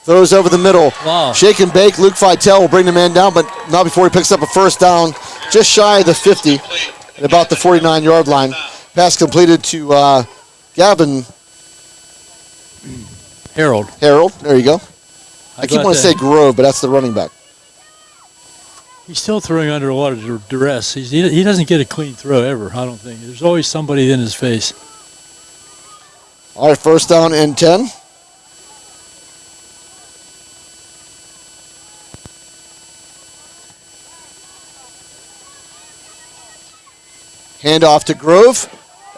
Throws over the middle. Wow. Shake and bake. Luke Vitale will bring the man down, but not before he picks up a first down just shy of the 50 at about the 49-yard line. Pass completed to Gavin. Harold. There you go. I keep wanting to say Grove, but that's the running back. He's still throwing under a lot of duress. He doesn't get a clean throw ever, I don't think. There's always somebody in his face. All right, first down and 10. Handoff to Grove.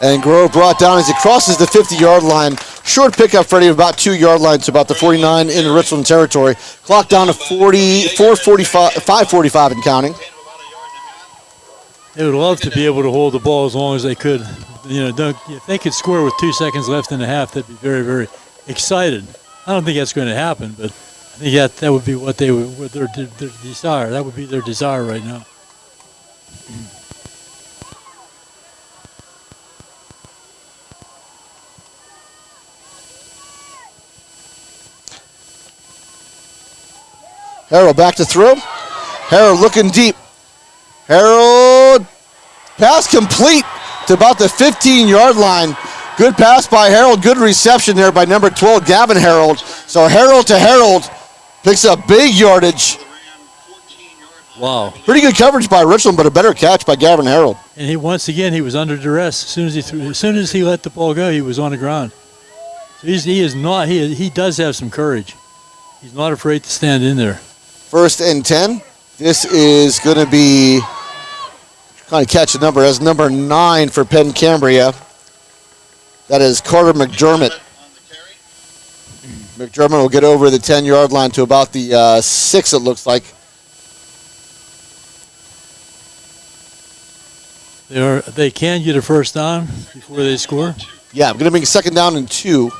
And Grove brought down as he crosses the 50-yard line. Short pickup, Freddie, of about 2-yard line to about the 49 in the Richland territory. Clock down to 5:45 and counting. They would love to be able to hold the ball as long as they could. if they could score with 2 seconds left in the half, they'd be very, very excited. I don't think that's going to happen, but I think that would be what their desire. That would be their desire right now. Harold back to throw. Harold looking deep. Harold, pass complete to about the 15-yard line. Good pass by Harold. Good reception there by number 12, Gavin Harold. So Harold to Harold picks up big yardage. Wow. Pretty good coverage by Richland, but a better catch by Gavin Harold. And once again, he was under duress. As soon as he let the ball go, he was on the ground. So he does have some courage. He's not afraid to stand in there. 1st and 10. This is going to be, trying to catch a number, as number 9 for Penn Cambria. That is Carter McDermott. McDermott will get over the 10-yard line to about the 6, it looks like. They can get a first down before they score. Yeah, I'm going to make a 2nd down and 2.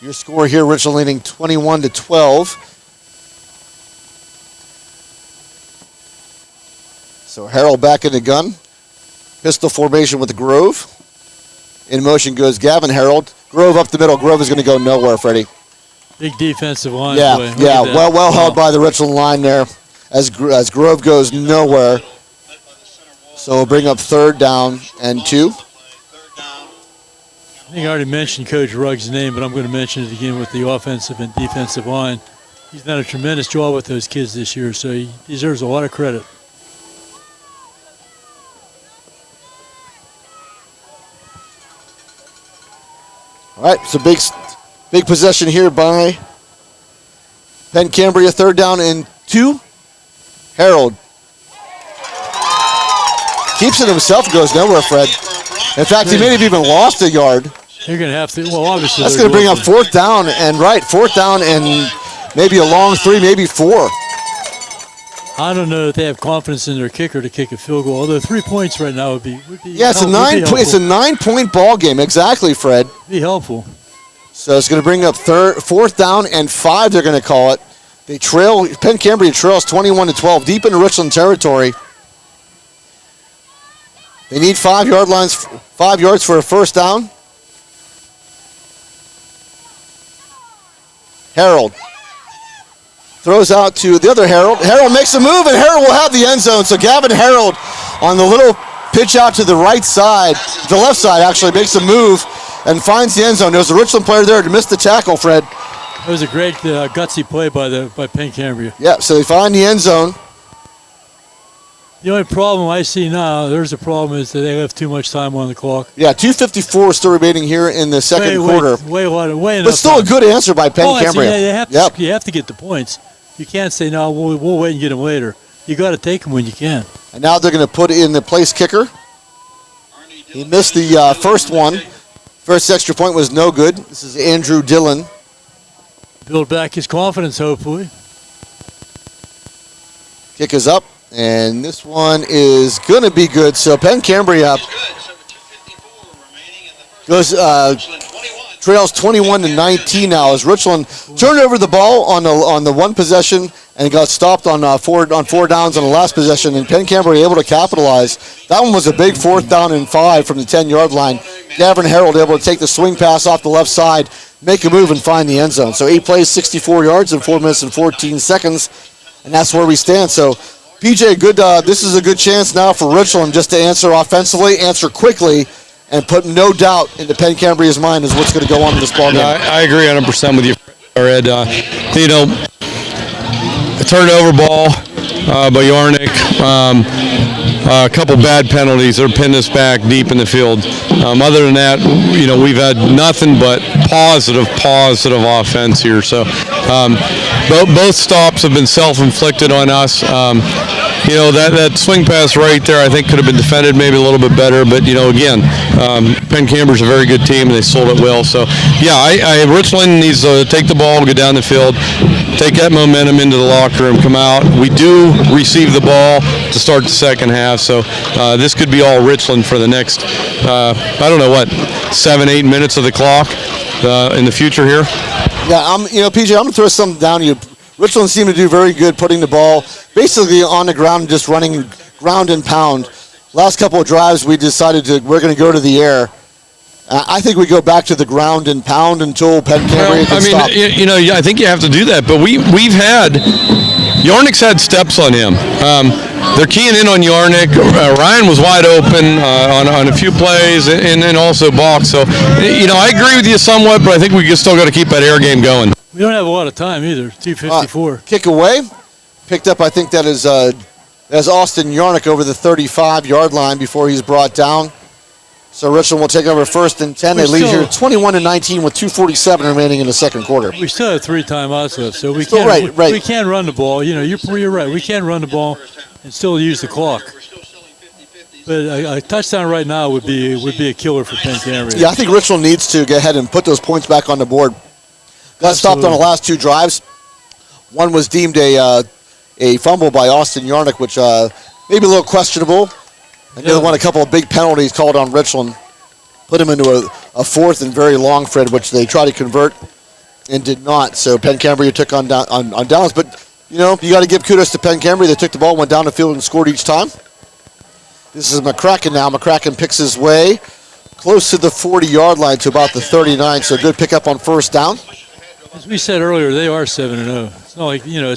Your score here, Richland leading 21-12. So Harold back in the gun. Pistol formation with Grove. In motion goes Gavin Harold. Grove up the middle. Grove is going to go nowhere, Freddie. Big defensive line. Yeah, boy. yeah. Well held by the Richland line there as Grove goes nowhere. So we'll bring up 3rd down and 2. I think I already mentioned Coach Rugg's name, but I'm going to mention it again with the offensive and defensive line. He's done a tremendous job with those kids this year, so he deserves a lot of credit. All right, so big possession here by Penn Cambria. 3rd down and 2. Harold keeps it himself, goes nowhere, Fred. In fact, he may have even lost a yard. They're going to have to, well, obviously. That's going to bring up 4th down and 4th down and maybe a long 3, maybe 4. I don't know if they have confidence in their kicker to kick a field goal, although 3 points right now would be yeah, it's a 9-point ball game. Exactly, Fred. Be helpful. So it's going to bring up 4th down and 5, they're going to call it. They trail, Penn Cambria trails 21-12, deep into Richland territory. They need 5 yards for a 1st down. Harold throws out to the other Harold. Harold makes a move, and Harold will have the end zone. So Gavin Harold on the little pitch out to the right side, the left side actually, makes a move and finds the end zone. There's a Richland player there to miss the tackle, Fred. That was a great gutsy play by Penn Cambria. Yeah, so they find the end zone. The only problem I see now, is that they left too much time on the clock. Yeah, 2:54 still remaining here in the second quarter. Way enough. But still a good answer by Penn Cambria. Yeah, you have to get the points. You can't say, no, we'll wait and get them later. You got to take them when you can. And now they're going to put in the place kicker. He missed the first one. First extra point was no good. This is Andrew Dillon. Build back his confidence, hopefully. Kick is up. And this one is going to be good. So Penn Cambria goes trails 21-19 now as Richland turned over the ball on the one possession and got stopped on 4 downs on the last possession. And Penn Cambria able to capitalize. That one was a big 4th down and 5 from the 10-yard line. Gavin Harold able to take the swing pass off the left side, make a move, and find the end zone. So 8 plays, 64 yards in 4 minutes and 14 seconds. And that's where we stand. So PJ, good. This is a good chance now for Richland just to answer offensively, answer quickly, and put no doubt into Penn Cambria's mind as what's going to go on in this ball game. I agree 100% with you, Red. A turnover ball by Yarnick. A couple bad penalties that pinned us back deep in the field. Other than that, we've had nothing but positive offense here. So both stops have been self-inflicted on us. that swing pass right there, I think could have been defended maybe a little bit better. But, again, Penn Cambria's a very good team, and they sold it well. So, yeah, Richland needs to take the ball, go down the field, take that momentum into the locker room, come out. We do receive the ball to start the second half. So this could be all Richland for the next, 7-8 minutes of the clock in the future here. Yeah, PJ, I'm going to throw something down to you. Richland seemed to do very good putting the ball basically on the ground, just running ground and pound. Last couple of drives, we decided we're going to go to the air. I think we go back to the ground and pound until Penn Cambria can stop. I think you have to do that. But we've had Yarnick's had steps on him. They're keying in on Yarnick. Ryan was wide open on a few plays, and then also Bach. So, I agree with you somewhat, but I think we still got to keep that air game going. We don't have a lot of time either. 2:54. Kick away. Picked up, I think that is Austin Yarnick over the 35-yard line before he's brought down. So Richland will take over 1st and 10. They lead here 21-19 with 2:47 remaining in the second quarter. We still have 3 timeouts left, so we can run the ball. You're right. We can run the ball and still use the clock. But a touchdown right now would be a killer for Penn Cambria. Yeah, I think Richland needs to go ahead and put those points back on the board. Got stopped on the last 2 drives. One was deemed a fumble by Austin Yarnick, which maybe a little questionable. And the other one, a couple of big penalties called on Richland. Put him into a 4th and very long, Fred, which they tried to convert and did not. So Penn Cambria took on downs. But, you got to give kudos to Penn Cambria. They took the ball, went down the field, and scored each time. This is McCracken now. McCracken picks his way close to the 40-yard line to about the 39. So good pickup on 1st down. As we said earlier, they are 7-0. It's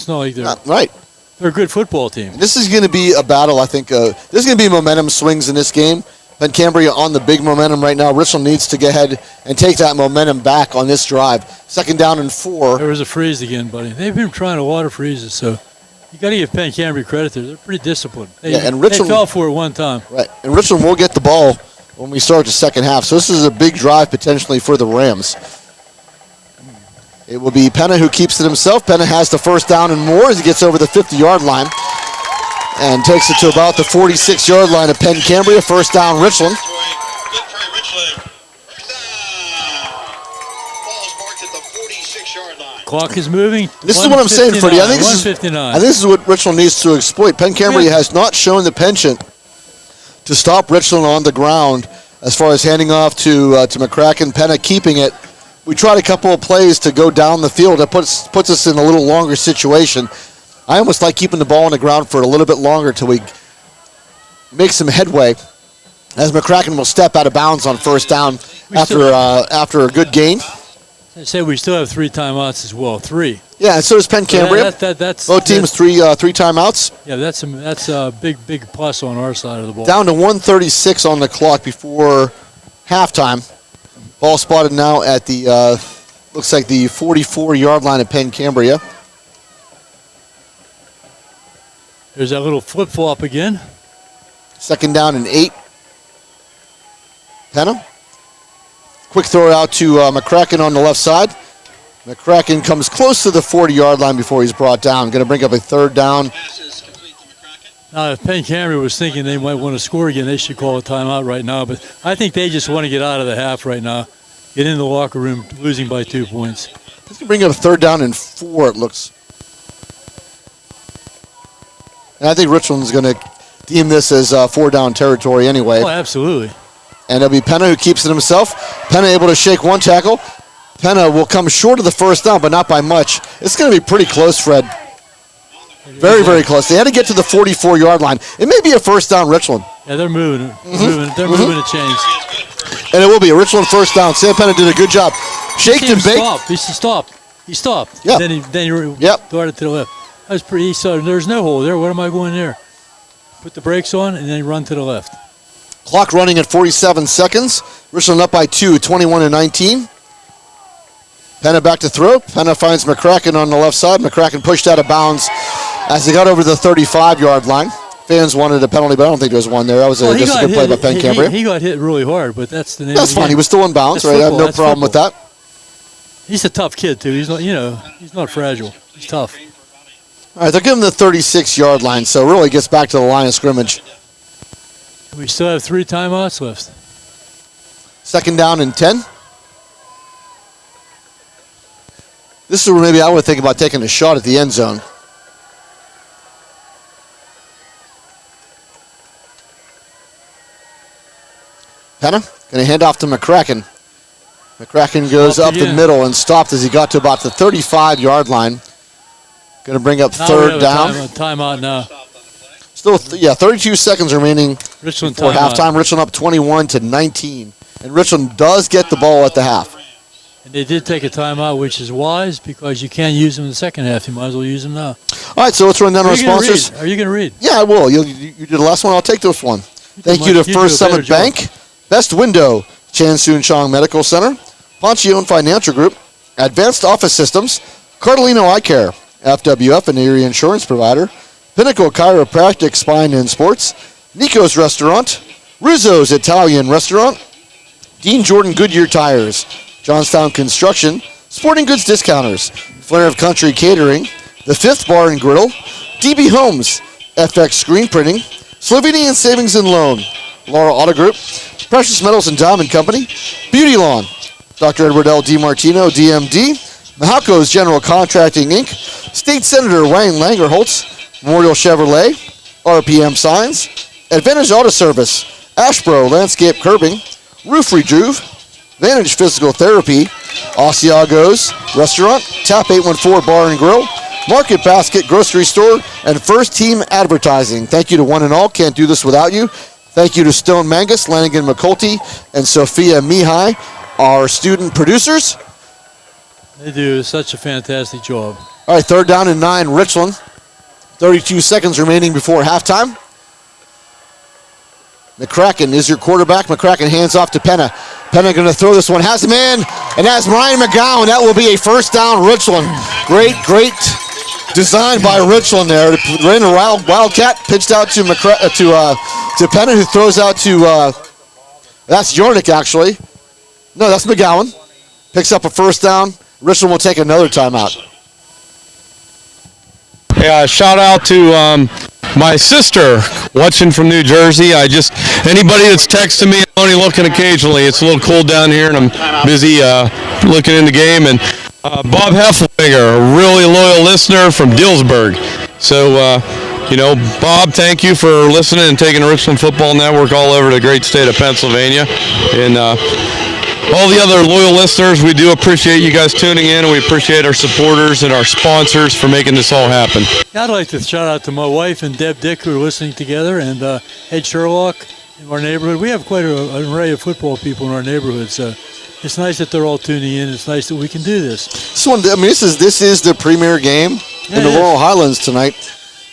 not like they're right. They're a good football team. This is going to be a battle, I think. There's going to be momentum swings in this game. Penn Cambria on the big momentum right now. Richland needs to go ahead and take that momentum back on this drive. 2nd down and 4. There was a freeze again, buddy. They've been trying a lot of freezes, so you got to give Penn Cambria credit there. They're pretty disciplined. And Richland, they fell for it one time. Right, and Richland will get the ball when we start the second half. So this is a big drive potentially for the Rams. It will be Penna who keeps it himself. Penna has the 1st down and more as he gets over the 50-yard line and takes it to about the 46-yard line of Penn Cambria. 1st down, Richland. Clock is moving. This is what I'm saying, Freddie. I think this is what Richland needs to exploit. Penn Cambria has not shown the penchant to stop Richland on the ground as far as handing off to McCracken. Penna keeping it. We tried a couple of plays to go down the field. That puts us in a little longer situation. I almost like keeping the ball on the ground for a little bit longer till we make some headway, as McCracken will step out of bounds on 1st down after a good gain. I said we still have 3 timeouts as well. 3. Yeah, and so does Penn Cambria. Both teams three timeouts. Yeah, that's a big plus on our side of the ball. Down to 1:36 on the clock before halftime. Ball spotted now at the, looks like the 44-yard line of Penn Cambria. There's that little flip-flop again. 2nd down and 8. Penna. Quick throw out to McCracken on the left side. McCracken comes close to the 40-yard line before he's brought down. Going to bring up a 3rd down. Now, if Penn Cambria was thinking they might want to score again, they should call a timeout right now. But I think they just want to get out of the half right now, get in the locker room, losing by 2 points. He's going to bring up a 3rd down and 4, it looks. And I think Richland's going to deem this as 4-down territory anyway. Oh, absolutely. And it'll be Penna who keeps it himself. Penna able to shake one tackle. Penna will come short of the 1st down, but not by much. It's going to be pretty close, Fred. Very, very close. They had to get to the 44-yard line. It may be a 1st down, Richland. Yeah, they're moving. They're moving the chains. And it will be a Richland 1st down. Sam Penna did a good job. Shaked and baked. He stopped. Yeah. Then he darted to the left. That was pretty. He saw there's no hole there. What am I going there? Put the brakes on and then run to the left. Clock running at 47 seconds. Richland up by 2, 21-19. Penna back to throw. Penna finds McCracken on the left side. McCracken pushed out of bounds as he got over the 35-yard line. Fans wanted a penalty, but I don't think there was one there. That was just a good play by Penn Cambria. He got hit really hard, but that's the name. That's fine. He was still in bounds, right? I have no problem with that. He's a tough kid too. He's not, he's not fragile. He's tough. All right, they're giving the 36-yard line, so really gets back to the line of scrimmage. We still have 3 timeouts left. 2nd down and 10. This is where maybe I would think about taking a shot at the end zone. Penna going to hand off to McCracken. McCracken goes up the middle and stopped as he got to about the 35-yard line. Going to bring up third down. Timeout now. Still, 32 seconds remaining Richland before halftime. Richland up 21-19. And Richland does get the ball at the half. And they did take a timeout, which is wise because you can't use them in the second half. You might as well use them now. All right, so let's run down our sponsors. Are you going to read? Yeah, I will. You did the last one. I'll take this one. Thank you to First Summit Bank, Best Window, Chan Soon Chong Medical Center, Ponchione Financial Group, Advanced Office Systems, Cardolino Eye Care, FWF and Erie Insurance Provider, Pinnacle Chiropractic Spine and Sports, Nico's Restaurant, Rizzo's Italian Restaurant, Dean Jordan Goodyear Tires, Johnstown Construction, Sporting Goods Discounters, Flair of Country Catering, The Fifth Bar and Griddle, DB Homes, FX Screen Printing, Slovenian Savings and Loan, Laura Auto Group, Precious Metals and Diamond Company, Beauty Lawn, Dr. Edward L. DiMartino, DMD, Mahalco's General Contracting, Inc., State Senator Wayne Langerholtz, Memorial Chevrolet, RPM Signs, Advantage Auto Service, Ashbro Landscape Curbing, Roof Rejuve, Vantage Physical Therapy, Asiago's Restaurant, Tap 814 Bar and Grill, Market Basket Grocery Store, and First Team Advertising. Thank you to one and all. Can't do this without you. Thank you to Stone Mangus, Lanigan McCulty, and Sophia Mihai, our student producers. They do such a fantastic job. All right, 3rd down and 9, Richland. 32 seconds remaining before halftime. McCracken is your quarterback. McCracken hands off to Penna. Penna going to throw this one. Has a man and has Ryan McGowan. That will be a first down, Richland. Great design by Richland there. Ran a wildcat, pitched out to Penna, who throws out to, that's Yornick actually. No, that's McGowan. Picks up a first down. Richland will take another timeout. Yeah, shout out to my sister watching from New Jersey. Anybody that's texting me, I'm only looking occasionally. It's a little cold down here, and I'm busy looking in the game. And Bob Heffelfinger, a really loyal listener from Dillsburg. So, Bob, thank you for listening and taking the Richland Football Network all over the great state of Pennsylvania. And all the other loyal listeners, we do appreciate you guys tuning in, and we appreciate our supporters and our sponsors for making this all happen. I'd like to shout out to my wife and Deb Dick, who are listening together, and Ed Sherlock in our neighborhood. We have quite an array of football people in our neighborhood, so it's nice that they're all tuning in. It's nice that we can do this. This is the premier game in the Laurel Highlands tonight.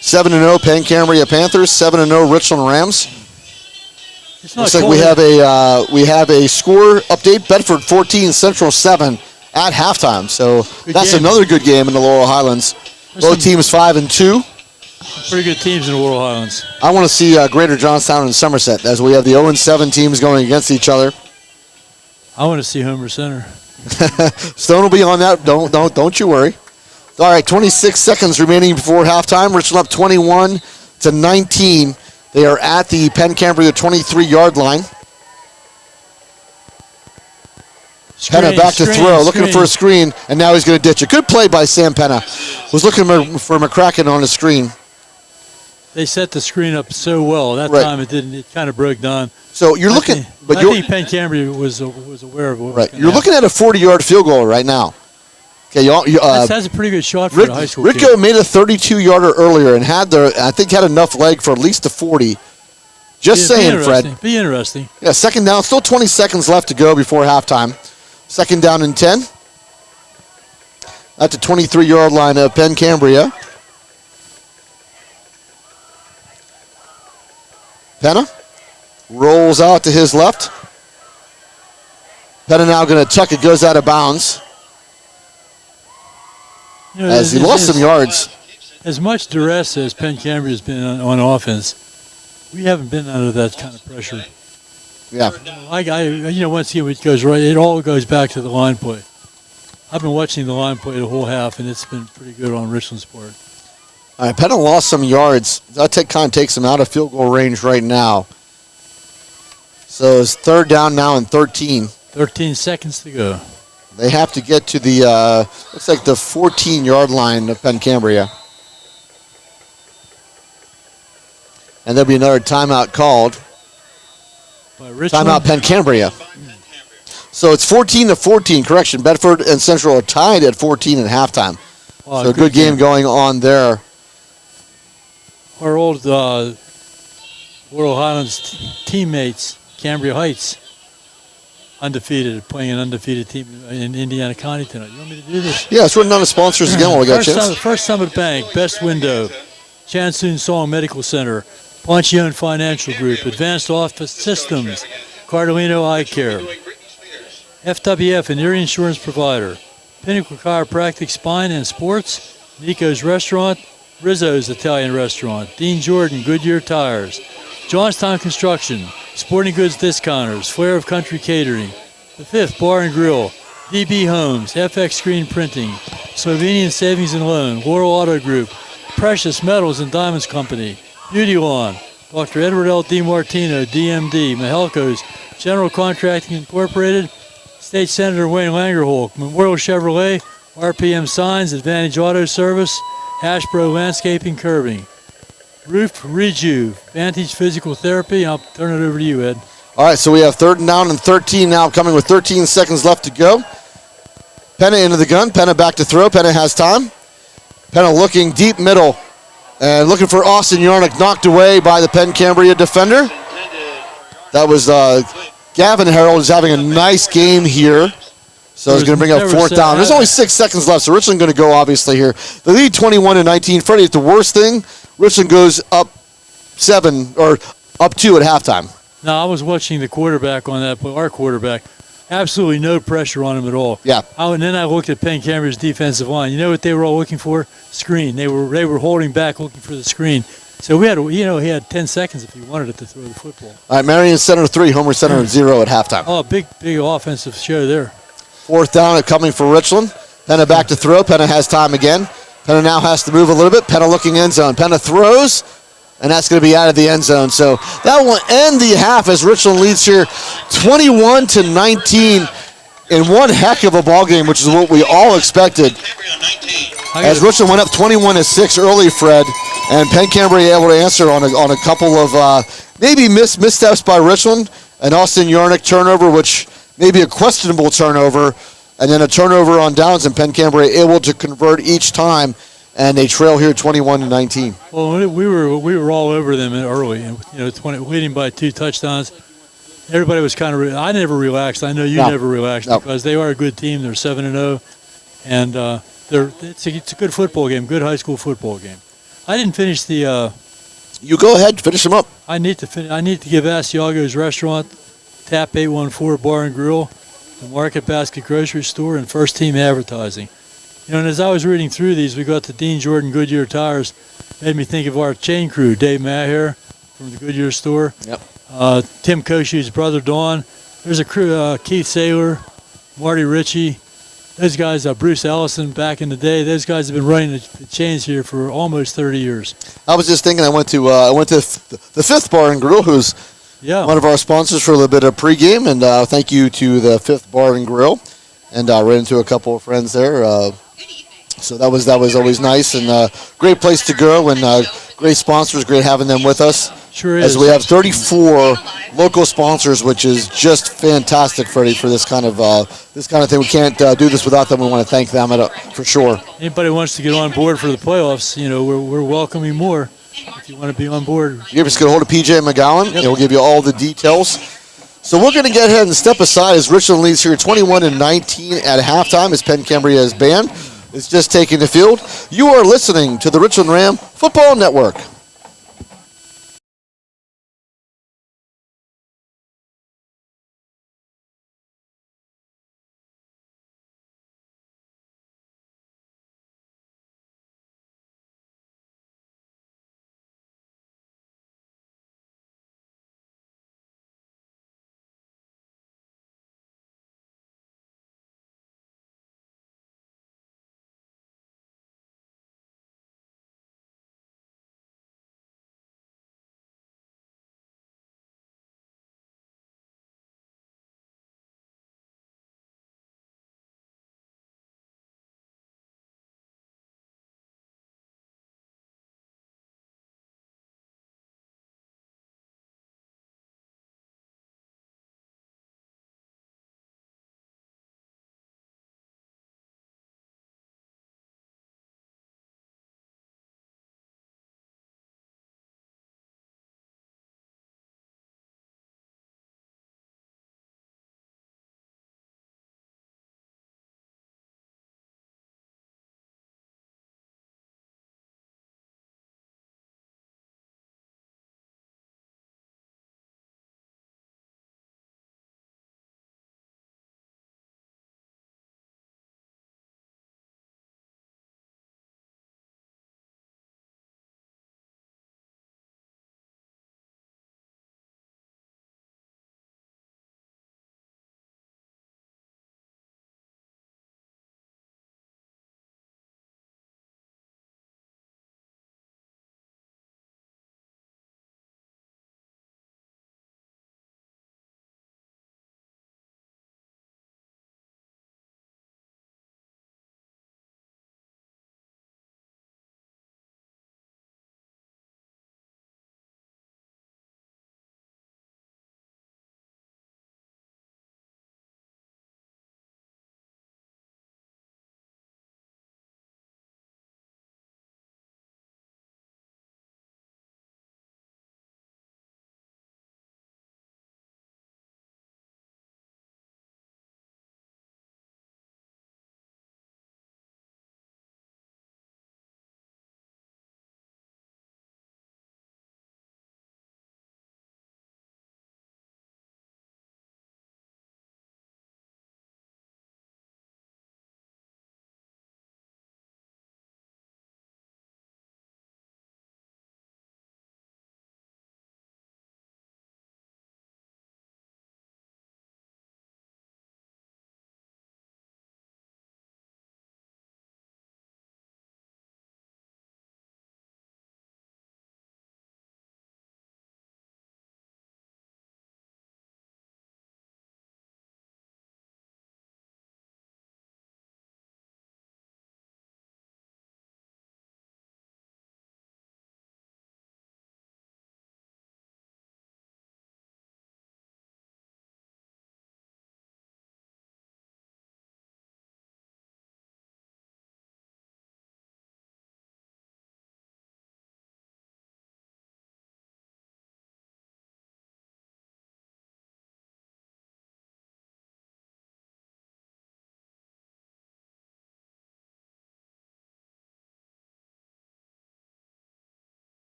7-0 Penn Cambria Panthers, 7-0 Richland Rams. Looks like we have a score update. Bedford 14, Central 7 at halftime. So that's another good game in the Laurel Highlands. Both teams 5-2. Pretty good teams in the Laurel Highlands. I want to see Greater Johnstown and Somerset as we have the 0-7 teams going against each other. I want to see Homer Center. Stone will be on that. Don't you worry. All right, 26 seconds remaining before halftime. Richland up 21-19. They are at the Penn Cambria 23-yard line. Penna back to throw, looking for a screen, and now he's going to ditch it. Good play by Sam Penna. Was looking for McCracken on the screen. They set the screen up so well. That time it didn't. It kind of broke down. So you're looking, I think Penn Cambria was aware of what. Right, you're looking at a 40-yard field goal right now. Okay, that's a pretty good shot for the high school Rico team. made a 32-yarder earlier and had enough leg for at least a 40. Just saying, Fred. Be interesting. Yeah, 2nd down. Still 20 seconds left to go before halftime. 2nd down and 10. At the 23-yard line of Penn Cambria. Penna rolls out to his left. Penna now going to tuck it, goes out of bounds. As he lost some yards. As much duress as Penn Cambria has been on offense, we haven't been under that kind of pressure. Yeah. Once again, it all goes back to the line play. I've been watching the line play the whole half, and it's been pretty good on Richland's part. All right, Penn lost some yards. That kind of takes them out of field goal range right now. So it's third down now and 13. 13 seconds to go. They have to get to the, looks like the 14-yard line of Penn Cambria. And there'll be another timeout called. Timeout Penn Cambria. So it's 14-14. Correction, Bedford and Central are tied at 14 at halftime. Oh, so a good game going on there. Our old Laurel Highlands teammates, Cambria Heights, undefeated, playing an undefeated team in Indiana County tonight. You want me to do this? Yeah, let's run down the sponsors again while we got a chance. First Summit Bank, Best Window, Chansoon Song Medical Center, Ponchione Financial Group, Advanced Office Systems, Cardolino Eye Care, FWF and Erie Insurance Provider, Pinnacle Chiropractic Spine and Sports, Nico's Restaurant, Rizzo's Italian Restaurant, Dean Jordan Goodyear Tires, Johnstown Construction, Sporting Goods Discounters, Flair of Country Catering, The Fifth Bar and Grill, DB Homes, FX Screen Printing, Slovenian Savings and Loan, Laurel Auto Group, Precious Metals and Diamonds Company, Beauty Lawn, Dr. Edward L. DiMartino, DMD, Mahelco's General Contracting Incorporated, State Senator Wayne Langerholk, Memorial Chevrolet, RPM Signs, Advantage Auto Service, Ashbro Landscaping Curbing, Roof Reju, Vantage Physical Therapy. I'll turn it over to you, Ed. All right, so we have third down and 13 now, coming with 13 seconds left to go. Penna into the gun. Penna back to throw. Penna has time. Penna looking deep middle and looking for Austin Yarnick, knocked away by the Penn Cambria defender. That was Gavin Harold is having a nice game here. So he's going to bring up fourth down. There's only 6 seconds left, so Richland going to go obviously here. The lead 21-19. Freddie, it's the worst thing. Richland goes up 7 or up 2 at halftime. Now, I was watching the quarterback on that play, our quarterback. Absolutely no pressure on him at all. Yeah. And then I looked at Penn Cambria's defensive line. You know what they were all looking for? Screen. They were holding back, looking for the screen. So we had, he had 10 seconds if he wanted it to throw the football. All right, Marion Center 3, Homer Center 0 at halftime. Oh, big offensive show there. Fourth down coming for Richland. Penna back to throw. Penna has time again. Penna now has to move a little bit. Penna looking end zone. Penna throws, and that's going to be out of the end zone. So that will end the half as Richland leads here 21-19 in one heck of a ball game, which is what we all expected. As Richland went up 21-6 early, Fred, and Penn Cambria able to answer on a couple of maybe missteps by Richland, and Austin Yarnick turnover, which may be a questionable turnover, and then a turnover on downs, and Penn Cambria able to convert each time, and they trail here 21-19. Well, we were all over them early, and leading by 2 touchdowns. Everybody was kind of. I never relaxed. I know you never relaxed because they are a good team. They're 7-0, and it's a good football game, good high school football game. I didn't finish the. You go ahead, finish them up. I need to give Asiago's Restaurant, Tap 814 Bar and Grill, the Market Basket Grocery Store, and First Team Advertising. And as I was reading through these, we got the Dean Jordan Goodyear Tires. Made me think of our chain crew, Dave Maher from the Goodyear store. Yep. Tim Koshy's brother, Don. There's a crew, Keith Saylor, Marty Ritchie. Those guys, Bruce Allison back in the day, those guys have been running the chains here for almost 30 years. I was just thinking I went to the Fifth Bar and Grill, who's one of our sponsors for a little bit of pregame, and thank you to the Fifth Bar and Grill. And ran into a couple of friends there. So that was always nice, and great place to go, and great sponsors, great having them with us. Sure is. As we have 34 local sponsors, which is just fantastic, Freddie, for this kind of thing. We can't do this without them. We want to thank them for sure. Anybody who wants to get on board for the playoffs, we're welcoming more. If you want to be on board, you just get a hold of PJ McGowan, and we'll give you all the details. So we're going to get ahead and step aside as Richland leads here 21-19 at halftime as Penn Cambria's band is just taking the field. You are listening to the Richland Ram Football Network.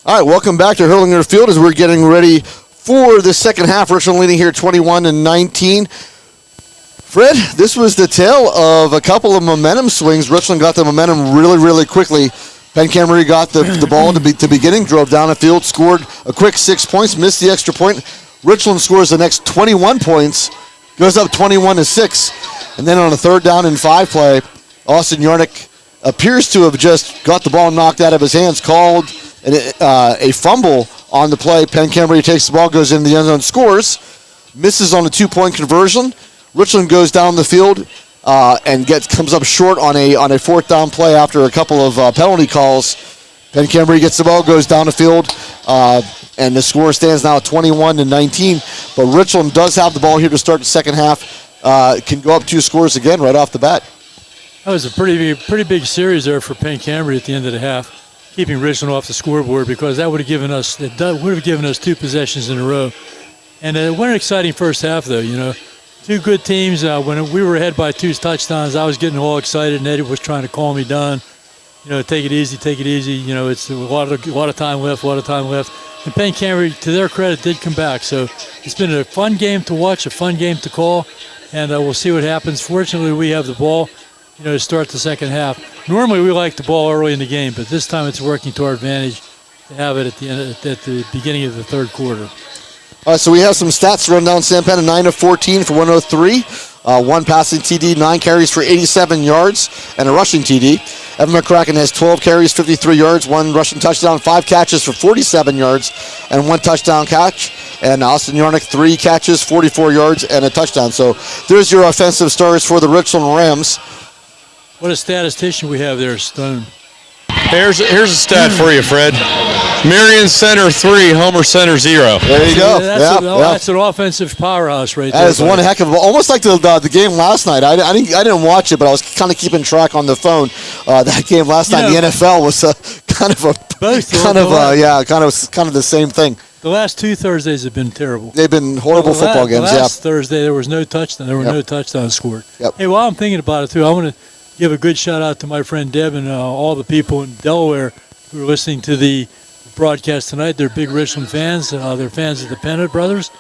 All right, welcome back to Hurlinger Field as we're getting ready for the second half. Richland leading here 21-19. Fred, this was the tale of a couple of momentum swings. Richland got the momentum really, really quickly. Penn Cambria got the ball to beginning, drove down the field, scored a quick 6 points, missed the extra point. Richland scores the next 21 points, goes up 21-6. And then on a 3rd down and 5 play, Austin Yarnick appears to have just got the ball knocked out of his hands, called a fumble on the play. Penn Cambria takes the ball, goes into the end zone, scores, misses on a 2-point conversion. Richland goes down the field and comes up short on a 4th down play after a couple of penalty calls. Penn Cambria gets the ball, goes down the field, and the score stands now at 21-19. But Richland does have the ball here to start the second half. Can go up 2 scores again right off the bat. That was a pretty big series there for Penn Cambria at the end of the half, keeping Richland off the scoreboard, because that would have given us 2 possessions in a row. And it wasn't an exciting first half, though. 2 good teams. When we were ahead by 2 touchdowns, I was getting all excited, and Eddie was trying to calm me down. Take it easy, take it easy. It's a lot of time left, And Penn Cambria, to their credit, did come back. So it's been a fun game to watch, a fun game to call, and we'll see what happens. Fortunately, we have the ball, to start the second half. Normally, we like the ball early in the game, but this time it's working to our advantage to have it at the beginning of the third quarter. All right, so we have some stats to run down. Sam Penn, 9 of 14 for 103, 1 passing TD, 9 carries for 87 yards, and a rushing TD. Evan McCracken has 12 carries, 53 yards, 1 rushing touchdown, 5 catches for 47 yards, and 1 touchdown catch. And Austin Yarnick, 3 catches, 44 yards, and a touchdown. So there's your offensive stars for the Richland Rams. What a statistician we have there, Stone. Here's a stat for you, Fred. Marion Center 3, Homer Center 0. There you go. That's an offensive powerhouse right there. That is one heck of almost like the game last night. I didn't watch it, but I was kind of keeping track on the phone. That game last night, the NFL was kind of the same thing. The last 2 Thursdays have been terrible. They've been horrible football games. Last Thursday there was no touchdown. There were no touchdowns scored. Yep. Hey, while I'm thinking about it too, I want to give a good shout out to my friend Deb and all the people in Delaware who are listening to the broadcast tonight. They're big Richland fans. They're fans of the Penn brothers,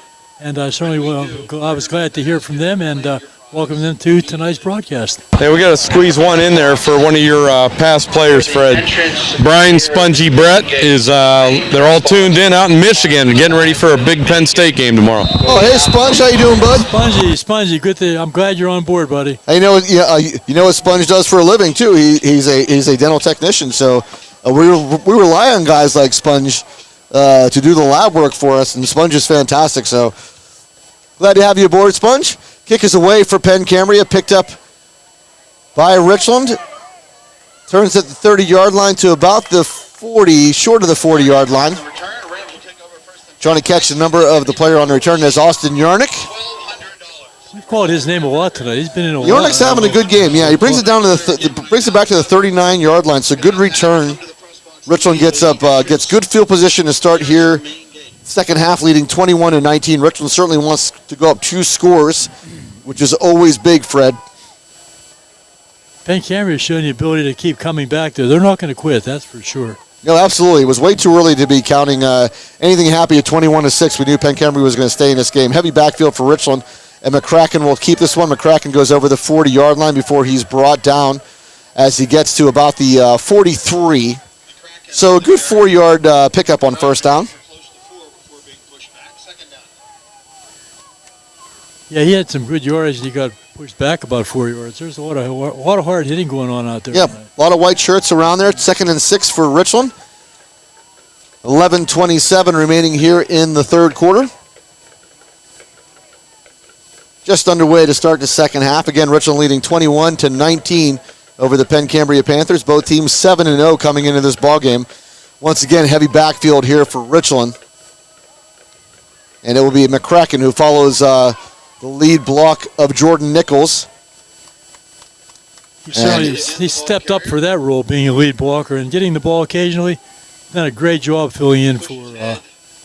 and I was glad to hear from them and welcome them to tonight's broadcast. Hey, we got to squeeze one in there for one of your past players, Fred. Brian Spongy Brett they're all tuned in out in Michigan, getting ready for a big Penn State game tomorrow. Oh, hey, Sponge, how you doing, bud? Spongy, good. I'm glad you're on board, buddy. You know what Sponge does for a living too. He's a dental technician, so we rely on guys like Sponge to do the lab work for us, and Sponge is fantastic. So glad to have you aboard, Sponge. Kick is away for Penn Cambria, picked up by Richland. Turns at the 30-yard line to about the 40, short of the 40-yard line. Trying to catch the number of the player on the return is Austin Yarnick. We've called his name a lot tonight. He's been in a lot. Yarnick's having a good game. Yeah, he brings it down to brings it back to the 39-yard line. So good return. Richland gets good field position to start here. Second half leading 21-19. Richland certainly wants to go up 2 scores, which is always big, Fred. Penn Cambria is showing the ability to keep coming back there. They're not going to quit, that's for sure. No, absolutely. It was way too early to be counting anything happy at 21-6. We knew Penn Cambria was going to stay in this game. Heavy backfield for Richland, and McCracken will keep this one. McCracken goes over the 40-yard line before he's brought down as he gets to about the 43. So a good 4-yard pickup on first down. Yeah, he had some good yardage, and he got pushed back about 4 yards. There's a lot of hard hitting going on out there. Yeah, a lot of white shirts around there. 2nd and 6 for Richland. 11:27 remaining here in the third quarter. Just underway to start the second half. Again, Richland leading 21-19 over the Penn Cambria Panthers. Both teams 7-0 coming into this ball game. Once again, heavy backfield here for Richland. And it will be McCracken who follows the lead block of Jordan Nichols. He stepped up for that role, being a lead blocker and getting the ball occasionally. Done a great job filling in for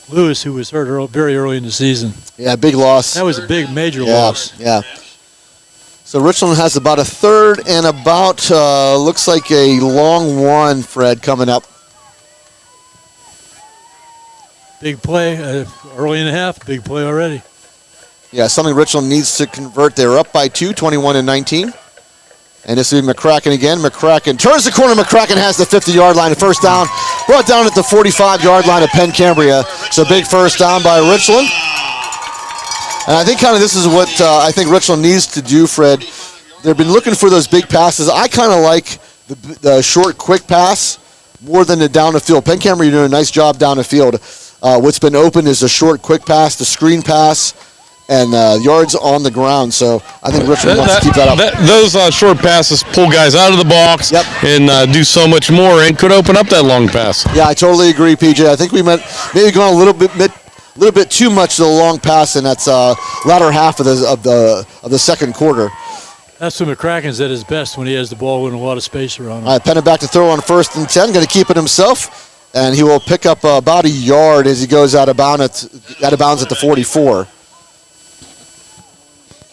Lewis, who was hurt very early in the season. Yeah, big loss. That was a major loss. Yeah. So Richland has about a third and about, looks like a long one, Fred, coming up. big play early in the half, big play already. Yeah, something Richland needs to convert. They're up by 2, 21-19. And this will be McCracken again. McCracken turns the corner. McCracken has the 50-yard line. First down, brought down at the 45-yard line of Penn Cambria. So big first down by Richland. And I think kind of this is what I think Richland needs to do, Fred. They've been looking for those big passes. I kind of like the short, quick pass more than the down the field. Penn Cambria doing a nice job down the field. What's been open is the short, quick pass, the screen pass, and yards on the ground. So I think Richland wants to keep that up. Those short passes pull guys out of the box and do so much more and could open up that long pass. Yeah, I totally agree, PJ. I think we maybe gone a little bit too much to the long pass, and that's latter half of the second quarter. That's when McCracken's at his best, when he has the ball with a lot of space around him. All right, Penn back to throw on 1st and 10. Going to keep it himself, and he will pick up about a yard as he goes out of bounds at the 44.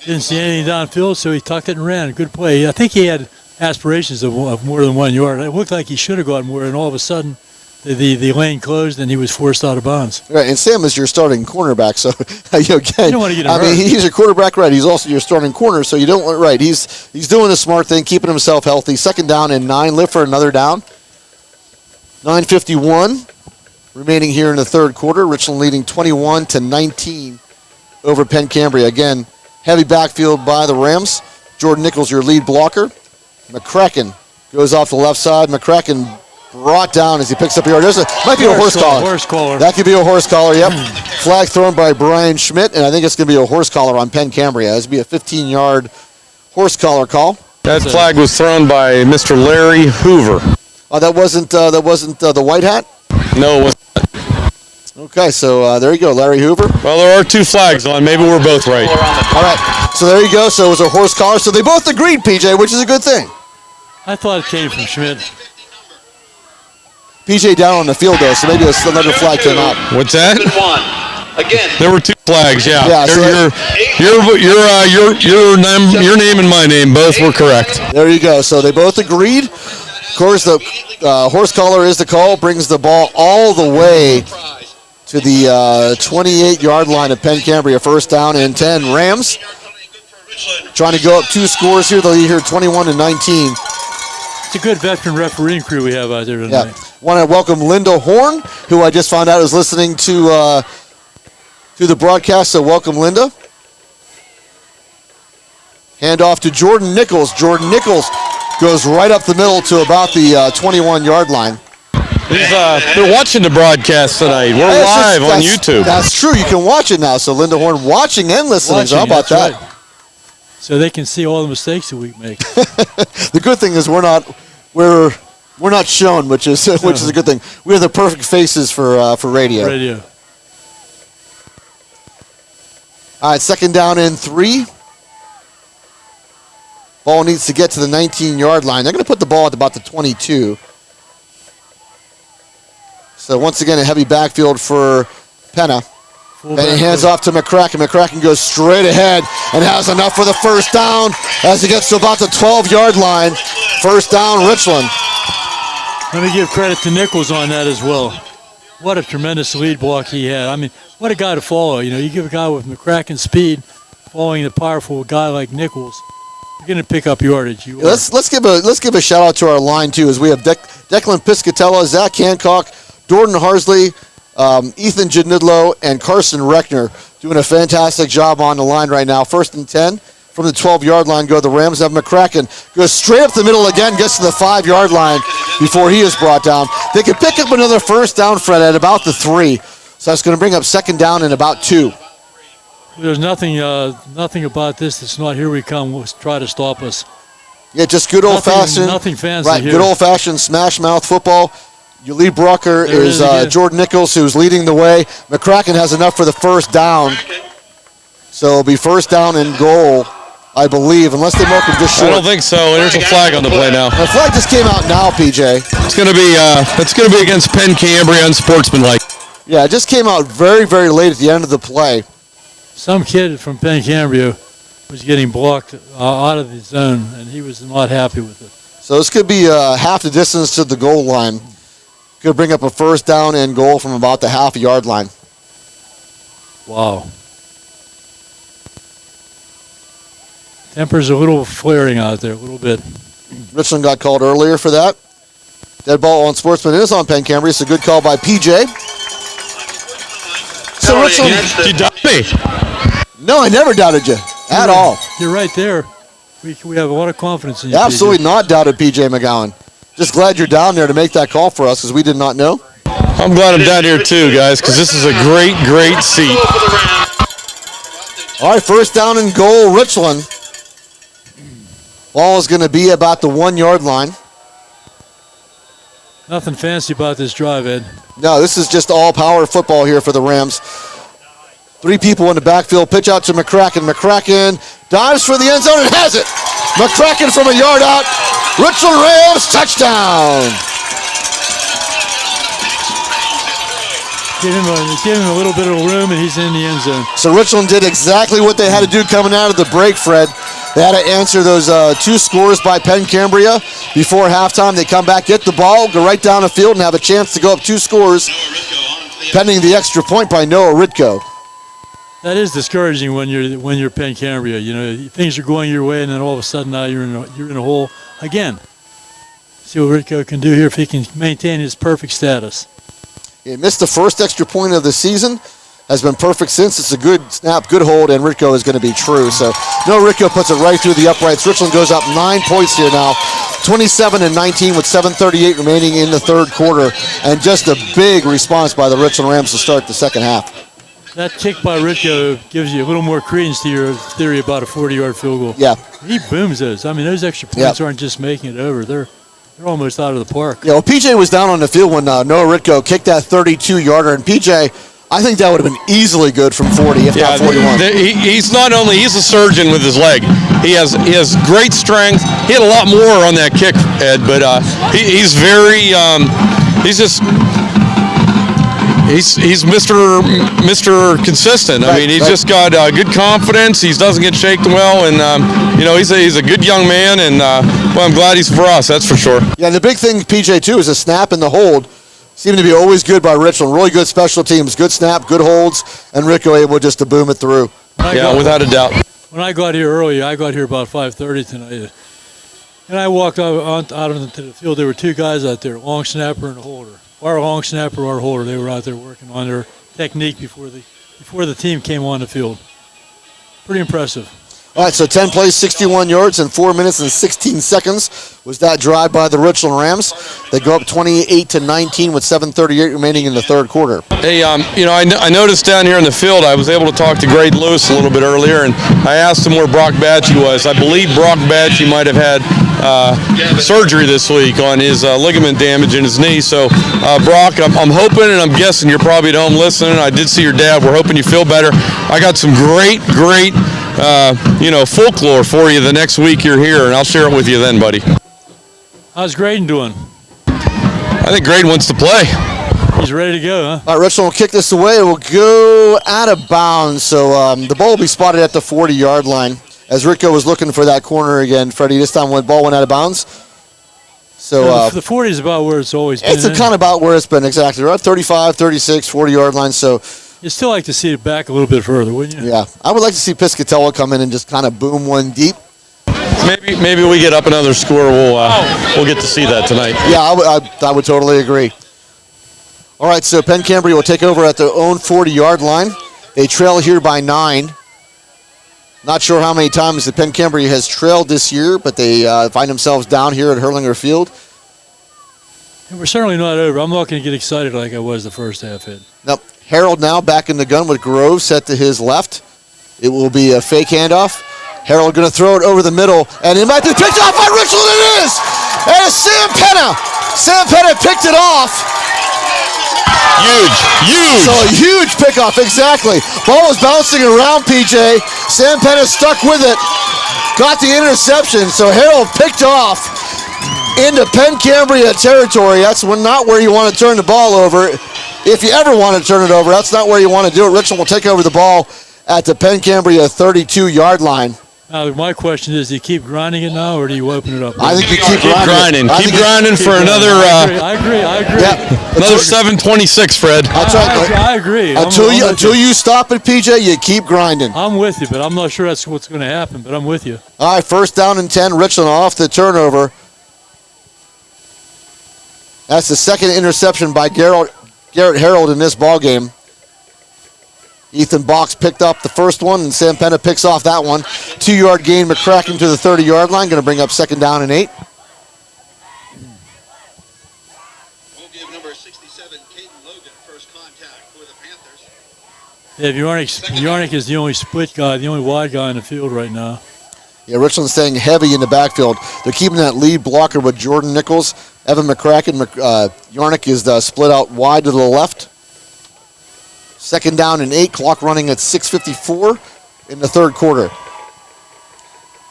Didn't see anything downfield, so he tucked it and ran. Good play. I think he had aspirations of more than 1 yard. It looked like he should have gotten more, and all of a sudden the lane closed and he was forced out of bounds. Right, and Sam is your starting cornerback, so again, you don't want to get him hurt. he's your quarterback, right? He's also your starting corner, so you don't want right. He's doing the smart thing, keeping himself healthy. Second down and 9. Lift for another down. 9:51 remaining here in the third quarter. Richland leading 21-19 over Penn Cambria. Again, heavy backfield by the Rams. Jordan Nichols, your lead blocker. McCracken goes off the left side. McCracken brought down as he picks up a yard. Might be a horse collar. Horse collar. That could be a horse collar, yep. Flag thrown by Brian Schmidt, and I think it's going to be a horse collar on Penn Cambria. This will be a 15-yard horse collar call. That flag was thrown by Mr. Larry Hoover. Oh, that wasn't the white hat? No, it wasn't. Okay, so there you go, Larry Hoover. Well, there are 2 flags on. Maybe we're both right. All right, so there you go. So it was a horse collar. So they both agreed, PJ, which is a good thing. I thought it came from Schmidt. PJ down on the field, though, so maybe another flag came out. What's that? Again. There were 2 flags, yeah. So your name and my name both were correct. There you go. So they both agreed. Of course, the horse collar is the call. Brings the ball all the way to the 28-yard line of Penn Cambria. First down and 10. Rams trying to go up 2 scores here. They'll lead here 21-19. It's a good veteran refereeing crew we have out there tonight. Yeah. Want to welcome Linda Horn, who I just found out is listening to the broadcast. So welcome, Linda. Hand off to Jordan Nichols. Jordan Nichols goes right up the middle to about the 21-yard line. They're watching the broadcast tonight. We're live on YouTube. That's true. You can watch it now. So Linda Horn watching and listening. So how about that? Right. So they can see all the mistakes that we make. The good thing is we're not shown, which is a good thing. We're the perfect faces for radio. All right, second down and 3. Ball needs to get to the 19-yard line. They're going to put the ball at about the 22. So once again, a heavy backfield for Penna. And he hands off to McCracken. McCracken goes straight ahead and has enough for the first down as he gets to about the 12-yard line. First down, Richland. Let me give credit to Nichols on that as well. What a tremendous lead block he had. I mean, what a guy to follow. You know, you give a guy with McCracken's speed following a powerful guy like Nichols, you're going to pick up yardage. Let's give a shout out to our line too, as we have Declan Piscatella, Zach Hancock, Jordan Harsley, Ethan Janidlo, and Carson Reckner doing a fantastic job on the line right now. 1st and 10 from the 12-yard line go the Rams. Have McCracken goes straight up the middle again, gets to the 5-yard line before he is brought down. They can pick up another first down, Fred, at about the 3. So that's going to bring up second down and about 2. There's nothing about this that's not here we come. We'll try to stop us. Yeah, just good old-fashioned. Nothing fancy right, here. Good old-fashioned smash-mouth football. Your lead blocker is Jordan Nichols, who's leading the way. McCracken has enough for the first down. So it'll be first down and goal, I believe, unless they mark him just short. I don't think so. There's a flag on the play now. The flag just came out now, PJ. It's going to be against Penn Cambria unsportsmanlike. Yeah, it just came out very, very late at the end of the play. Some kid from Penn Cambria was getting blocked out of the zone, and he was not happy with it. So this could be half the distance to the goal line. Could bring up a first down and goal from about the half-yard line. Wow. Temper's a little flaring out there, a little bit. Richland got called earlier for that. Dead ball on Sportsman is on Penn Cambria. It's a good call by PJ. So Richland, You doubt me. no, I never doubted you at all. You're right there. We have a lot of confidence in you. Absolutely PJ. not doubted PJ McGowan. Just glad you're down there to make that call for us because we did not know. I'm glad I'm down here too, guys, because this is a great, great seat. All right, first down and goal, Richland. Ball is going to be about the 1 yard line. Nothing fancy about this drive, Ed. No, this is just all power football here for the Rams. 3 people in the backfield. Pitch out to McCracken. McCracken dives for the end zone and has it. McCracken from a yard out. Richland Rams touchdown. Give him a little bit of room, and he's in the end zone. So Richland did exactly what they had to do coming out of the break, Fred. They had to answer those 2 scores by Penn Cambria before halftime. They come back, get the ball, go right down the field, and have a chance to go up 2 scores, pending the extra point by Noah Ritko. That is discouraging when you're Penn Cambria. You know, things are going your way, and then all of a sudden now you're in a hole again. See what Ritko can do here if he can maintain his perfect status. He missed the first extra point of the season. Has been perfect since. It's a good snap, good hold, and Ritko is going to be true. So, no, Ritko puts it right through the uprights. Richland goes up 9 points here now, 27-19 with 7:38 remaining in the third quarter, and just a big response by the Richland Rams to start the second half. That kick by Ritko gives you a little more credence to your theory about a 40-yard field goal. Yeah. He booms those. I mean, those extra points aren't just making it over. They're almost out of the park. Yeah, well, PJ was down on the field when Noah Ritko kicked that 32-yarder, and PJ, I think that would have been easily good from 40, if not 41. He's not only, he's a surgeon with his leg. He has great strength. He had a lot more on that kick, Ed, but he's very, he's Mr. Consistent. I mean, he's just got good confidence. He doesn't get shaken well, and he's a good young man. And well, I'm glad he's for us. That's for sure. Yeah, and the big thing, PJ, too, is a snap and the hold. Seem to be always good by Richland. Really good special teams, good snap, good holds, and Ritko able just to boom it through. Yeah, without a doubt. When I got here early, I got here about 5:30 tonight, and I walked out onto the field. There were 2 guys out there, long snapper and a holder. Our long snapper, our holder, they were out there working on their technique before the team came on the field. Pretty impressive. All right, so 10 plays, 61 yards, and 4 minutes and 16 seconds was that drive by the Richland Rams. They go up 28-19 with 7:38 remaining in the third quarter. Hey, I noticed down here in the field, I was able to talk to Greg Lewis a little bit earlier, and I asked him where Brock Batchy was. I believe Brock Batchy might have had surgery this week on his ligament damage in his knee. So, Brock, I'm hoping and I'm guessing you're probably at home listening. I did see your dad. We're hoping you feel better. I got some great folklore for you the next week you're here, and I'll share it with you then, buddy. How's Graydon doing? I think Graydon wants to play. He's ready to go, huh? All right, Richland will kick this away. It will go out of bounds. So the ball will be spotted at the 40-yard line. As Ritko was looking for that corner again, Freddie, this time when the ball went out of bounds. So the 40 is about where it's always been. It's kind of about where it's been, exactly. Right, 35, 36, 40-yard line. So you'd still like to see it back a little bit further, wouldn't you? Yeah, I would like to see Piscatella come in and just kind of boom one deep. Maybe we get up another score. We'll get to see that tonight. Yeah, I would totally agree. All right, so Penn Cambria will take over at their own 40-yard line. They trail here by 9. Not sure how many times the Penn Cambria has trailed this year, but they find themselves down here at Hurlinger Field. And we're certainly not over. I'm not going to get excited like I was the first half, Ed. Nope. Harold now back in the gun with Grove set to his left. It will be a fake handoff. Harold going to throw it over the middle, and it might be picked off by Richland. It is! And it's Sam Penna. Sam Penna picked it off. Huge. So a huge pickoff, exactly. Ball was bouncing around, PJ. Sam Penna stuck with it. Got the interception, so Harold picked off into Penn Cambria territory. That's not where you want to turn the ball over. If you ever want to turn it over, that's not where you want to do it. Richland will take over the ball at the Penn Cambria 32-yard line. My question is, do you keep grinding it now, or do you open it up? I think you keep grinding. Keep grinding for another. I agree. Yeah. Another 726, Fred. I agree. Until you stop it, PJ, you keep grinding. I'm with you, but I'm not sure that's what's going to happen. But I'm with you. All right, first down and 10. Richland off the turnover. That's the second interception by Garrett Harold in this ball game. Ethan Box picked up the first one, and Sam Penna picks off that one. 2-yard gain, McCracken to the 30-yard line. Going to bring up second down and 8. We'll give number 67, Caden Logan, first contact for the Panthers. Yeah, Bjornik is the only split guy, the only wide guy in the field right now. Yeah, Richland's staying heavy in the backfield. They're keeping that lead blocker with Jordan Nichols. Evan McCracken. Bjornik is split out wide to the left. Second down and 8, clock running at 6:54 in the third quarter.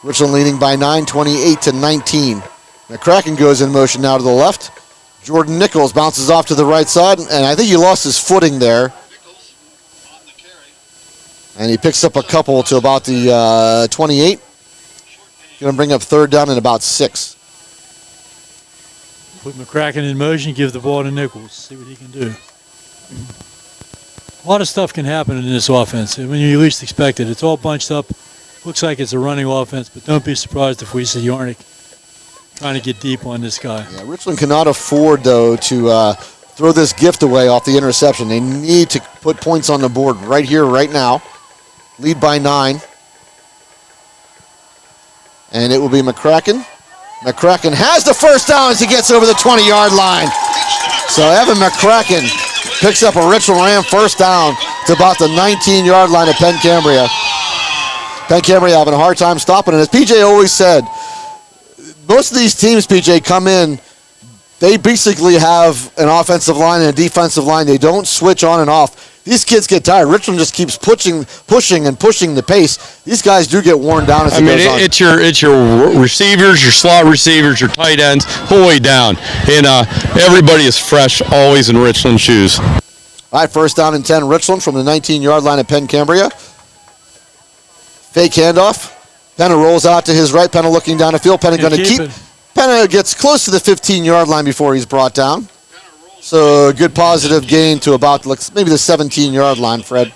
Richland leading by 9, 28-19. McCracken goes in motion now to the left. Jordan Nichols bounces off to the right side, and I think he lost his footing there. And he picks up a couple to about the 28. Going to bring up third down and about 6. Put McCracken in motion, give the ball to Nichols, see what he can do. A lot of stuff can happen in this offense when you least expect it. It's all bunched up. Looks like it's a running offense, but don't be surprised if we see Yarnick trying to get deep on this guy. Yeah, Richland cannot afford, though, to throw this gift away off the interception. They need to put points on the board right here, right now. Lead by 9. And it will be McCracken. McCracken has the first down as he gets over the 20-yard line. So Evan McCracken picks up a Richland Ram first down to about the 19-yard line of Penn Cambria. Penn Cambria having a hard time stopping it. As PJ always said, most of these teams, PJ, come in, they basically have an offensive line and a defensive line. They don't switch on and off. These kids get tired. Richland just keeps pushing the pace. These guys do get worn down as it goes on. It's your receivers, your slot receivers, your tight ends, whole way down. And everybody is fresh, always in Richland shoes. All right, first down and 10, Richland from the 19-yard line of Penn Cambria. Fake handoff. Penna rolls out to his right. Penna looking down the field. Penna going to keep. Penna gets close to the 15-yard line before he's brought down. So a good positive gain to about maybe the 17-yard line, Fred.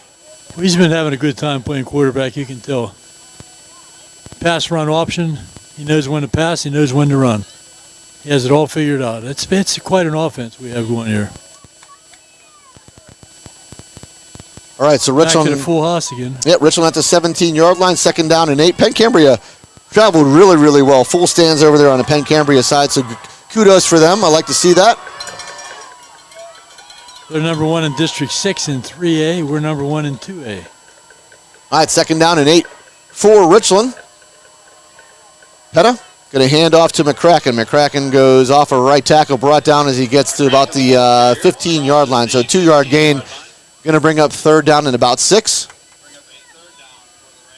Well, he's been having a good time playing quarterback, you can tell. Pass run option. He knows when to pass. He knows when to run. He has it all figured out. It's quite an offense we have going here. All right, so Richland. Back to the full house again. Yeah, Richland at the 17-yard line, second down and 8. Penn Cambria traveled really, really well. Full stands over there on the Penn Cambria side, so kudos for them. I like to see that. They're number 1 in District 6 in 3A. We're number 1 in 2A. All right, second down and 8 for Richland. Petta going to hand off to McCracken. McCracken goes off a right tackle, brought down as he gets to about the 15-yard line. So 2-yard gain. Going to bring up third down and about 6.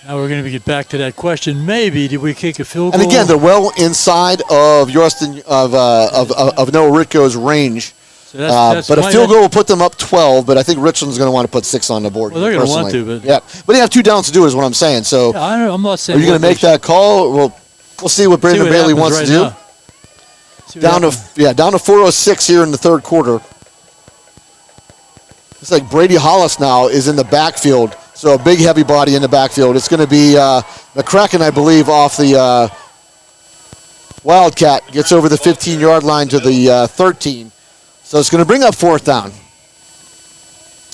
Now we're going to get back to that question. Maybe did we kick a field goal? And again, they're well inside of Yorston of Noah Ritko's range. So that's but a field goal will put them up 12. But I think Richland's going to want to put 6 on the board. Well, they're going to want to, but yeah. But they have 2 downs to do, is what I'm saying. So yeah, I'm not saying. Are you going to make that call? We'll see what Brandon Bailey wants to do. Down to 4:06 here in the third quarter. It's like Brady Hollis now is in the backfield, so a big heavy body in the backfield. It's going to be McCracken, I believe, off the Wildcat, gets over the 15-yard line to the 13. So it's going to bring up fourth down.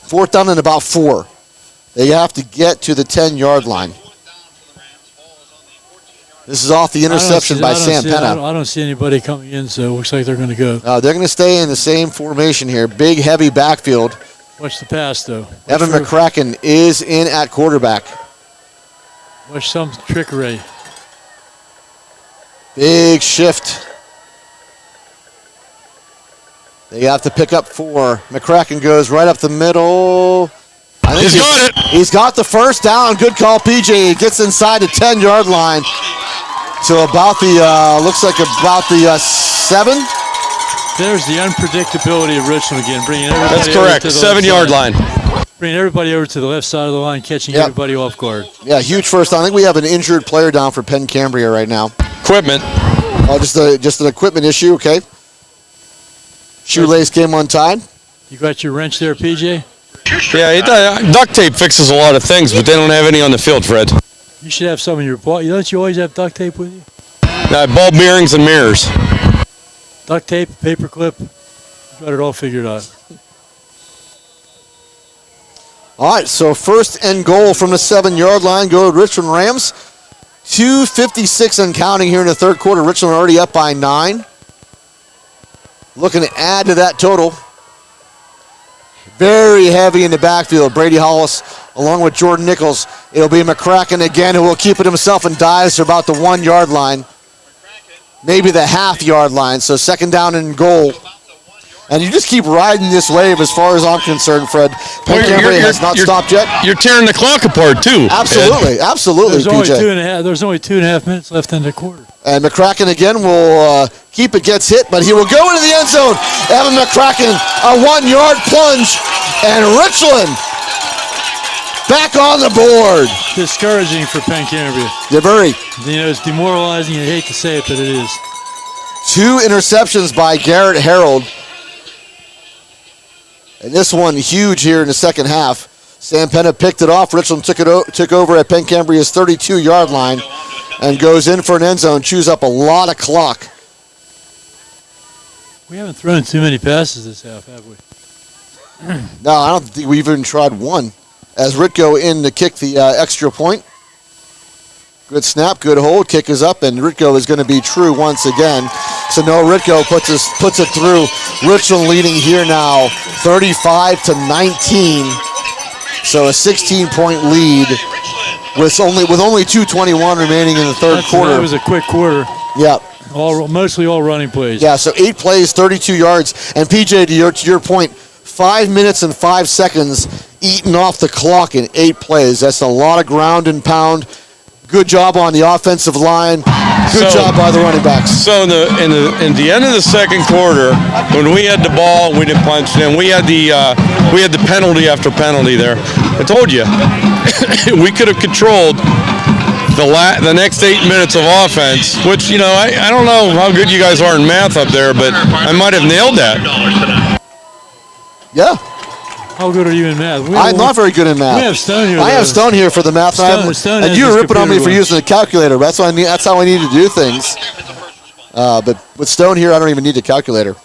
Fourth down and about 4. They have to get to the 10-yard line. This is off the interception by Sam Penna. I don't see anybody coming in, so it looks like they're going to go. They're going to stay in the same formation here. Big, heavy backfield. Watch the pass, though. Evan McCracken is in at quarterback. Watch some trickery. Big shift. They have to pick up 4. McCracken goes right up the middle. I think he's got it. He's got the first down. Good call, PJ. He gets inside the 10-yard line. So about the, looks like about the 7. There's the unpredictability of Richland again, bringing everybody. That's correct. 7-yard line. bringing everybody over to the left side of the line, catching everybody off guard. Yeah, huge first down. I think we have an injured player down for Penn Cambria right now. Equipment. Oh, just an equipment issue, okay. Shoelace came untied. You got your wrench there, PJ? Yeah, duct tape fixes a lot of things, but they don't have any on the field, Fred. You should have some in your ball. Don't you always have duct tape with you? Ball bearings and mirrors. Duct tape, paper clip. You got it all figured out. All right, so first and goal from the 7-yard line. Go to Richland Rams. 2:56 and counting here in the third quarter. Richland already up by 9. Looking to add to that total. Very heavy in the backfield. Brady Hollis along with Jordan Nichols. It'll be McCracken again who will keep it himself and dives to about the 1-yard line. Maybe the half-yard line. So second down and goal. And you just keep riding this wave as far as I'm concerned, Fred. Penn Cambria has not stopped yet. You're tearing the clock apart, too. Absolutely, absolutely, PJ. There's only 2.5 minutes left in the quarter. And McCracken again will keep it, gets hit, but he will go into the end zone. Evan McCracken, a 1-yard plunge, and Richland back on the board. Discouraging for Penn Cambria. Yeah, very. It's demoralizing. You hate to say it, but it is. 2 interceptions by Garrett Harold. And this one huge here in the second half. Sam Penna picked it off. Richland took over at Penn Cambria's 32-yard line and goes in for an end zone, chews up a lot of clock. We haven't thrown too many passes this half, have we? No, I don't think we've even tried one. As Ritko in to kick the extra point. Good snap, good hold, kick is up, and Ritko is going to be true once again. So Noah Ritko puts it through. Richland leading here now, 35-19. So a 16-point lead with only 2:21 remaining in the third quarter. That was a quick quarter. Yeah. Mostly all running plays. Yeah, so 8 plays, 32 yards. And PJ, to your point, 5 minutes and 5 seconds eaten off the clock in 8 plays. That's a lot of ground and pound. Good job on the offensive line. Good job by the running backs. So in the end of the second quarter, when we had the ball, we didn't punch it in. We had the penalty after penalty there. I told you, we could have controlled the next 8 minutes of offense. Which I don't know how good you guys are in math up there, but I might have nailed that. Yeah. How good are you in math? I'm not very good in math. We have Stone here. I have Stone here for the math. Stone and you were ripping on me for using the calculator. That's how I need to do things. But with Stone here, I don't even need a calculator.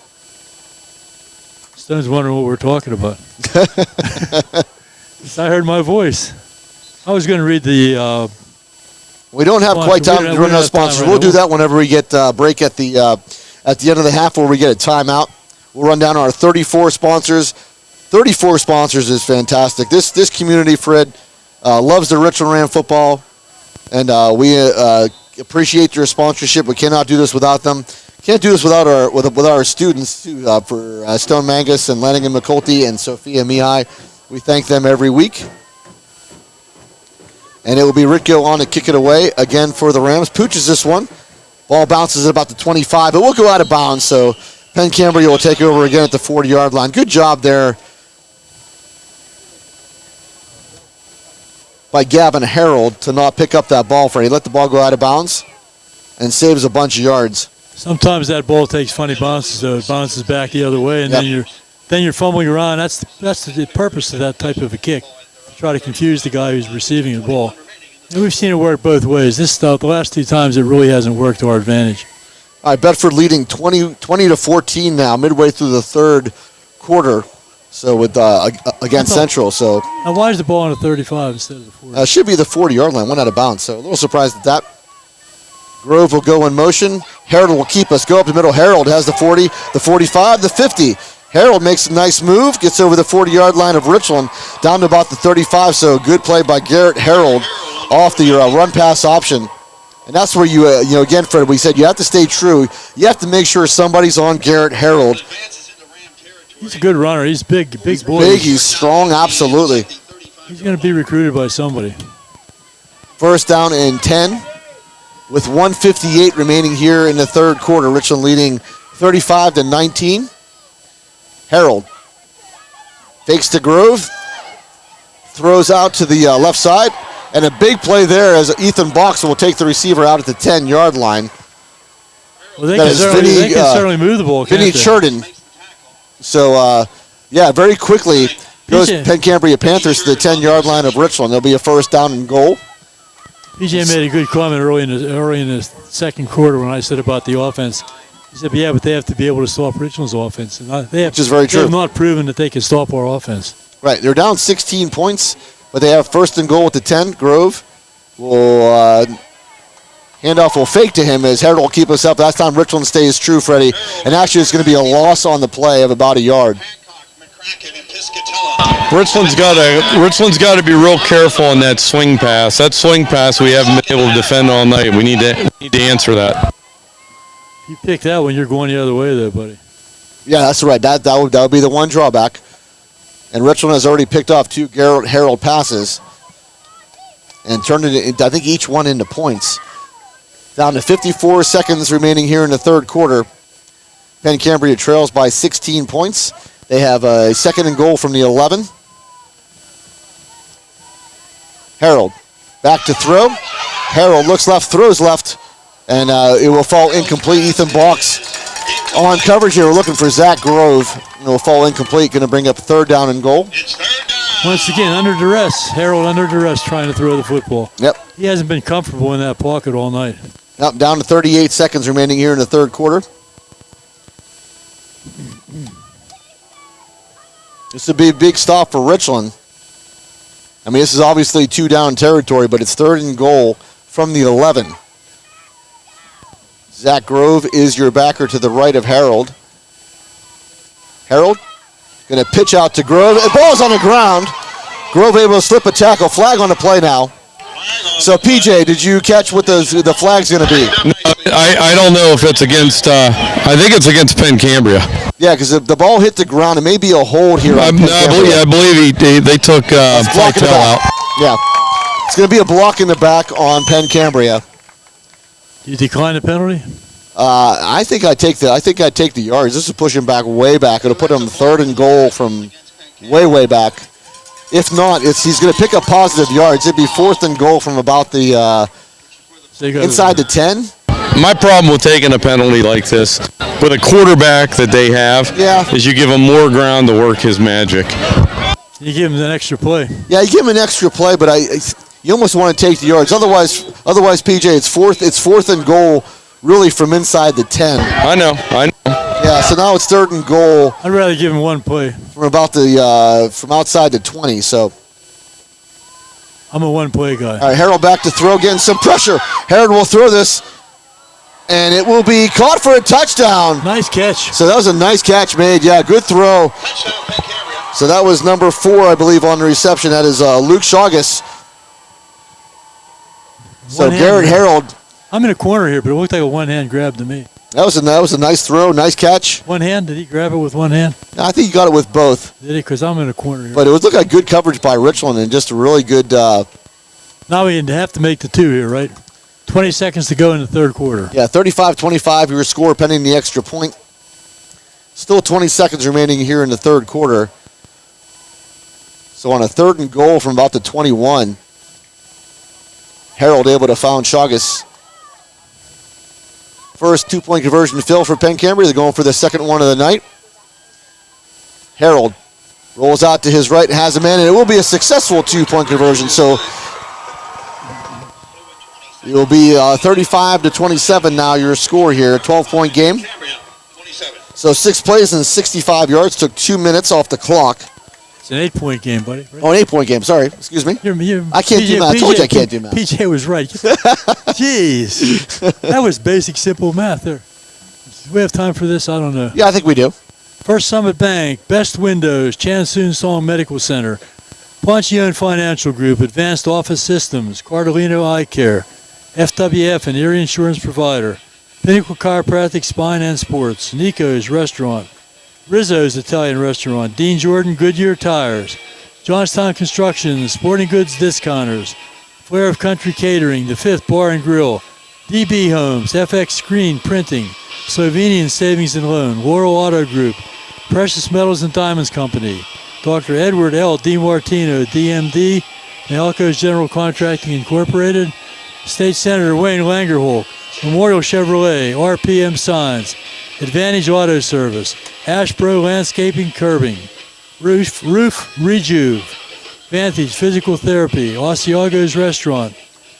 Stone's wondering what we're talking about. I heard my voice. I was going to read the... we don't have quite time to run out of sponsors. We'll do that whenever we get a break at the end of the half where we get a timeout. We'll run down our 34 sponsors. 34 sponsors is fantastic. This community, Fred, loves the Richland Ram football, and we appreciate your sponsorship. We cannot do this without them. Can't do this without our students too. For Stone Mangus and Lennigan McCulty and Sophia Mihai, we thank them every week. And it will be Ritko on to kick it away again for the Rams. Pooches this one. Ball bounces at about the 25, but we'll go out of bounds. So Penn Cambria will take over again at the 40-yard line. Good job there by Gavin Harold to not pick up that ball for him. He let the ball go out of bounds and saves a bunch of yards. Sometimes that ball takes funny bounces, though. It bounces back the other way, and then you're fumbling around. That's the purpose of that type of a kick, to try to confuse the guy who's receiving the ball. And we've seen it work both ways. This stuff, the last 2 times, it really hasn't worked to our advantage. All right, Bedford leading 20-14 now, midway through the third quarter. So with against Central, so now why is the ball on the 35 instead of the 40? Should be the 40-yard line, went out of bounds. So a little surprised at that. Grove will go in motion. Harold will keep us. Go up the middle. Harold has the 40, the 45, the 50. Harold makes a nice move, gets over the 40-yard line of Richland, down to about the 35. So good play by Garrett Harold off the run-pass option. And that's where you again, Fred, we said you have to stay true. You have to make sure somebody's on Garrett Harold. He's a good runner. He's big boy. Big, he's strong, absolutely. He's going to be recruited by somebody. First down and 10 with 1:58 remaining here in the third quarter. Richland leading 35-19. Harold fakes to Grove. throws out to the left side, and a big play there as Ethan Box will take the receiver out at the 10-yard line. Well, they can certainly move the ball, Vinny Churden. So, very quickly goes Penn Cambria Panthers to the 10-yard line of Richland. There'll be a first down and goal. PJ made a good comment early in the second quarter when I said about the offense. He said, "Yeah, but they have to be able to stop Richland's offense." And Which is very true. They have not proven that they can stop our offense. Right, they're down 16 points, but they have first and goal at the 10. Grove will handoff will fake to him as Harold will keep us up. Last time Richland stays true, Freddie, and actually it's going to be a loss on the play of about a yard. Richland's got to be real careful on that swing pass. That swing pass we haven't been able to defend all night. We need to answer that. You pick that when you're going the other way, there, buddy. Yeah, that's right. That would be the one drawback. And Richland has already picked off 2 Harold passes and turned it, I think, each one into points. Down to 54 seconds remaining here in the third quarter. Penn Cambria trails by 16 points. They have a second and goal from the 11. Harold back to throw. Harold looks left, throws left, and it will fall incomplete. Ethan Box on coverage here. We're looking for Zach Grove. It will fall incomplete. Going to bring up third down and goal. Once again, under duress. Harold under duress trying to throw the football. Yep. He hasn't been comfortable in that pocket all night. Up down to 38 seconds remaining here in the third quarter. This would be a big stop for Richland. I mean, this is obviously 2 down territory, but it's third and goal from the 11. Zach Grove is your backer to the right of Harold. Harold going to pitch out to Grove. The ball's on the ground. Grove able to slip a tackle. Flag on the play now. So, PJ, did you catch what the flag's going to be? No, I don't know if it's against, I think it's against Penn Cambria. Yeah, because if the ball hit the ground, it may be a hold here. I believe they took Platel out. Yeah. It's going to be a block in the back on Penn Cambria. You decline the penalty? I think I take the yards. This is pushing back way back. It'll put him third and goal from way back. If not, he's going to pick up positive yards. It'd be fourth and goal from about the inside the 10. My problem with taking a penalty like this with a quarterback that they have is you give him more ground to work his magic. You give him an extra play. Yeah, you give him an extra play, but you almost want to take the yards. Otherwise, PJ, it's fourth and goal really from inside the 10. I know. Yeah, so now it's third and goal. I'd rather give him one play. From about from outside the 20, so. I'm a one-play guy. All right, Harold back to throw, getting some pressure. Harold will throw this, and it will be caught for a touchdown. Nice catch. So that was a nice catch made. Yeah, good throw. So that was number 4, I believe, on the reception. That is Luke Chagas. So Garrett Harold. I'm in a corner here, but it looked like a one-hand grab to me. That was a nice throw, nice catch. One hand? Did he grab it with one hand? No, I think he got it with both. Did he? Because I'm in a corner here. But it would look like good coverage by Richland and just a really good. Now we have to make the 2 here, right? 20 seconds to go in the third quarter. Yeah, 35-25 your score pending the extra point. Still 20 seconds remaining here in the third quarter. So on a third and goal from about the 21, Harold able to found Chagas. First 2-point conversion fill for Penn Cambria. They're going for the second one of the night. Harold rolls out to his right, has a man, and it will be a successful 2-point conversion. So it will be 35-27 now your score here. 12-point game. So 6 plays and 65 yards. Took 2 minutes off the clock. It's an 8-point game, buddy. Right? Oh, an 8-point game. Sorry. Excuse me. I can't do math. I told you I can't do math. PJ was right. Jeez. That was basic, simple math there. Do we have time for this? I don't know. Yeah, I think we do. First Summit Bank, Best Windows, Chansoon Song Medical Center, Ponchione Financial Group, Advanced Office Systems, Cardolino Eye Care, FWF and Erie Insurance Provider, Pinnacle Chiropractic Spine and Sports, Nico's Restaurant, Rizzo's Italian Restaurant, Dean Jordan Goodyear Tires, Johnstown Construction, Sporting Goods Discounters, Flair of Country Catering, The Fifth Bar and Grill, DB Homes, FX Screen Printing, Slovenian Savings and Loan, Laurel Auto Group, Precious Metals and Diamonds Company, Dr. Edward L. DiMartino, DMD, Nalco's General Contracting Incorporated, State Senator Wayne Langerholk, Memorial Chevrolet, RPM Signs, Advantage Auto Service, Ashbro Landscaping Curbing, Roof Rejuve, Vantage Physical Therapy, Asiago's Restaurant,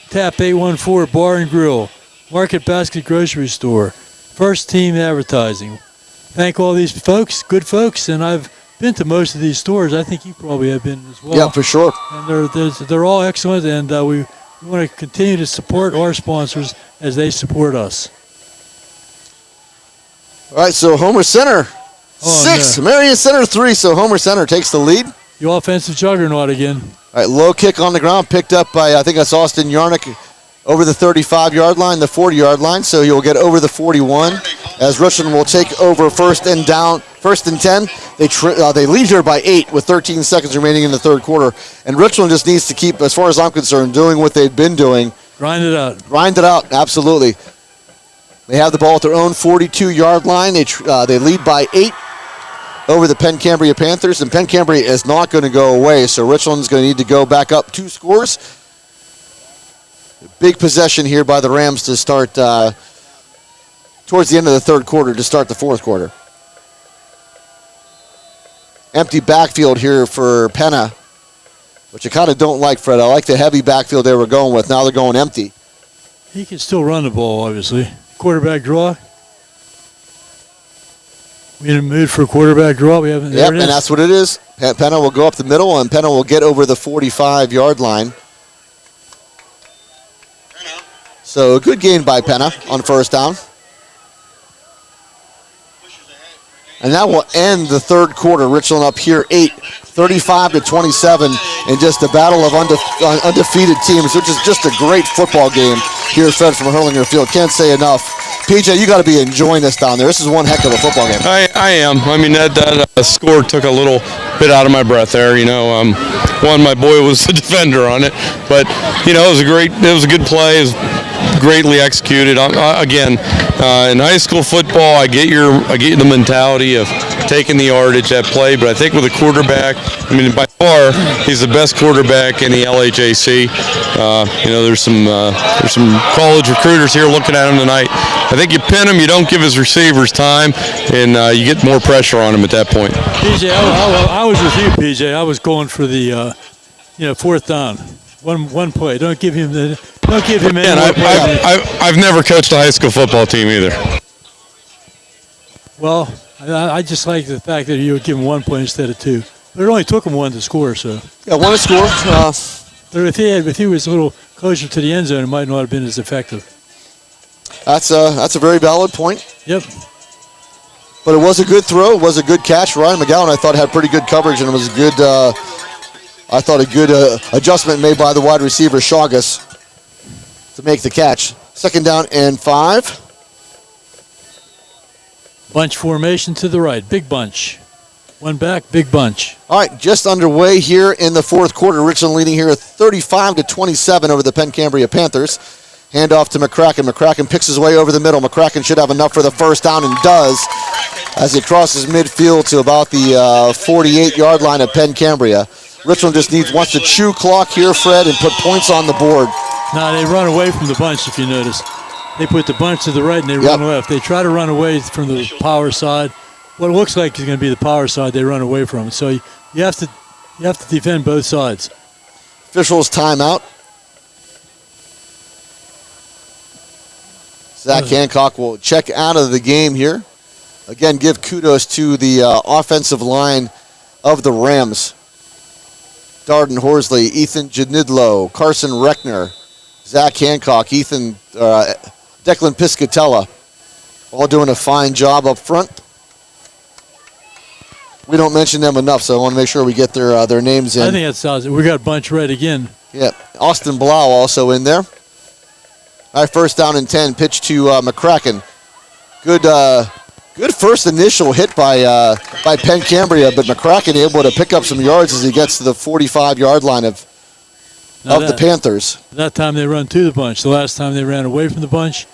Tap 814 Bar and Grill, Market Basket Grocery Store, First Team Advertising. Thank all these folks, good folks, and I've been to most of these stores. I think you probably have been as well. Yeah, for sure. And they're all excellent, and we want to continue to support our sponsors as they support us. All right, so Homer Center 6, Marion Center 3, so Homer Center takes the lead. The offensive juggernaut again. All right, low kick on the ground, picked up by, I think that's Austin Yarnick, over the 35-yard line, the 40-yard line, so he'll get over the 41, as Richland will take over first and 10. They lead here by 8 with 13 seconds remaining in the third quarter, and Richland just needs to keep, as far as I'm concerned, doing what they've been doing. Grind it out. Grind it out, absolutely. They have the ball at their own 42-yard line. They lead by 8 over the Penn Cambria Panthers, and Penn Cambria is not going to go away, so Richland's going to need to go back up 2 scores. Big possession here by the Rams to start towards the end of the third quarter to start the fourth quarter. Empty backfield here for Penn, which I kind of don't like, Fred. I like the heavy backfield they were going with. Now they're going empty. He can still run the ball, obviously. Quarterback draw. We in a mood for a quarterback draw. We haven't. Yep, and that's what it is. Penn will go up the middle, and Penn will get over the 45-yard line. So a good gain by Penn on first down. And that will end the third quarter. Richland up here 8, 35-27 in just a battle of undefeated teams, which is just a great football game here, Fred, from Hurlinger Field. Can't say enough. PJ, you got to be enjoying this down there. This is one heck of a football game. I am. I mean, that score took a little bit out of my breath there. You know, my boy was the defender on it, but you know, it was a good play. It was greatly executed. Again, in high school football, I get the mentality of taking the yardage at play, but I think with a quarterback, I mean, by far, he's the best quarterback in the LHAC. You know, there's some college recruiters here looking at him tonight. I think you pin him, you don't give his receivers time, and you get more pressure on him at that point. PJ, I was with you, PJ. I was going for the fourth down. One play. Don't give him any more plays. I've never coached a high school football team either. Well, I just like the fact that you would give him 1 point instead of 2. But it only took him 1 to score, so. Yeah, 1 to score. But if he was a little closer to the end zone, it might not have been as effective. That's a very valid point. Yep. But it was a good throw. It was a good catch. Ryan McGowan, I thought, had pretty good coverage, and it was good. I thought a good adjustment made by the wide receiver, Chagas, to make the catch. Second down and 5. Bunch formation to the right. Big bunch. One back, big bunch. All right, just underway here in the fourth quarter. Richland leading here 35-27 over the Penn Cambria Panthers. Handoff to McCracken. McCracken picks his way over the middle. McCracken should have enough for the first down and does as he crosses midfield to about the 48-yard line of Penn Cambria. Richland just wants to chew clock here, Fred, and put points on the board. No, they run away from the bunch, if you notice. They put the bunch to the right and they run left. They try to run away from the power side. What it looks like is going to be the power side, they run away from it. So you have to defend both sides. Officials timeout. Zach Hancock will check out of the game here. Again, give kudos to the offensive line of the Rams. Darden Horsley, Ethan Janidlo, Carson Reckner, Zach Hancock, Declan Piscatella, all doing a fine job up front. We don't mention them enough, so I want to make sure we get their names in. I think that sounds. We got bunch red again. Yeah, Austin Blau also in there. All right, first down and 10. Pitch to McCracken. Good first initial hit by Penn Cambria, but McCracken able to pick up some yards as he gets to the 45-yard line of the Panthers. That time they run to the bunch. The last time they ran away from the bunch.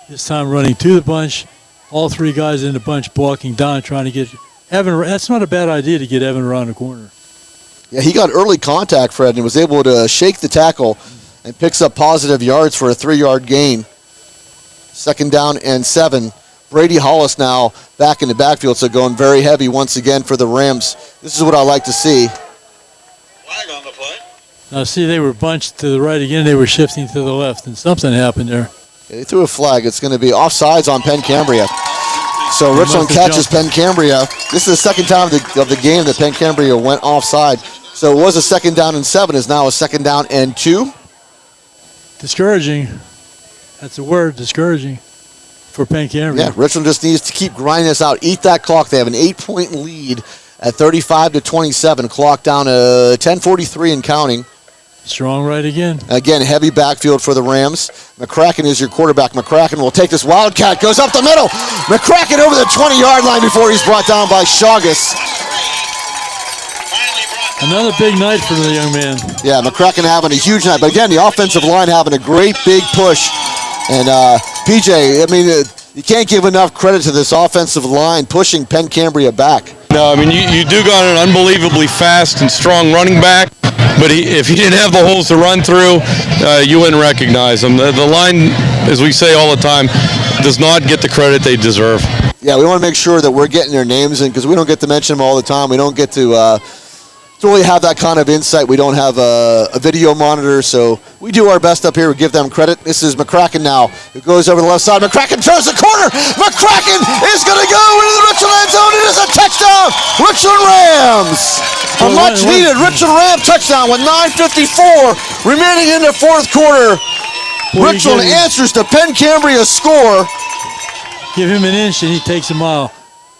This time running to the bunch. All three guys in the bunch blocking down, trying to get That's not a bad idea to get Evan around the corner. Yeah, he got early contact, Fred, and was able to shake the tackle and picks up positive yards for a 3-yard gain. 2nd down and 7. Brady Hollis now back in the backfield, so going very heavy once again for the Rams. This is what I like to see. Now, see, they were bunched to the right again. They were shifting to the left, and something happened there. Yeah, they threw a flag. It's going to be offsides on Penn Cambria. So Richland catches Penn Cambria. This is the second time of the game that Penn Cambria went offside. So it was a 2nd down and 7. Is now a 2nd down and 2. Discouraging. That's a word, discouraging, for Penn Cambria. Yeah, Richland just needs to keep grinding this out. Eat that clock. They have an 8-point lead at 35-27. Clock down to 10:43 and counting. Strong right again. Again, heavy backfield for the Rams. McCracken is your quarterback. McCracken will take this Wildcat. Goes up the middle. McCracken over the 20-yard line before he's brought down by Chagas. Another big night for the young man. Yeah, McCracken having a huge night. But again, the offensive line having a great big push. And PJ, I mean, you can't give enough credit to this offensive line pushing Penn Cambria back. No, I mean, you do got an unbelievably fast and strong running back, but if he didn't have the holes to run through, you wouldn't recognize him. The line, as we say all the time, does not get the credit they deserve. Yeah, we want to make sure that we're getting their names in because we don't get to mention them all the time. We don't get to really have that kind of insight. We don't have a video monitor, so we do our best up here. We give them credit. This is McCracken now. It goes over the left side. McCracken turns the corner. McCracken is going to go into the Richland end zone. It is a touchdown. Richland Rams. A much-needed Richland Ram touchdown with 9:54 remaining in the 4th quarter. Richland answers to Penn Cambria's score. Give him an inch and he takes a mile.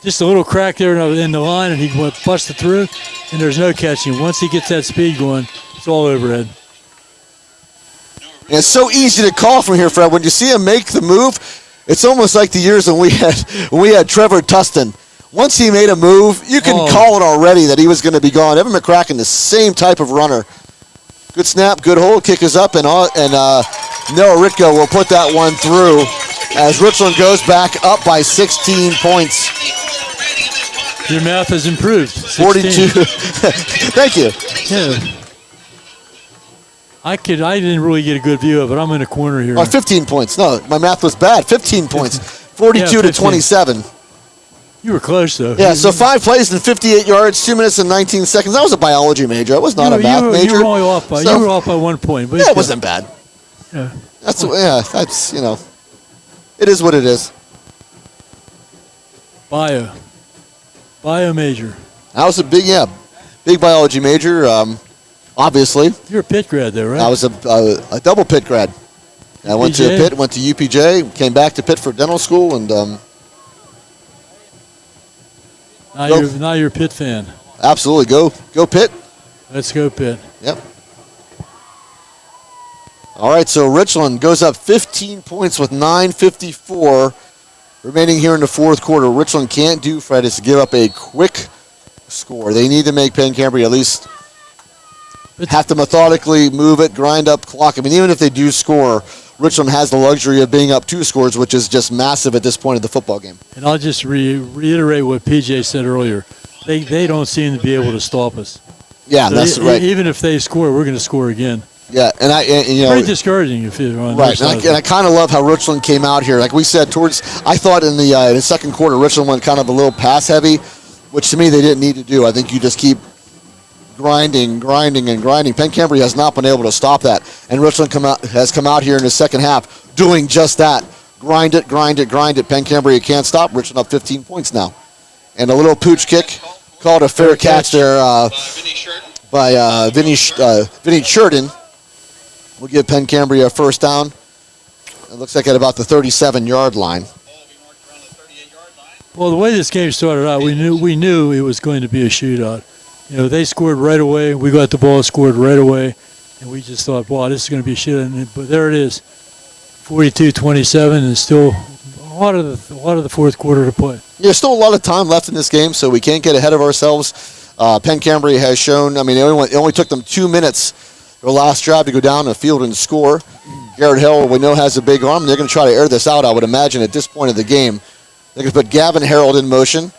Just a little crack there in the line, and he busted through, and there's no catching. Once he gets that speed going, it's all overhead. And it's so easy to call from here, Fred. When you see him make the move, it's almost like the years when we had Trevor Tustin. Once he made a move, you can call it already that he was going to be gone. Evan McCracken, the same type of runner. Good snap, good hold, kick is up, and Noah Ritko will put that one through as Richland goes back up by 16 points. Your math has improved. 42. Thank you. Yeah. I didn't really get a good view of it. I'm in a corner here. 15 points. No, my math was bad. 15 points. 42 to 27. You were close, though. Yeah, so 5 plays and 58 yards, 2 minutes and 19 seconds. That was a biology major. It was not a math major. You were only off by, you were off by 1 point. But yeah, it wasn't bad. Yeah. That's, it is what it is. Bio major. That was a big biology major, obviously. You're a Pitt grad, though, right? I was a double Pitt grad. I went to Pitt, went to UPJ, came back to Pitt for dental school, and now you're a Pitt fan. Absolutely, go Pitt. Let's go Pitt. Yep. All right, so Richland goes up 15 points with 9:54 remaining here in the 4th quarter. Richland can't do, Fred, is to give up a quick score. They need to make Penn Cambria at least have to methodically move it, grind up clock. I mean, even if they do score, Richland has the luxury of being up 2 scores, which is just massive at this point of the football game. And I'll just reiterate what PJ said earlier. They don't seem to be able to stop us. Yeah, so that's right. Even if they score, we're going to score again. Yeah, and pretty discouraging if you're on right. And I kind of love how Richland came out here. Like we said, I thought in the 2nd quarter, Richland went kind of a little pass heavy, which to me they didn't need to do. I think you just keep grinding. Penn Cambria has not been able to stop that, and Richland has come out here in the 2nd half doing just that. Grind it. Penn Cambria can't stop. Richland up 15 points now, and a little pooch kick called a fair catch there by Vinny Sheridan. We'll give Penn Cambria a 1st down. It looks like at about the 37-yard line. Well, the way this game started out, we knew it was going to be a shootout. They scored right away. We got the ball, scored right away, and we just thought, wow, this is going to be a shootout. But there it is, 42-27, and still a lot of the 4th quarter to play. There's still a lot of time left in this game, so we can't get ahead of ourselves. Penn Cambria has shown. I mean, it only took them 2 minutes. Their last drive to go down the field and score. Garrett Hill, we know, has a big arm. They're going to try to air this out, I would imagine, at this point of the game. They're going to put Gavin Harold in motion.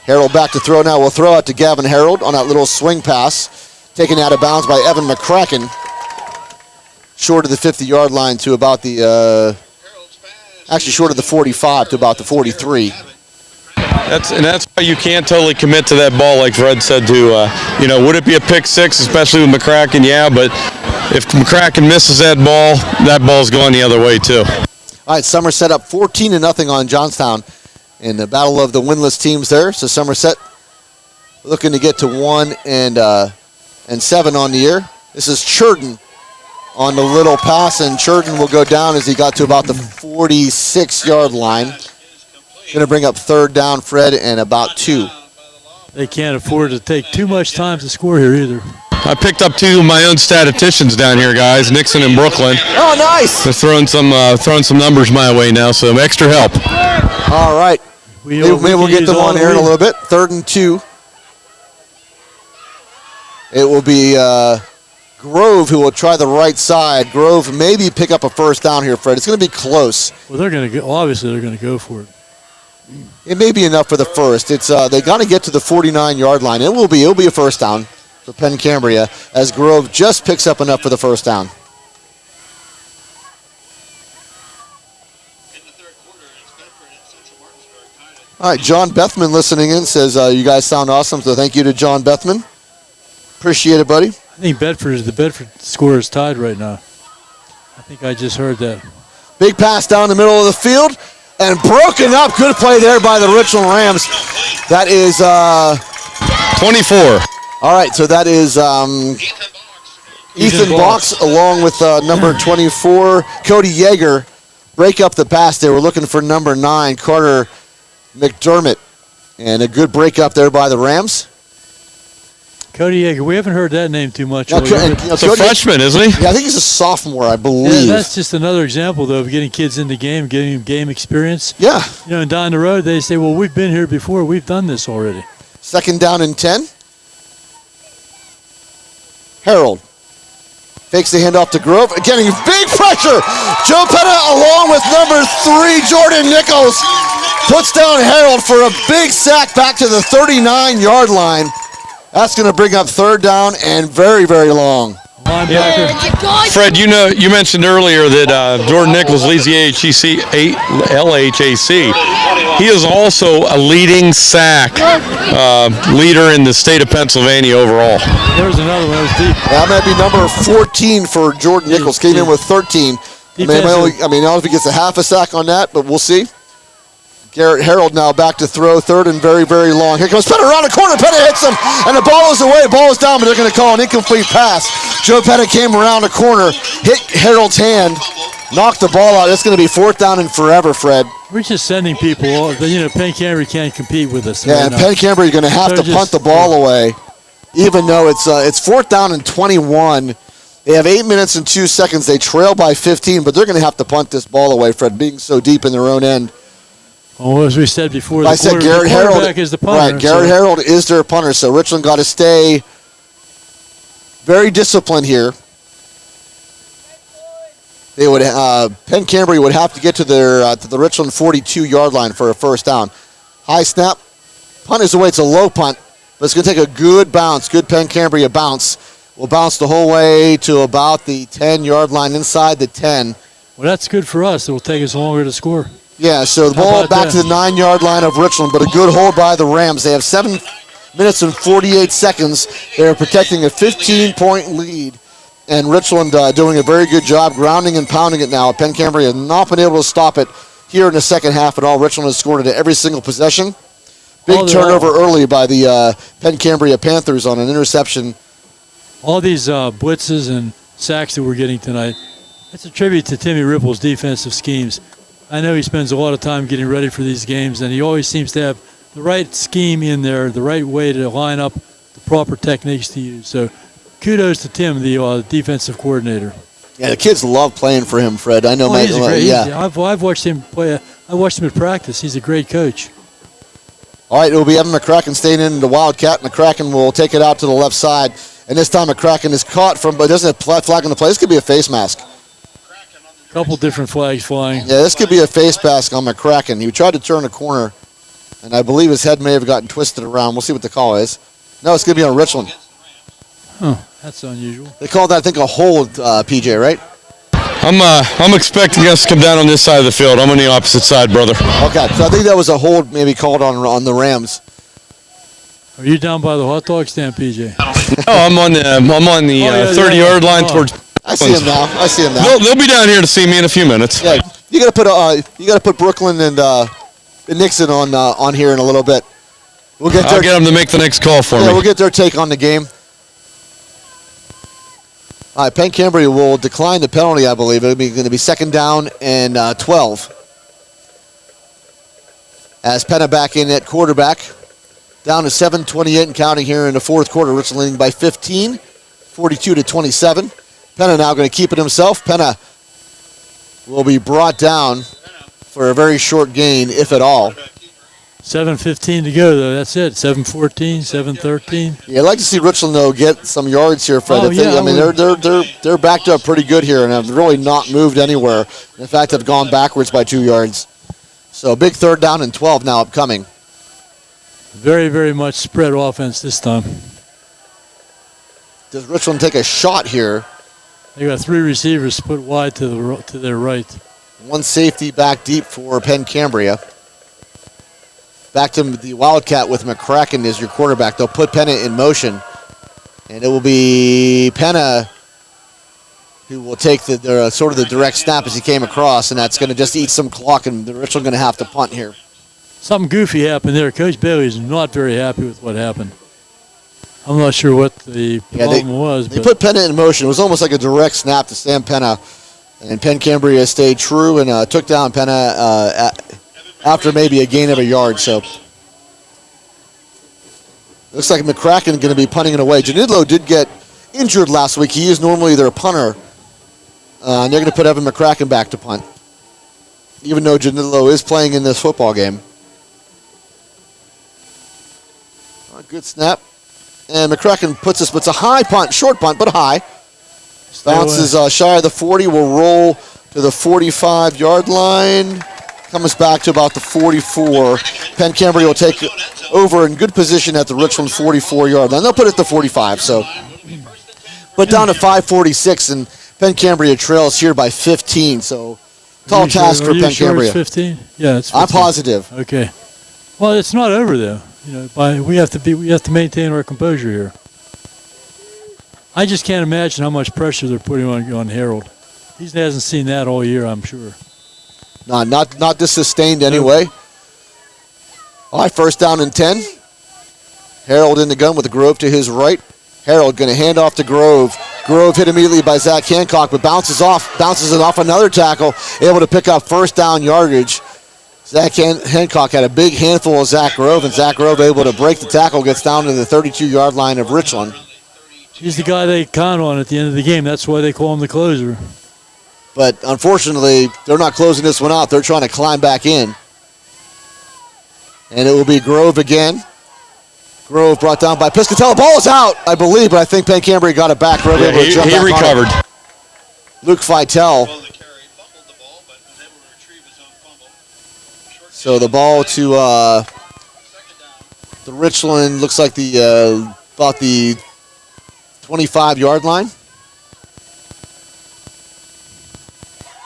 Harold back to throw now. We'll throw out to Gavin Harold on that little swing pass. Taken out of bounds by Evan McCracken. Short of the 50-yard line to about the, actually short of the 45 to about the 43. That's why you can't totally commit to that ball, like Fred said, would it be a pick six, especially with McCracken? Yeah, but if McCracken misses that ball's going the other way, too. All right, Somerset up 14-0 on Johnstown in the battle of the winless teams there. So Somerset looking to get to 1-7 on the year. This is Churton on the little pass, and Churton will go down as he got to about the 46-yard line. Going to bring up third down, Fred, and about 2. They can't afford to take too much time to score here either. I picked up 2 of my own statisticians down here, guys, Nixon and Brooklyn. Oh, nice! They're throwing some numbers my way now, so extra help. All right. Maybe we'll get them on here in a little bit. 3rd and 2. It will be Grove who will try the right side. Grove maybe pick up a first down here, Fred. It's going to be close. Well, obviously they're going to go for it. It may be enough for the first. It's they got to get to the 49-yard line. It'll be a first down for Penn Cambria as Grove just picks up enough for the first down. All right, John Bethman listening in says you guys sound awesome, so thank you to John Bethman. Appreciate it, buddy. I think the Bedford score is tied right now. I think I just heard that. Big pass down the middle of the field and broken up. Good play there by the Richland Rams. That is 24. All right, so that is Ethan Box along with number 24, Cody Yeager. Break up the pass there. We're looking for number 9, Carter McDermott. And a good break up there by the Rams. Cody Yeager, we haven't heard that name too much. He's a freshman, isn't he? Yeah, I think he's a sophomore, I believe. Yeah, that's just another example, though, of getting kids in the game, getting them game experience. Yeah. And down the road, they say, well, we've been here before. We've done this already. 2nd down and 10. Harold fakes the handoff to Grove. Getting big pressure. Joe Petta along with number 3, Jordan Nichols, puts down Harold for a big sack back to the 39-yard line. That's going to bring up 3rd down and very, very long. Fred, you mentioned earlier that Jordan Nichols leads the LHAC. He is also a leading sack leader in the state of Pennsylvania overall. There's another one. That was deep. That might be number 14 for Jordan Nichols. Came in with 13. I don't know if he gets a half a sack on that, but we'll see. Garrett Harold now back to throw, 3rd and very, very long. Here comes Pettit around the corner. Pettit hits him, and the ball is away. Ball is down, but they're going to call an incomplete pass. Joe Pettit came around the corner, hit Harold's hand, knocked the ball out. It's going to be 4th down and forever, Fred. We're just sending people. Penn Cambria can't compete with us. Yeah, and Penn Cambria is going to have to punt the ball away, even though it's 4th down and 21. They have 8 minutes and 2 seconds. They trail by 15, but they're going to have to punt this ball away, Fred, being so deep in their own end. Well, as we said before, Garrett Harold is the punter. Right, Garrett Harold is their punter, so Richland got to stay very disciplined here. They would Penn Cambria would have to get to their to the Richland 42-yard line for a first down. High snap, punt is away. It's a low punt, but it's going to take a good bounce. Good Penn Cambria bounce. Will bounce the whole way to about the 10-yard line, inside the 10. Well, that's good for us. It will take us longer to score. Yeah, so the ball back to the 9-yard line of Richland, but a good hold by the Rams. They have 7 minutes and 48 seconds. They're protecting a 15-point lead, and Richland doing a very good job grounding and pounding it now. Penn Cambria has not been able to stop it here in the second half at all. Richland has scored it at every single possession. Big turnover early by the Penn Cambria Panthers on an interception. All these blitzes and sacks that we're getting tonight, that's a tribute to Timmy Ripple's defensive schemes. I know he spends a lot of time getting ready for these games, and he always seems to have the right scheme in there, the right way to line up the proper techniques to use. So kudos to Tim, the defensive coordinator. Yeah, the kids love playing for him, Fred. I know. He's great. I've watched him play. I watched him at practice. He's a great coach. All right, it will be Evan McCracken staying in the Wildcat. McCracken will take it out to the left side, and this time McCracken is caught but doesn't have flag on the play. This could be a face mask. Couple different flags flying. Yeah, this could be a face mask on McCracken. He tried to turn a corner. And I believe his head may have gotten twisted around. We'll see what the call is. No, it's going to be on Richland. Oh, that's unusual. They called that, I think, a hold, PJ, right? I'm expecting us to come down on this side of the field. I'm on the opposite side, brother. Okay, so I think that was a hold maybe called on the Rams. Are you down by the hot dog stand, PJ? Oh, I'm on the 30-yard line towards. I see him now. They'll be down here to see me in a few minutes. Yeah, you got to put Brooklyn and Nixon on here in a little bit. I'll get them to make the next call for me. We'll get their take on the game. All right, Penn Cambria will decline the penalty, I believe. It'll be going to be 2nd down and 12. As Penn back in at quarterback. Down to 7:28 and counting here in the fourth quarter. Richland leading by 15, 42-27. Penn now going to keep it himself. Penn will be brought down for a very short gain, if at all. 7:15 to go, though. That's it. 7:14, 7:13. Yeah, I'd like to see Richland, though, get some yards here, Fred. Oh, yeah, I mean, they're backed up pretty good here and have really not moved anywhere. In fact, have gone backwards by 2 yards. So big 3rd down and 12 now upcoming. Very, very much spread offense this time. Does Richland take a shot here? They got 3 receivers split wide to their right. 1 safety back deep for Penn Cambria. Back to the Wildcat with McCracken as your quarterback. They'll put Penn in motion. And it will be Penn who will take the sort of the direct snap as he came across, and that's going to just eat some clock, and the Richland going to have to punt here. Something goofy happened there. Coach Bailey is not very happy with what happened. I'm not sure what the problem was. They put Penn in motion. It was almost like a direct snap to Sam Penn, and Penn Cambria stayed true and took down Penn after maybe a gain of a yard. So looks like McCracken going to be punting it away. Janidlo did get injured last week. He is normally their punter, and they're going to put Evan McCracken back to punt, even though Janidlo is playing in this football game. Good snap. And McCracken puts a high punt, short punt, but high. Bounces shy of the 40, will roll to the 45-yard line. Comes back to about the 44. Penn Cambria will take over in good position at the Richland 44-yard line. They'll put it at the 45, so. But down to 5:46, and Penn Cambria trails here by 15, so tall task for Penn Cambria. 15? Yeah, it's 15. I'm positive. Okay. Well, it's not over though. We have to maintain our composure here. I just can't imagine how much pressure they're putting on Harold. He hasn't seen that all year, I'm sure. Not this sustained anyway. All right, 1st down and 10. Harold in the gun with Grove to his right. Harold going to hand off to Grove. Grove hit immediately by Zach Hancock, but bounces it off another tackle, able to pick up 1st down yardage. Zach Hancock had a big handful of Zach Grove, and Zach Grove able to break the tackle, gets down to the 32-yard line of Richland. He's the guy they count on at the end of the game. That's why they call him the closer. But unfortunately, they're not closing this one out. They're trying to climb back in. And it will be Grove again. Grove brought down by Piscatella. Ball is out, I believe, but I think Penn Cambria got it back. Grove able to jump he back recovered. on it. Luke Feitel. So the ball to the Richland, looks like about the 25-yard line.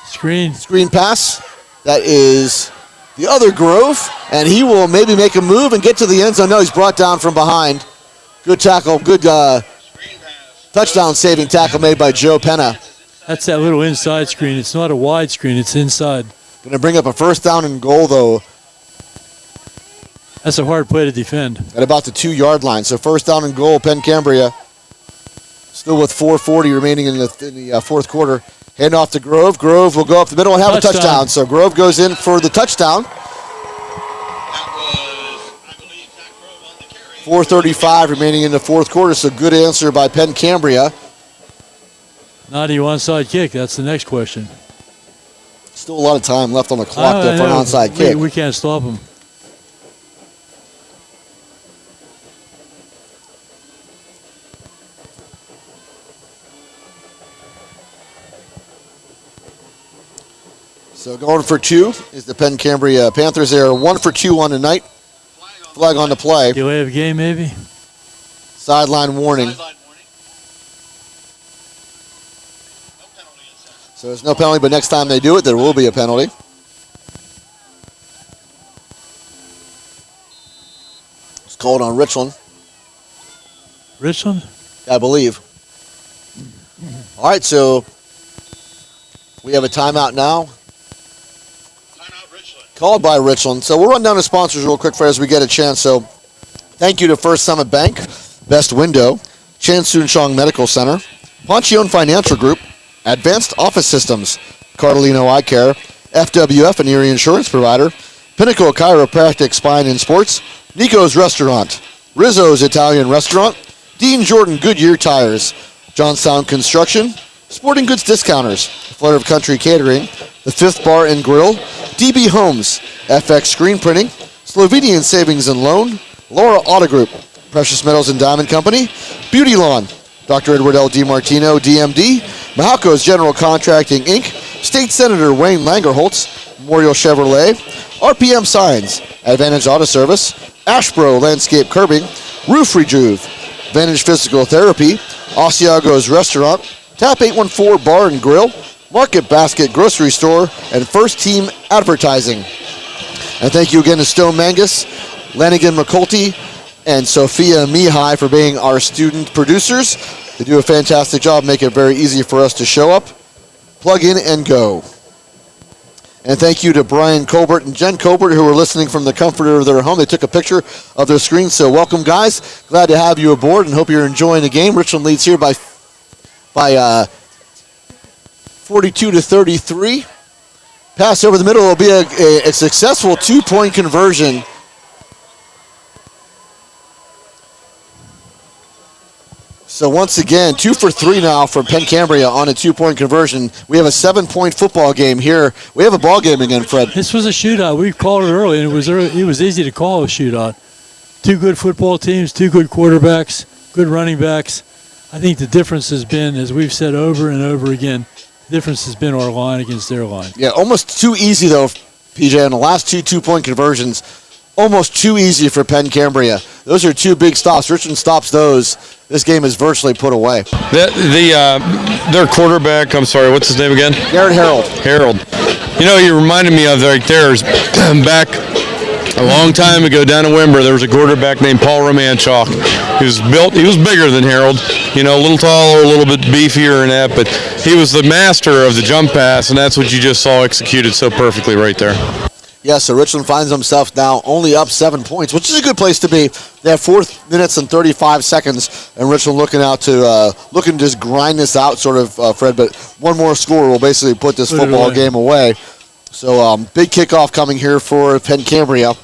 Screen pass. That is the other Grove, and he will maybe make a move and get to the end zone. No, he's brought down from behind. Good tackle, good touchdown-saving tackle made by Joe Penna. That's that little inside screen. It's not a wide screen, it's inside. Going to bring up a 1st down and goal, though. That's a hard play to defend. At about the 2-yard line. So 1st down and goal, Penn Cambria. Still with 4:40 remaining in the fourth quarter. Hand off to Grove. Grove will go up the middle and have a touchdown. So Grove goes in for the touchdown. 4:35 remaining in the fourth quarter. So good answer by Penn Cambria. Not a onside kick. That's the next question. Still a lot of time left on the clock there for an onside kick. We can't stop him. So going for 2 is the Penn Cambria Panthers. They are 1 for 2 on the night. Flag on the play. Delay of game, maybe? Sideline warning. So there's no penalty, but next time they do it, there will be a penalty. It's called on Richland. Richland? I believe. All right, so we have a timeout now. Called by Richland. So we'll run down the sponsors real quick for as we get a chance. So thank you to First Summit Bank, Best Window, Chan Soon Chong Medical Center, Ponchione Financial Group, Advanced Office Systems, Cardolino Eye Care, FWF and Erie Insurance Provider, Pinnacle Chiropractic Spine and Sports, Nico's Restaurant, Rizzo's Italian Restaurant, Dean Jordan Goodyear Tires, Johnstown Construction, Sporting Goods Discounters, Flutter of Country Catering, The Fifth Bar and Grill, DB Homes, FX Screen Printing, Slovenian Savings and Loan, Laura Auto Group, Precious Metals and Diamond Company, Beauty Lawn, Dr. Edward L. DiMartino, DMD, Mahalco's General Contracting, Inc., State Senator Wayne Langerholtz, Memorial Chevrolet, RPM Signs, Advantage Auto Service, Ashbro Landscape Curbing, Roof Rejuve, Advantage Physical Therapy, Asiago's Restaurant, Tap 814 Bar and Grill, Market Basket Grocery Store, and First Team Advertising. And thank you again to Stone Mangus, Lanigan McCulty, and Sophia Mihai for being our student producers. They do a fantastic job, making it very easy for us to show up, plug in, and go. And thank you to Brian Colbert and Jen Colbert, who are listening from the comfort of their home. They took a picture of their screen, so welcome, guys. Glad to have you aboard and hope you're enjoying the game. Richland leads here by 42-33. Pass over the middle will be a successful two-point conversion. So once again, 2 for 3 now for Penn Cambria on a two-point conversion. We have a 7-point football game here. We have a ball game again, Fred. This was a shootout. We called it early, and it was easy to call a shootout. Two good football teams, two good quarterbacks, good running backs. I think the difference has been, as we've said over and over again, the difference has been our line against their line. Yeah, almost too easy, though, PJ, on the last two-point conversions. Almost too easy for Penn Cambria. Those are two big stops. Richland stops those. This game is virtually put away. Their quarterback, I'm sorry, what's his name again? Garrett Harold. You know, you reminded me of right there is back a long time ago down in Wimber, there was a quarterback named Paul Romanchuk. He was bigger than Harold, you know, a little taller, a little bit beefier and that, but he was the master of the jump pass, and that's what you just saw executed so perfectly right there. Yeah, so Richland finds himself now only up 7 points, which is a good place to be. They have 4 minutes and 35 seconds, and Richland looking to just grind this out, sort of, Fred. But one more score will basically put this football game away. So big kickoff coming here for Penn Cambria.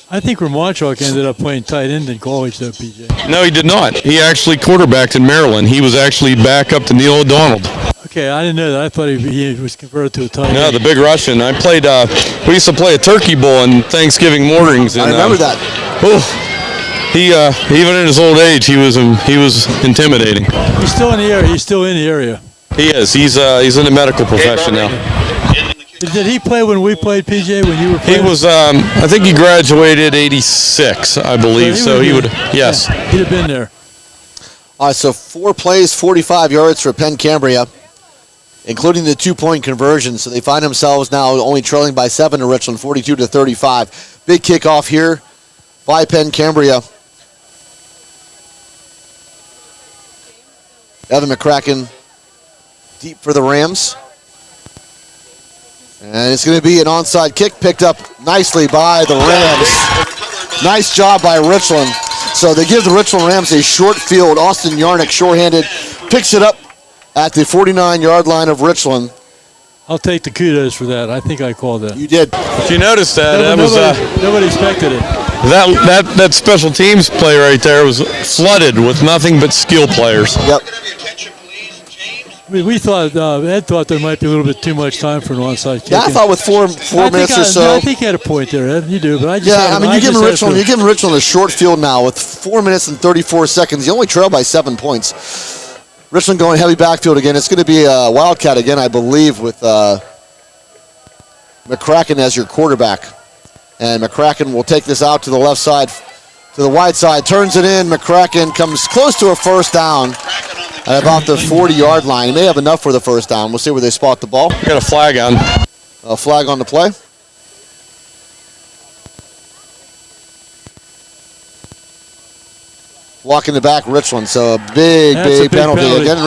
I think Romanchuk ended up playing tight end in college, though, PJ. No, he did not. He actually quarterbacked in Maryland. He was actually back up to Neil O'Donnell. Okay, I didn't know that. I thought he was converted to a tight end. No, the big Russian. I played. We used to play a turkey bowl in Thanksgiving mornings. And, I remember that. He even in his old age, he was intimidating. He's still in the area. He's still in the area. He is. He's in the medical profession now. Did he play when we played, PJ, when you were playing? He was, I think he graduated 86, I believe, so he would, yes. Yeah, he'd have been there. All right, so 4 plays, 45 yards for Penn Cambria, including the 2-point conversion. So they find themselves now only trailing by 7 to Richland, 42-35. Big kickoff here by Penn Cambria. Evan McCracken deep for the Rams. And it's going to be an onside kick picked up nicely by the Rams. Nice job by Richland. So they give the Richland Rams a short field. Austin Yarnick, shorthanded, picks it up at the 49-yard line of Richland. I'll take the kudos for that. I think I called that. You did. If you noticed that, nobody expected it. That special teams play right there was flooded with nothing but skill players. Yep. We thought, Ed thought there might be a little bit too much time for an onside kick. Yeah, I thought with four minutes or so. I think he had a point there, Ed. You do, but I just you're giving Richland a short field now with 4 minutes and 34 seconds. You only trail by 7 points. Richland going heavy backfield again. It's going to be a Wildcat again, I believe, with McCracken as your quarterback. And McCracken will take this out to the left side to the wide side, turns it in. McCracken comes close to a first down at about the 40-yard line. He may have enough for the first down. We'll see where they spot the ball. Got a flag on. A flag on the play. Walking the back, Richland. So a big penalty. Again,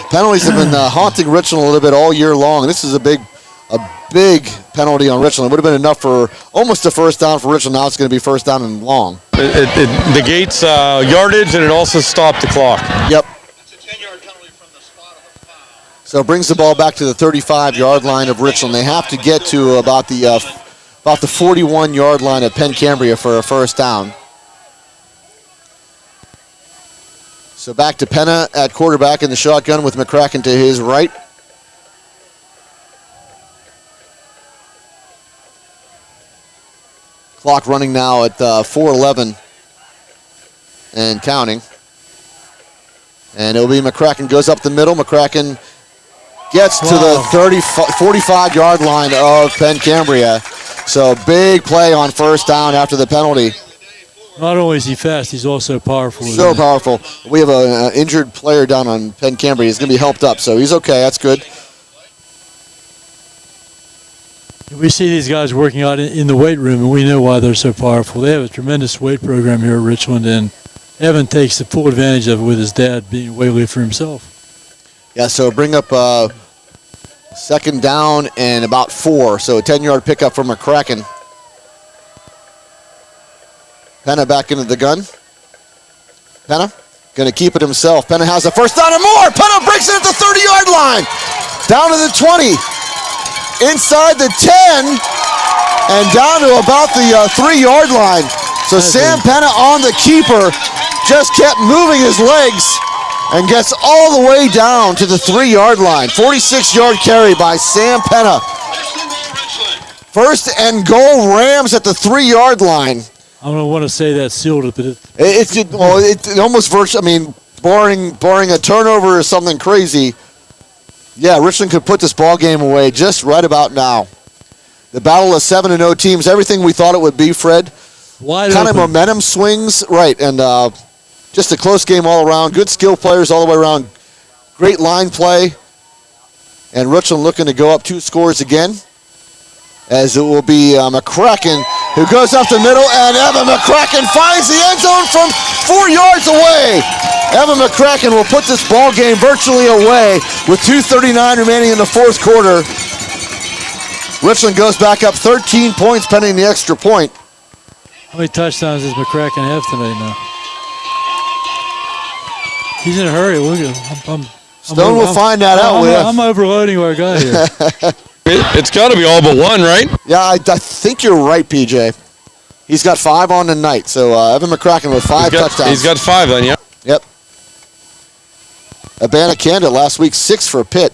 penalties have been haunting Richland a little bit all year long. This is a big penalty on Richland. It would have been enough for almost a first down for Richland. Now it's going to be first down and long. It negates yardage, and it also stopped the clock. Yep. So it brings the ball back to the 35-yard line of Richland. They have to get to about the 41-yard line of Penn Cambria for a first down. So back to Penna at quarterback in the shotgun with McCracken to his right. Clock running now at 4:11 and counting. And it'll be McCracken goes up the middle. McCracken gets to the 45-yard line of Penn Cambria. So big play on first down after the penalty. Not only is he fast, he's also powerful. So powerful. We have an injured player down on Penn Cambria. He's going to be helped up, so he's okay. That's good. We see these guys working out in the weight room, and we know why they're so powerful. They have a tremendous weight program here at Richland, and Evan takes the full advantage of it with his dad being a weightlifter himself. Yeah, so bring up second down and about 4. So a 10-yard pickup from McCracken. Penna back into the gun. Penna going to keep it himself. Penna has a first down and more. Penna breaks it at the 30-yard line. Down to the 20. Inside the 10. And down to about the 3-yard line. So Sam Penna on the keeper just kept moving his legs and gets all the way down to the 3-yard line. 46-yard carry by Sam Penna. First and goal, Rams at the 3-yard line. I don't want to say that sealed it, but it almost virtually. I mean, barring a turnover or something crazy, yeah, Richland could put this ball game away just right about now. The battle of 7-0 teams, everything we thought it would be, Fred. Wide kind open. of momentum swings, right, and just a close game all around. Good skill players all the way around. Great line play, and Richland looking to go up 2 scores again. As it will be McCracken who goes up the middle, and Evan McCracken finds the end zone from 4 yards away. Evan McCracken will put this ball game virtually away with 2:39 remaining in the fourth quarter. Richland goes back up 13 points pending the extra point. How many touchdowns does McCracken have tonight now? He's in a hurry. Stone will find that out. I'm overloading our guy here. It's got to be all but one, right? Yeah, I think you're right, PJ. He's got 5 on the night. So Evan McCracken with 5 touchdowns. He's got 5 then, yeah. Yep. Abana last week, 6 for Pitt.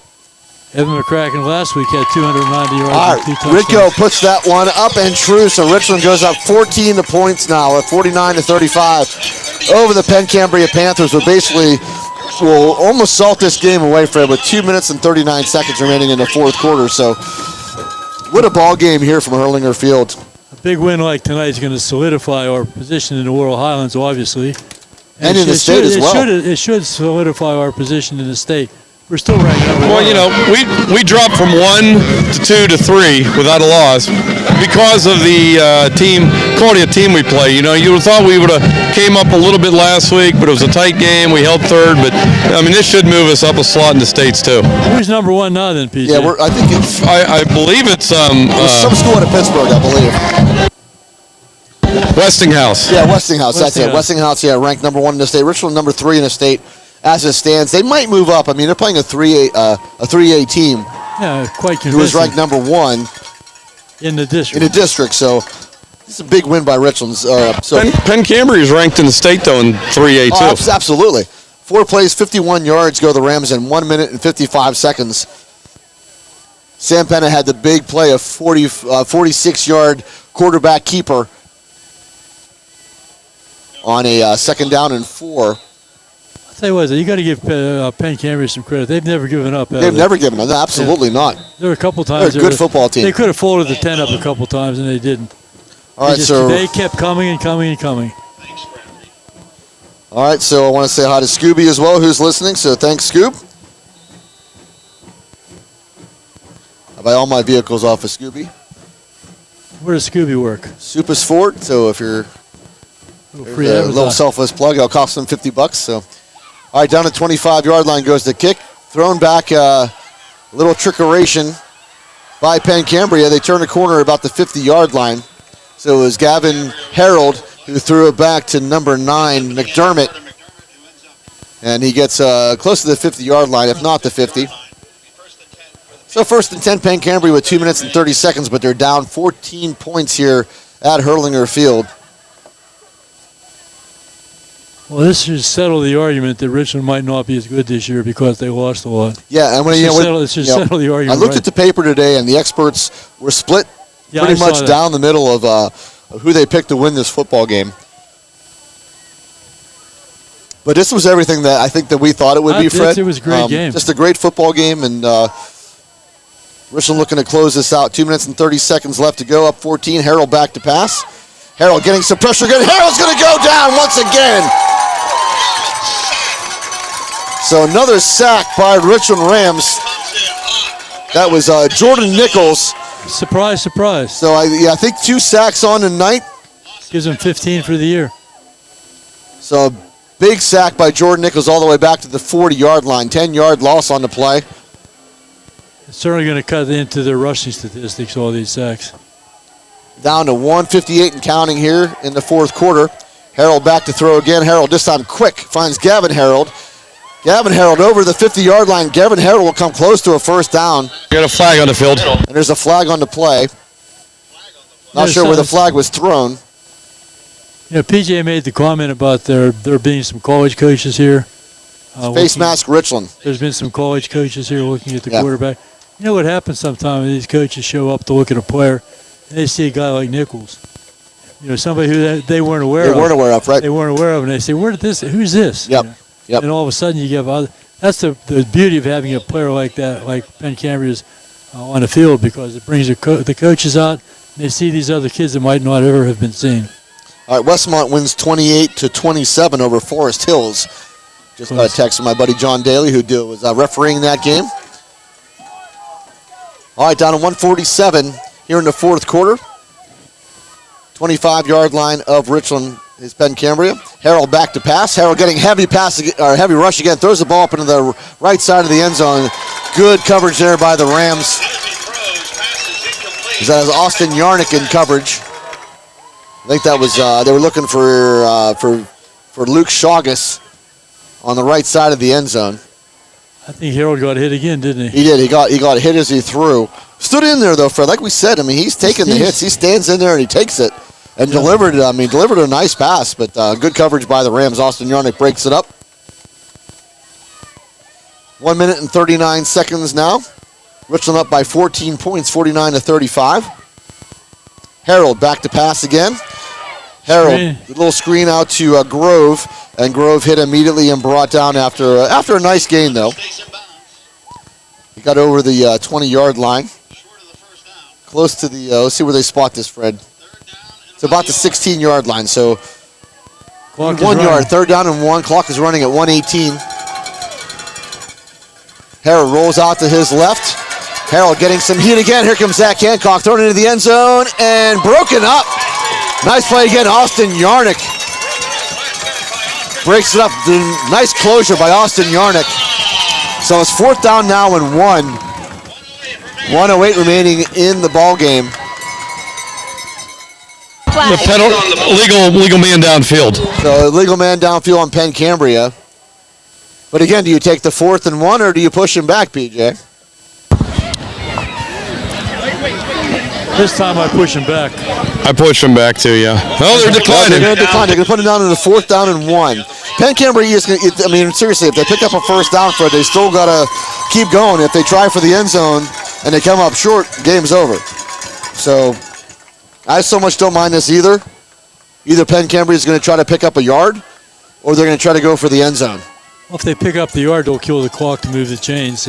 Evan McCracken last week had 290 yards. All right, Rico puts that one up and true, so Richland goes up 14 points now at 49-35 over the Penn Cambria Panthers, who basically will almost salt this game away, Fred, with 2 minutes and 39 seconds remaining in the fourth quarter. So what a ball game here from Hurlinger Field. A big win like tonight is going to solidify our position in the World Highlands, obviously. And in the state as well. It should solidify our position in the state. We're still ranked number 1. Well, you know, we dropped from 1 to 2 to 3 without a loss because of the quality of team we play. You know, you thought we would have came up a little bit last week, but it was a tight game. We held third, but I mean, this should move us up a slot in the states too. Who's number 1 now, then, PJ? Yeah, I think it's. I believe it's some school out of Pittsburgh, I believe. Westinghouse. Yeah, Westinghouse. That's it. Westinghouse. Yeah, ranked number 1 in the state. Richland number 3 in the state. As it stands, they might move up. I mean, they're playing a 3A team. Yeah, quite convincing. Who is ranked number 1 in the district. In the district, so this is a big win by Richland. Penn Cambria is ranked in the state though in 3A too. Oh, absolutely. 4 plays, 51 yards go the Rams in 1 minute and 55 seconds. Sam Penna had the big play of 46-yard quarterback keeper on a second down and 4. Tell you what, you got to give Penn Cambria some credit. They've never given up. They've never given up. Absolutely not. There were a couple times. They're a good football team. They could have folded the 10 up a couple times, and they didn't. All right, They kept coming and coming and coming. All right, so I want to say hi to Scooby as well, who's listening. So thanks, Scoob. I buy all my vehicles off of Scooby. Where does Scooby work? Super Ford. So if you're free a little selfless plug, it'll cost them $50. So, all right, down to 25-yard line goes the kick. Thrown back, a little trickeration by Penn Cambria. They turn the corner about the 50-yard line. So it was Gavin Harold who threw it back to number 9, McDermott. And he gets close to the 50-yard line, if not the 50. So first and 10, Penn Cambria with 2 minutes and 30 seconds, but they're down 14 points here at Hurlinger Field. Well, this should settle the argument that Richland might not be as good this year because they lost a lot. Yeah, and when it should settle the argument. I looked at the paper today, and the experts were split pretty much down the middle of who they picked to win this football game. But this was everything that I think that we thought it would be, Fred. It was a great game. Just a great football game, and Richland looking to close this out. 2 minutes and 30 seconds left to go, up 14. Harold back to pass. Harold getting some pressure again. Harold's going to go down once again. So another sack by Richland Rams. That was Jordan Nichols. Surprise, surprise. So I think 2 sacks on the night. Gives him 15 for the year. So a big sack by Jordan Nichols all the way back to the 40-yard line. 10-yard loss on the play. It's certainly going to cut into their rushing statistics, all these sacks. Down to 1:58 and counting here in the fourth quarter. Harold back to throw again. Harold this time quick. Finds Gavin Harold. Gavin Harold over the 50-yard line. Gavin Harold will come close to a first down. Got a flag on the field. And there's a flag on the play. Not sure where the flag was thrown. You know, PJ made the comment about there being some college coaches here. Face mask Richland. There's been some college coaches here looking at the quarterback. You know what happens sometimes? These coaches show up to look at a player, and they see a guy like Nichols. You know, somebody who they weren't aware of. They weren't aware of, right? They weren't aware of, and they say, who's this? Yep. And all of a sudden you give that's the beauty of having a player like that, like Penn Cambria's on the field, because it brings the coaches out, and they see these other kids that might not ever have been seen. All right, Westmont wins 28-27 over Forest Hills. Just got a text from my buddy John Daly, who was refereeing that game. All right, down to 1:47 here in the fourth quarter. 25-yard line of Richland is Penn Cambria. Harold back to pass. Harold getting heavy rush again. Throws the ball up into the right side of the end zone. Good coverage there by the Rams. That is Austin Yarnick in coverage. I think that was they were looking for Luke Chagas on the right side of the end zone. I think Harold got hit again, didn't he? He did. He got hit as he threw. Stood in there though, Fred. Like we said, I mean, he's taking the hits. He stands in there and he takes it. And delivered a nice pass, but good coverage by the Rams. Austin Yarnick breaks it up. 1 minute and 39 seconds now. Richland up by 14 points, 49-35. Harold back to pass again. Harold, a little screen out to Grove, and Grove hit immediately and brought down after a nice gain, though. He got over the 20-yard line. Close to the, let's see where they spot this, Fred. It's about the 16-yard line, so 1 yard, 3rd down and 1. Clock is running at 1:18. Harold rolls out to his left. Harold getting some heat again. Here comes Zach Hancock, thrown into the end zone and broken up. Nice play again, Austin Yarnick. Breaks it up. Nice closure by Austin Yarnick. So it's 4th down now and 1. 1:08 remaining in the ball game. The legal man downfield. So legal man downfield on Penn Cambria. But again, do you take the 4th and 1 or do you push him back, PJ? This time I push him back. I push him back too, yeah. Oh, they're declining. They're going to decline. They're going to put him down to the 4th down and 1. Penn Cambria is going to, I mean, seriously, if they pick up a first down for it, they still got to keep going. If they try for the end zone and they come up short, game's over. So I so much don't mind this either. Either Penn Cambria is going to try to pick up a yard or they're going to try to go for the end zone. Well, if they pick up the yard, they'll kill the clock to move the chains.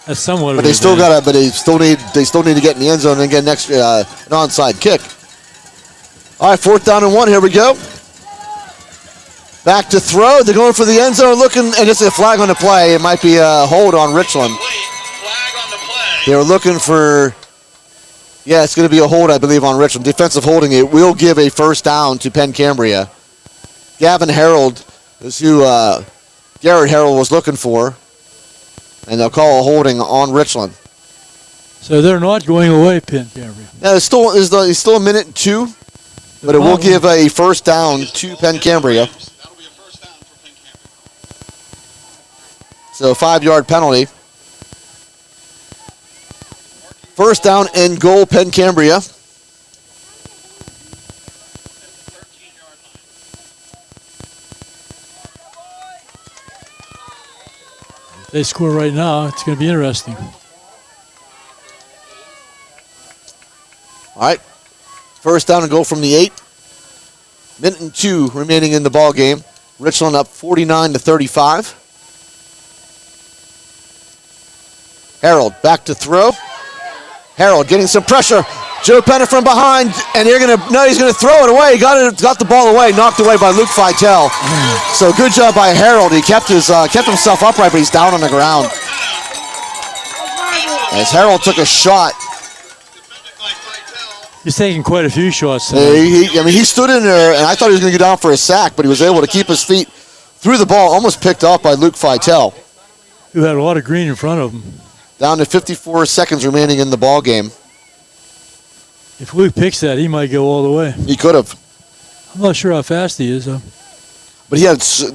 That's somewhat. But they still got to. But they still need to get in the end zone and get an onside kick. All right, 4th down and 1. Here we go. Back to throw. They're going for the end zone looking, and it's a flag on the play. It might be a hold on Richland. They were looking for, yeah, it's going to be a hold, I believe, on Richland. Defensive holding. It will give a first down to Penn Cambria. Gavin Harold is who Garrett Harold was looking for, and they'll call a holding on Richland. So they're not going away, Penn Cambria. Now, it's still a minute and 2, but it will give a first down to Penn Cambria. So a 5-yard penalty. First down and goal, Penn Cambria. If they score right now, it's going to be interesting. All right. First down and goal from the 8. Minute and 2 remaining in the ball game. Richland up 49-35. Harold back to throw. Harold getting some pressure. Joe Penn from behind, and he's going to throw it away. He got the ball away, knocked away by Luke Feitel. So good job by Harold. He kept himself upright, but he's down on the ground. As Harold took a shot. He's taking quite a few shots tonight. He stood in there, and I thought he was going to go down for a sack, but he was able to keep his feet through the ball, almost picked off by Luke Feitel, who had a lot of green in front of him. Down to 54 seconds remaining in the ball game. If Luke picks that, he might go all the way. He could have. I'm not sure how fast he is, though. But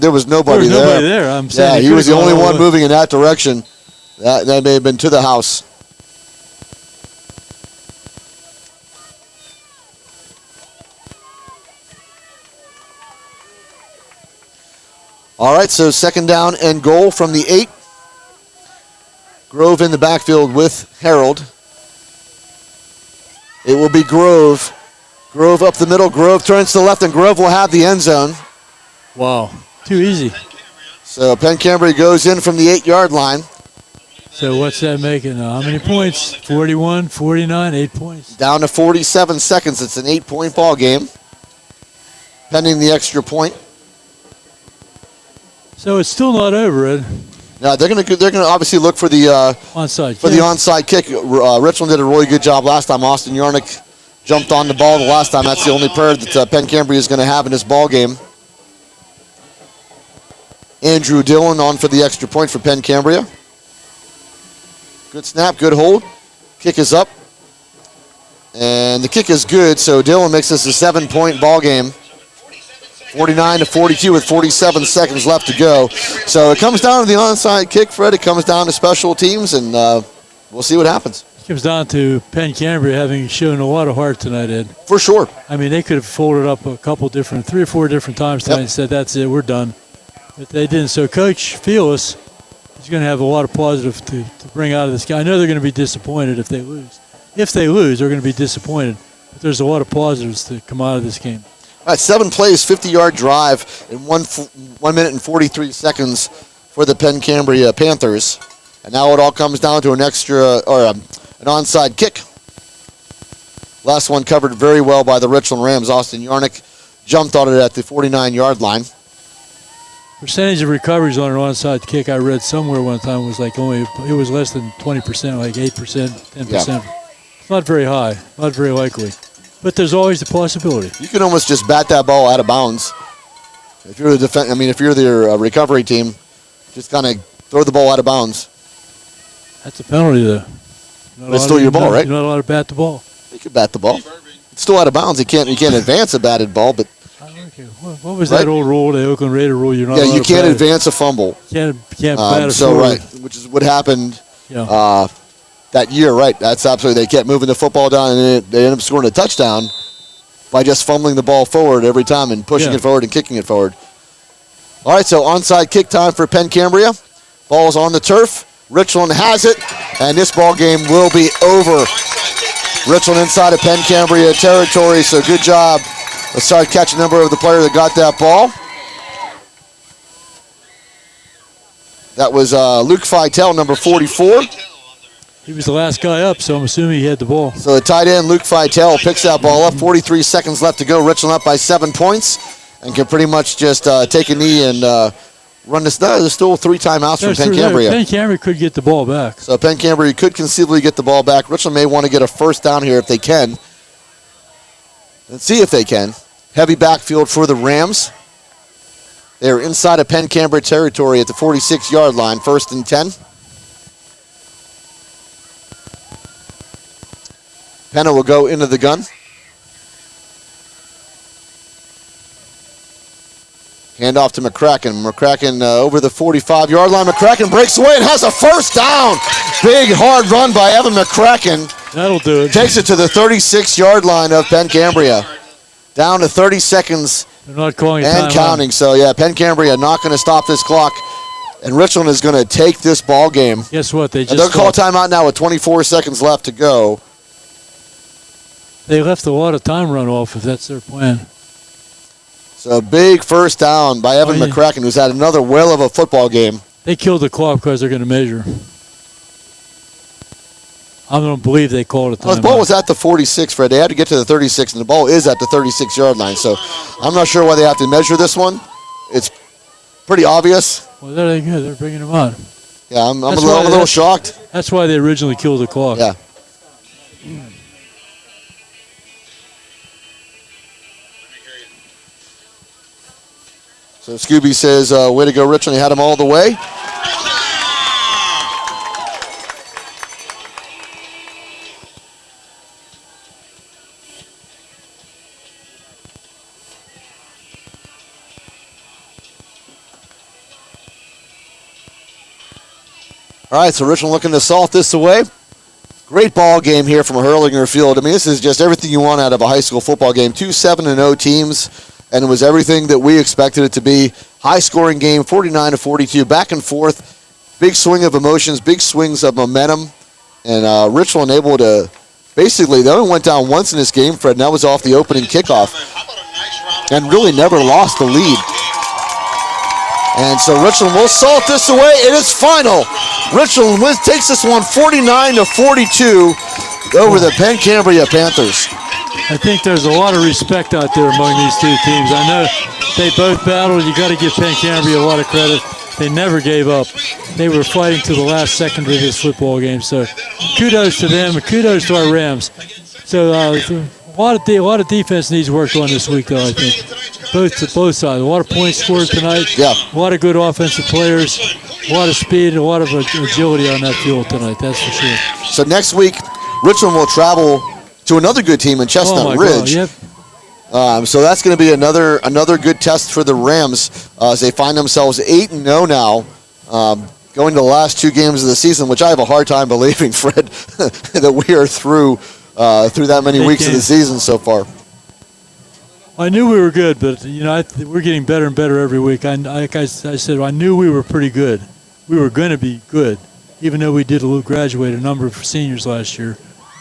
there was nobody there. Nobody there. I'm saying he was the only one moving in that direction. That may have been to the house. All right, so second down and goal from the 8. Grove in the backfield with Harold. It will be Grove. Grove up the middle. Grove turns to the left, and Grove will have the end zone. Wow, too easy. So Penn Cambria goes in from the 8-yard line. So what's that making? How many points? 41, 49, 8 points. Down to 47 seconds. It's an 8-point ball game, pending the extra point. So it's still not over, Ed. No, they're gonna obviously look for the onside kick. Richland did a really good job last time. Austin Yarnick jumped on the ball the last time. That's the only prayer that Penn Cambria is going to have in this ball game. Andrew Dillon on for the extra point for Penn Cambria. Good snap, good hold. Kick is up, and the kick is good. So Dillon makes this a 7-point ball game. 49-42 with 47 seconds left to go. So it comes down to the onside kick, Fred. It comes down to special teams, and we'll see what happens. It comes down to Penn Cambria having shown a lot of heart tonight, Ed. For sure. I mean, they could have folded up 3 or 4 different times tonight and said, that's it, we're done. But they didn't. So Coach Fearless is going to have a lot of positive to bring out of this game. I know they're going to be disappointed if they lose. If they lose, they're going to be disappointed. But there's a lot of positives to come out of this game. All right, 7 plays, 50-yard drive in 1 minute and 43 seconds for the Penn Cambria Panthers. And now it all comes down to an onside kick. Last one covered very well by the Richland Rams. Austin Yarnick jumped on it at the 49-yard line. Percentage of recoveries on an onside kick I read somewhere one time was like it was less than 20%, like 8%, 10%. Yeah. It's not very high, not very likely. But there's always the possibility. You can almost just bat that ball out of bounds. If you're the recovery team, just kind of throw the ball out of bounds. That's a penalty, though. But it's still your ball, right? You're not allowed to bat the ball. You can bat the ball. It's still out of bounds. You can't advance a batted ball, but. What was that old rule, the Oakland Raider rule? You're not allowed you to can't bat advance a fumble. Can't bat a forward. Which is what happened. Yeah. That year, right? That's absolutely. They kept moving the football down, and they ended up scoring a touchdown by just fumbling the ball forward every time and pushing it forward and kicking it forward. All right, so onside kick time for Penn Cambria. Ball's on the turf. Richland has it, and this ball game will be over. Richland inside of Penn Cambria territory, so good job. Let's start catching number of the player that got that ball. That was Luke Feitel, number 44. He was the last guy up, so I'm assuming he had the ball. So the tight end, Luke Feitel, picks that ball up. 43 seconds left to go. Richland up by 7 points. and can pretty much just take a knee and run this. There's still 3 timeouts from Penn Cambria. Penn Cambria could get the ball back. So Penn Cambria could conceivably get the ball back. Richland may want to get a first down here if they can. Let's see if they can. Heavy backfield for the Rams. They're inside of Penn Cambria territory at the 46-yard line, 1st and 10. Penn will go into the gun. Hand off to McCracken. McCracken over the 45-yard line. McCracken breaks away and has a first down. Big, hard run by Evan McCracken. That'll do it. Takes it to the 36-yard line of Penn Cambria. Down to 30 seconds. They're not calling it and counting. So, yeah, Penn Cambria not going to stop this clock. And Richland is going to take this ball game. Guess what? They'll call timeout now with 24 seconds left to go. They left a lot of time run off if that's their plan. So, big first down by Evan McCracken, who's had another whale of a football game. They killed the clock because they're going to measure. I don't believe they called it. Well, the ball was at the 46, Fred. They had to get to the 36, and the ball is at the 36-yard line. So I'm not sure why they have to measure this one. It's pretty obvious. Well, they're good. They're bringing them on. Yeah, I'm a little shocked. That's why they originally killed the clock. Yeah. So Scooby says, way to go, Richland. He had him all the way. All right, so Richland looking to salt this away. Great ball game here from Hurlinger Field. I mean, this is just everything you want out of a high school football game. 2 7-0 teams, and it was everything that we expected it to be. High-scoring game, 49-42, back and forth. Big swing of emotions, big swings of momentum, and Richland able to basically, they only went down once in this game, Fred, and that was off the opening kickoff, and really never lost the lead. And so Richland will salt this away. It is final. Richland takes this one 49-42 over the Penn Cambria Panthers. I think there's a lot of respect out there among these two teams. I know they both battled. You got to give Penn Cambria a lot of credit. They never gave up. They were fighting to the last second of this football game. So kudos to them and kudos to our Rams. So a lot of defense needs work on this week, though, I think. Both sides. A lot of points scored tonight. Yeah. A lot of good offensive players. A lot of speed. A lot of agility on that field tonight. That's for sure. So next week, Richland will travel to another good team in Chestnut Ridge. Yep. So that's going to be another good test for the Rams as they find themselves 8-0 now, going to the last 2 games of the season, which I have a hard time believing, Fred, that we are through that many weeks of the season so far. I knew we were good, but we're getting better and better every week. Like I said, I knew we were pretty good. We were going to be good, even though we did graduate a number of seniors last year.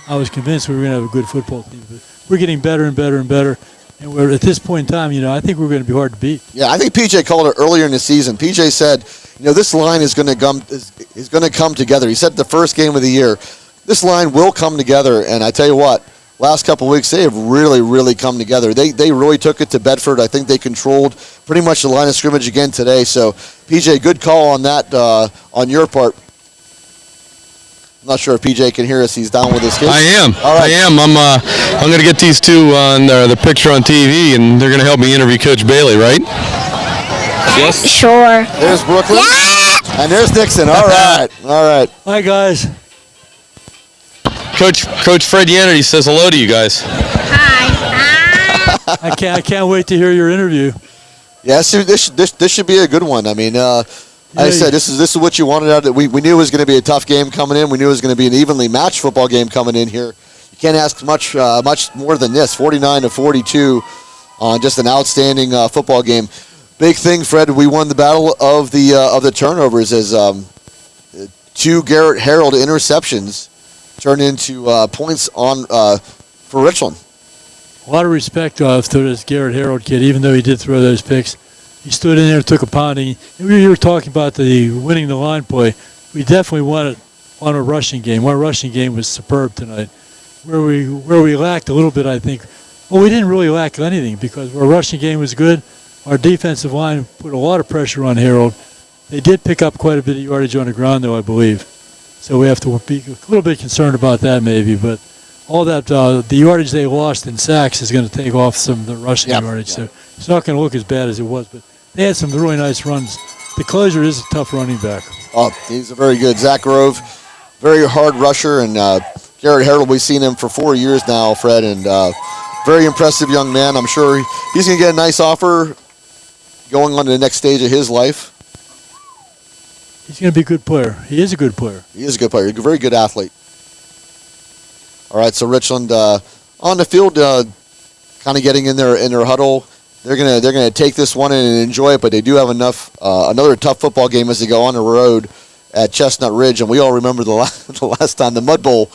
I was convinced we were going to have a good football team, but we're getting better and better and better. And we're at this point in time, I think we're going to be hard to beat. Yeah, I think PJ called it earlier in the season. PJ said, this line is going to come together. He said the first game of the year, this line will come together. And I tell you what, last couple of weeks they have really, really come together. They really took it to Bedford. I think they controlled pretty much the line of scrimmage again today. So PJ, good call on that on your part. I'm not sure if PJ can hear us. He's down with his kids. I am. All right. I am. I'm going to get these two on the picture on TV, and they're going to help me interview Coach Bailey, right? Yes. Sure. There's Brooklyn. Yeah! And there's Nixon. All right. All right. Hi, guys. Coach Fred Yannity says hello to you guys. Hi. I can't wait to hear your interview. Yes, this should be a good one. I mean, like I said, this is what you wanted out of it. We knew it was going to be a tough game coming in. We knew it was going to be an evenly matched football game coming in here. You can't ask much more than this. 49-42 on just an outstanding football game. Big thing, Fred. We won the battle of the turnovers as 2 Garrett Harold interceptions turned into points on for Richland. A lot of respect to this Garrett Harold kid, even though he did throw those picks. He stood in there and took a pounding. We were talking about the winning the line play. We definitely won it on a rushing game. Our rushing game was superb tonight. Where we lacked a little bit, I think. Well, we didn't really lack anything because our rushing game was good. our defensive line put a lot of pressure on Harold. They did pick up quite a bit of yardage on the ground, though, I believe. So we have to be a little bit concerned about that maybe. But all that, the yardage they lost in sacks is going to take off some of the rushing yardage. So it's not going to look as bad as it was. But they had some really nice runs. The closer is a tough running back. Oh, he's a very good. Zach Grove, very hard rusher. And Garrett Harold, we've seen him for 4 years now, Fred. And very impressive young man. I'm sure he's going to get a nice offer going on to the next stage of his life. He's going to be a good player. He is a good player. He is a good player. He's a very good athlete. All right, so Richland on the field, kind of getting in their huddle. They're gonna take this one and enjoy it, but they do have another tough football game as they go on the road at Chestnut Ridge, and we all remember the last time, the Mud Bowl.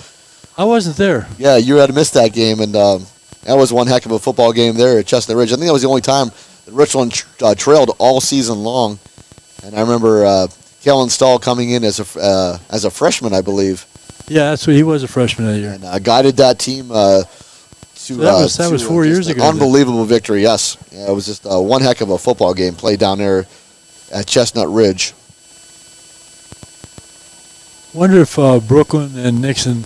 I wasn't there. Yeah, you had missed that game, and that was one heck of a football game there at Chestnut Ridge. I think that was the only time that Richland trailed all season long, and I remember Kellen Stahl coming in as a freshman, I believe. Yeah, that's what he was, a freshman that year. And guided that team to that was 4 years ago. Unbelievable victory, yes. Yeah, it was just one heck of a football game played down there at Chestnut Ridge. Wonder if Brooklyn and Nixon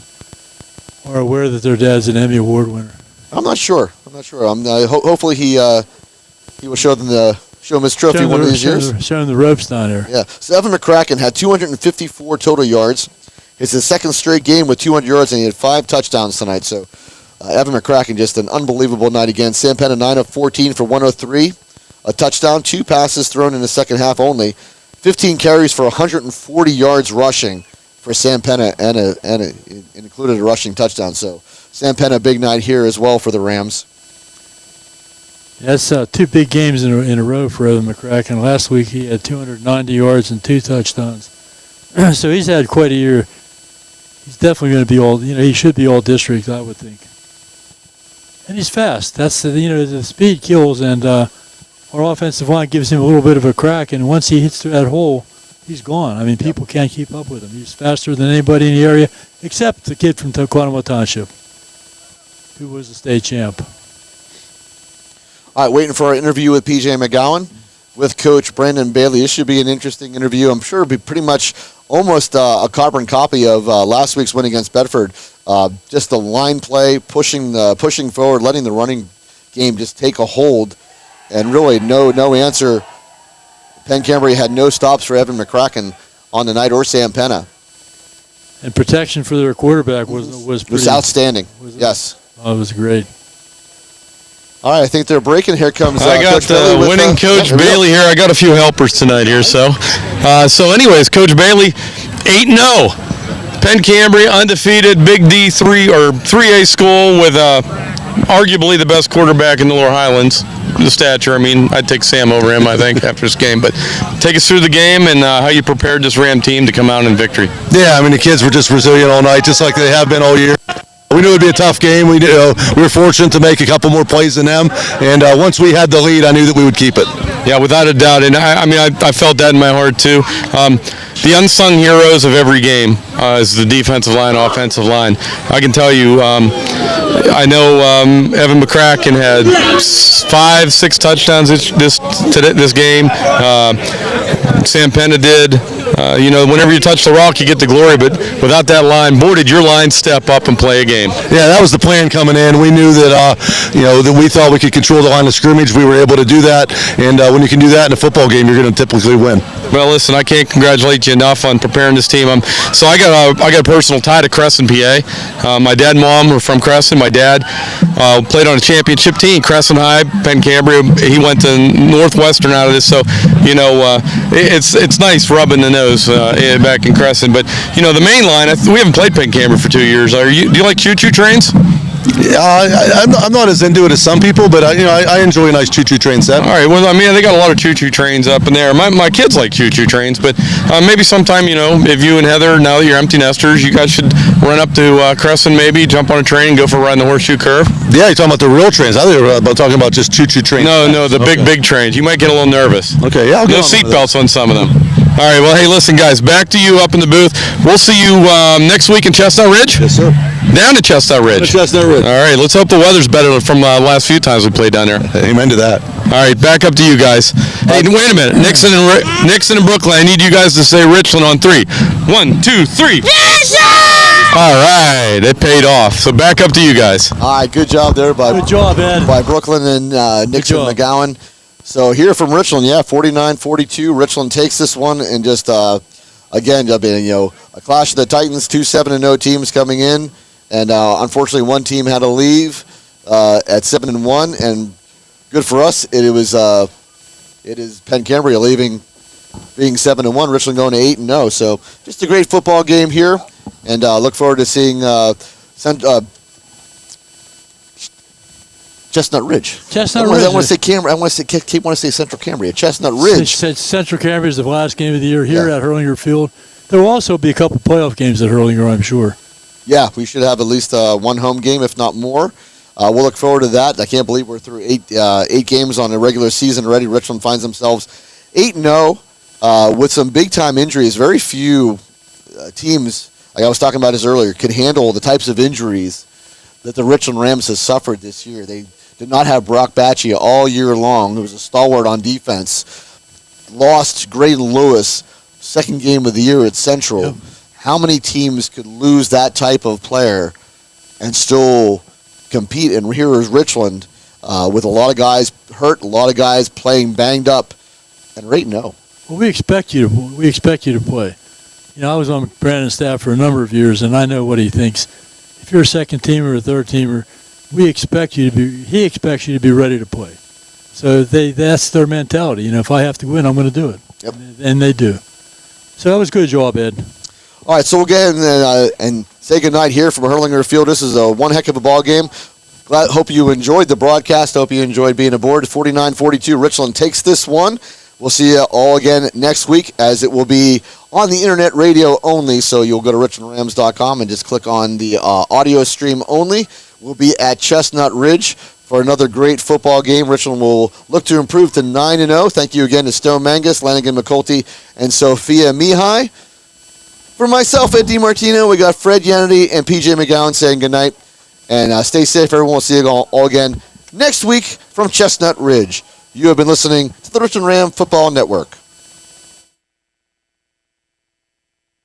are aware that their dad's an Emmy Award winner. I'm not sure. Hopefully he will show him his trophy one of these years. Show him the ropes down there. Yeah. So Evan McCracken had 254 total yards. It's his second straight game with 200 yards, and he had 5 touchdowns tonight. So Evan McCracken, just an unbelievable night again. Sam Penn, 9 of 14 for 103, a touchdown, 2 passes thrown in the second half only, 15 carries for 140 yards rushing for Sam Penn, and included a rushing touchdown. So Sam Penn, a big night here as well for the Rams. Yeah, that's 2 big games in a row for Evan McCracken. Last week he had 290 yards and 2 touchdowns. So he's had quite a year. He's definitely going to be he should be all district, I would think. And he's fast. That's the speed kills, and our offensive line gives him a little bit of a crack, and once he hits through that hole, he's gone. I mean, people can't keep up with him. He's faster than anybody in the area, except the kid from Tequanama Township, who was the state champ. All right, waiting for our interview with P.J. McGowan with Coach Brandon Bailey. This should be an interesting interview. I'm sure it'll be pretty much almost a carbon copy of last week's win against Bedford. Just the line play, pushing forward, letting the running game just take a hold, and really no answer. Penn Cambria had no stops for Evan McCracken on the night, or Sam Penna. And protection for their quarterback was outstanding. Yes. Oh, it was great. All right, I think they're breaking. Here comes I got Coach Bailey with, winning Coach Bailey here. I got a few helpers tonight here. So anyways, Coach Bailey, 8-0. Penn Cambria, undefeated, Big D3 or 3A school with arguably the best quarterback in the Lower Highlands. The stature, I mean, I'd take Sam over him, I think, after this game. But take us through the game and how you prepared this Ram team to come out in victory. Yeah, I mean, the kids were just resilient all night, just like they have been all year. We knew it would be a tough game. We were fortunate to make a couple more plays than them, and once we had the lead, I knew that we would keep it. Yeah, without a doubt, and I felt that in my heart too. The unsung heroes of every game is the defensive line, offensive line. I can tell you, I know Evan McCracken had 5-6 touchdowns this game. Sam Penna did. Whenever you touch the rock, you get the glory. But without that line, boy, did your line step up and play a game. Yeah, that was the plan coming in. We knew that that we thought we could control the line of scrimmage. We were able to do that, and when you can do that in a football game, you're going to typically win. Well, listen, I can't congratulate you enough on preparing this team. So I got a personal tie to Crescent, PA. My dad and mom were from Crescent. My dad played on a championship team, Crescent High, Penn Cambria. He went to Northwestern out of this, so it's nice rubbing the nose back in Crescent. But the main line, we haven't played Penn Cambria for 2 years. Do you like choo-choo trains? I'm not as into it as some people, but I enjoy a nice choo-choo train set. All right, well, I mean, they got a lot of choo-choo trains up in there. My kids like choo-choo trains, but maybe sometime, if you and Heather, now that you're empty nesters, you guys should run up to Crescent, maybe jump on a train and go for a ride in the Horseshoe Curve. Yeah, you're talking about the real trains. I thought you were talking about just choo-choo trains. No, the big trains. You might get a little nervous. Okay, yeah, I'll no seatbelts on some of them. All right, well, hey, listen, guys, back to you up in the booth. We'll see you next week in Chestnut Ridge? Yes, sir. Down to Chestnut Ridge. Chestnut Ridge. All right, let's hope the weather's better from the last few times we played down there. Amen to that. All right, back up to you guys. Hey, wait a minute. Nixon and Brooklyn, I need you guys to say Richland on 3. 1, 2, 3. All right, it paid off. So back up to you guys. All right, good job there by Brooklyn and Nixon and McGowan. So here from Richland, 49-42. Richland takes this one and just again, a clash of the Titans, 2 7-0 teams coming in, and unfortunately one team had to leave at 7-1, and good for us. It is Penn Cambria leaving, being 7-1. Richland going to 8-0. So just a great football game here, and look forward to seeing Chestnut Ridge. Chestnut Ridge. I want to say Cambria. I want to say Central Cambria. Chestnut Ridge. Central Cambria is the last game of the year here at Hurlinger Field. There will also be a couple playoff games at Hurlinger, I'm sure. Yeah, we should have at least one home game, if not more. We'll look forward to that. I can't believe we're through eight games on a regular season already. Richland finds themselves 8-0 with some big-time injuries. Very few teams, like I was talking about this earlier, can handle the types of injuries that the Richland Rams has suffered this year. They did not have Brock Baccia all year long, who was a stalwart on defense. Lost Graydon Lewis, second game of the year at Central. Yep. How many teams could lose that type of player and still compete? And here is Richland with a lot of guys hurt, a lot of guys playing banged up, and right now. Well, we expect you to play. I was on Brandon's staff for a number of years, and I know what he thinks. If you're a second teamer or a third teamer, he expects you to be ready to play. So that's their mentality. If I have to win, I'm going to do it. Yep. And they do. So that was a good job, Ed. All right, so we'll get in and say goodnight here from Hurlinger Field. This is one heck of a ball game. Hope you enjoyed the broadcast. Hope you enjoyed being aboard. 49-42, Richland takes this one. We'll see you all again next week, as it will be on the internet radio only. So you'll go to richlandrams.com and just click on the audio stream only. We'll be at Chestnut Ridge for another great football game. Richland will look to improve to 9-0. Thank you again to Stone Mangus, Lanigan McCulty, and Sophia Mihai. For myself, Ed DiMartino, we got Fred Yanity and PJ McGowan saying goodnight. And stay safe, everyone. We'll see you all again next week from Chestnut Ridge. You have been listening to the Richland Ram Football Network.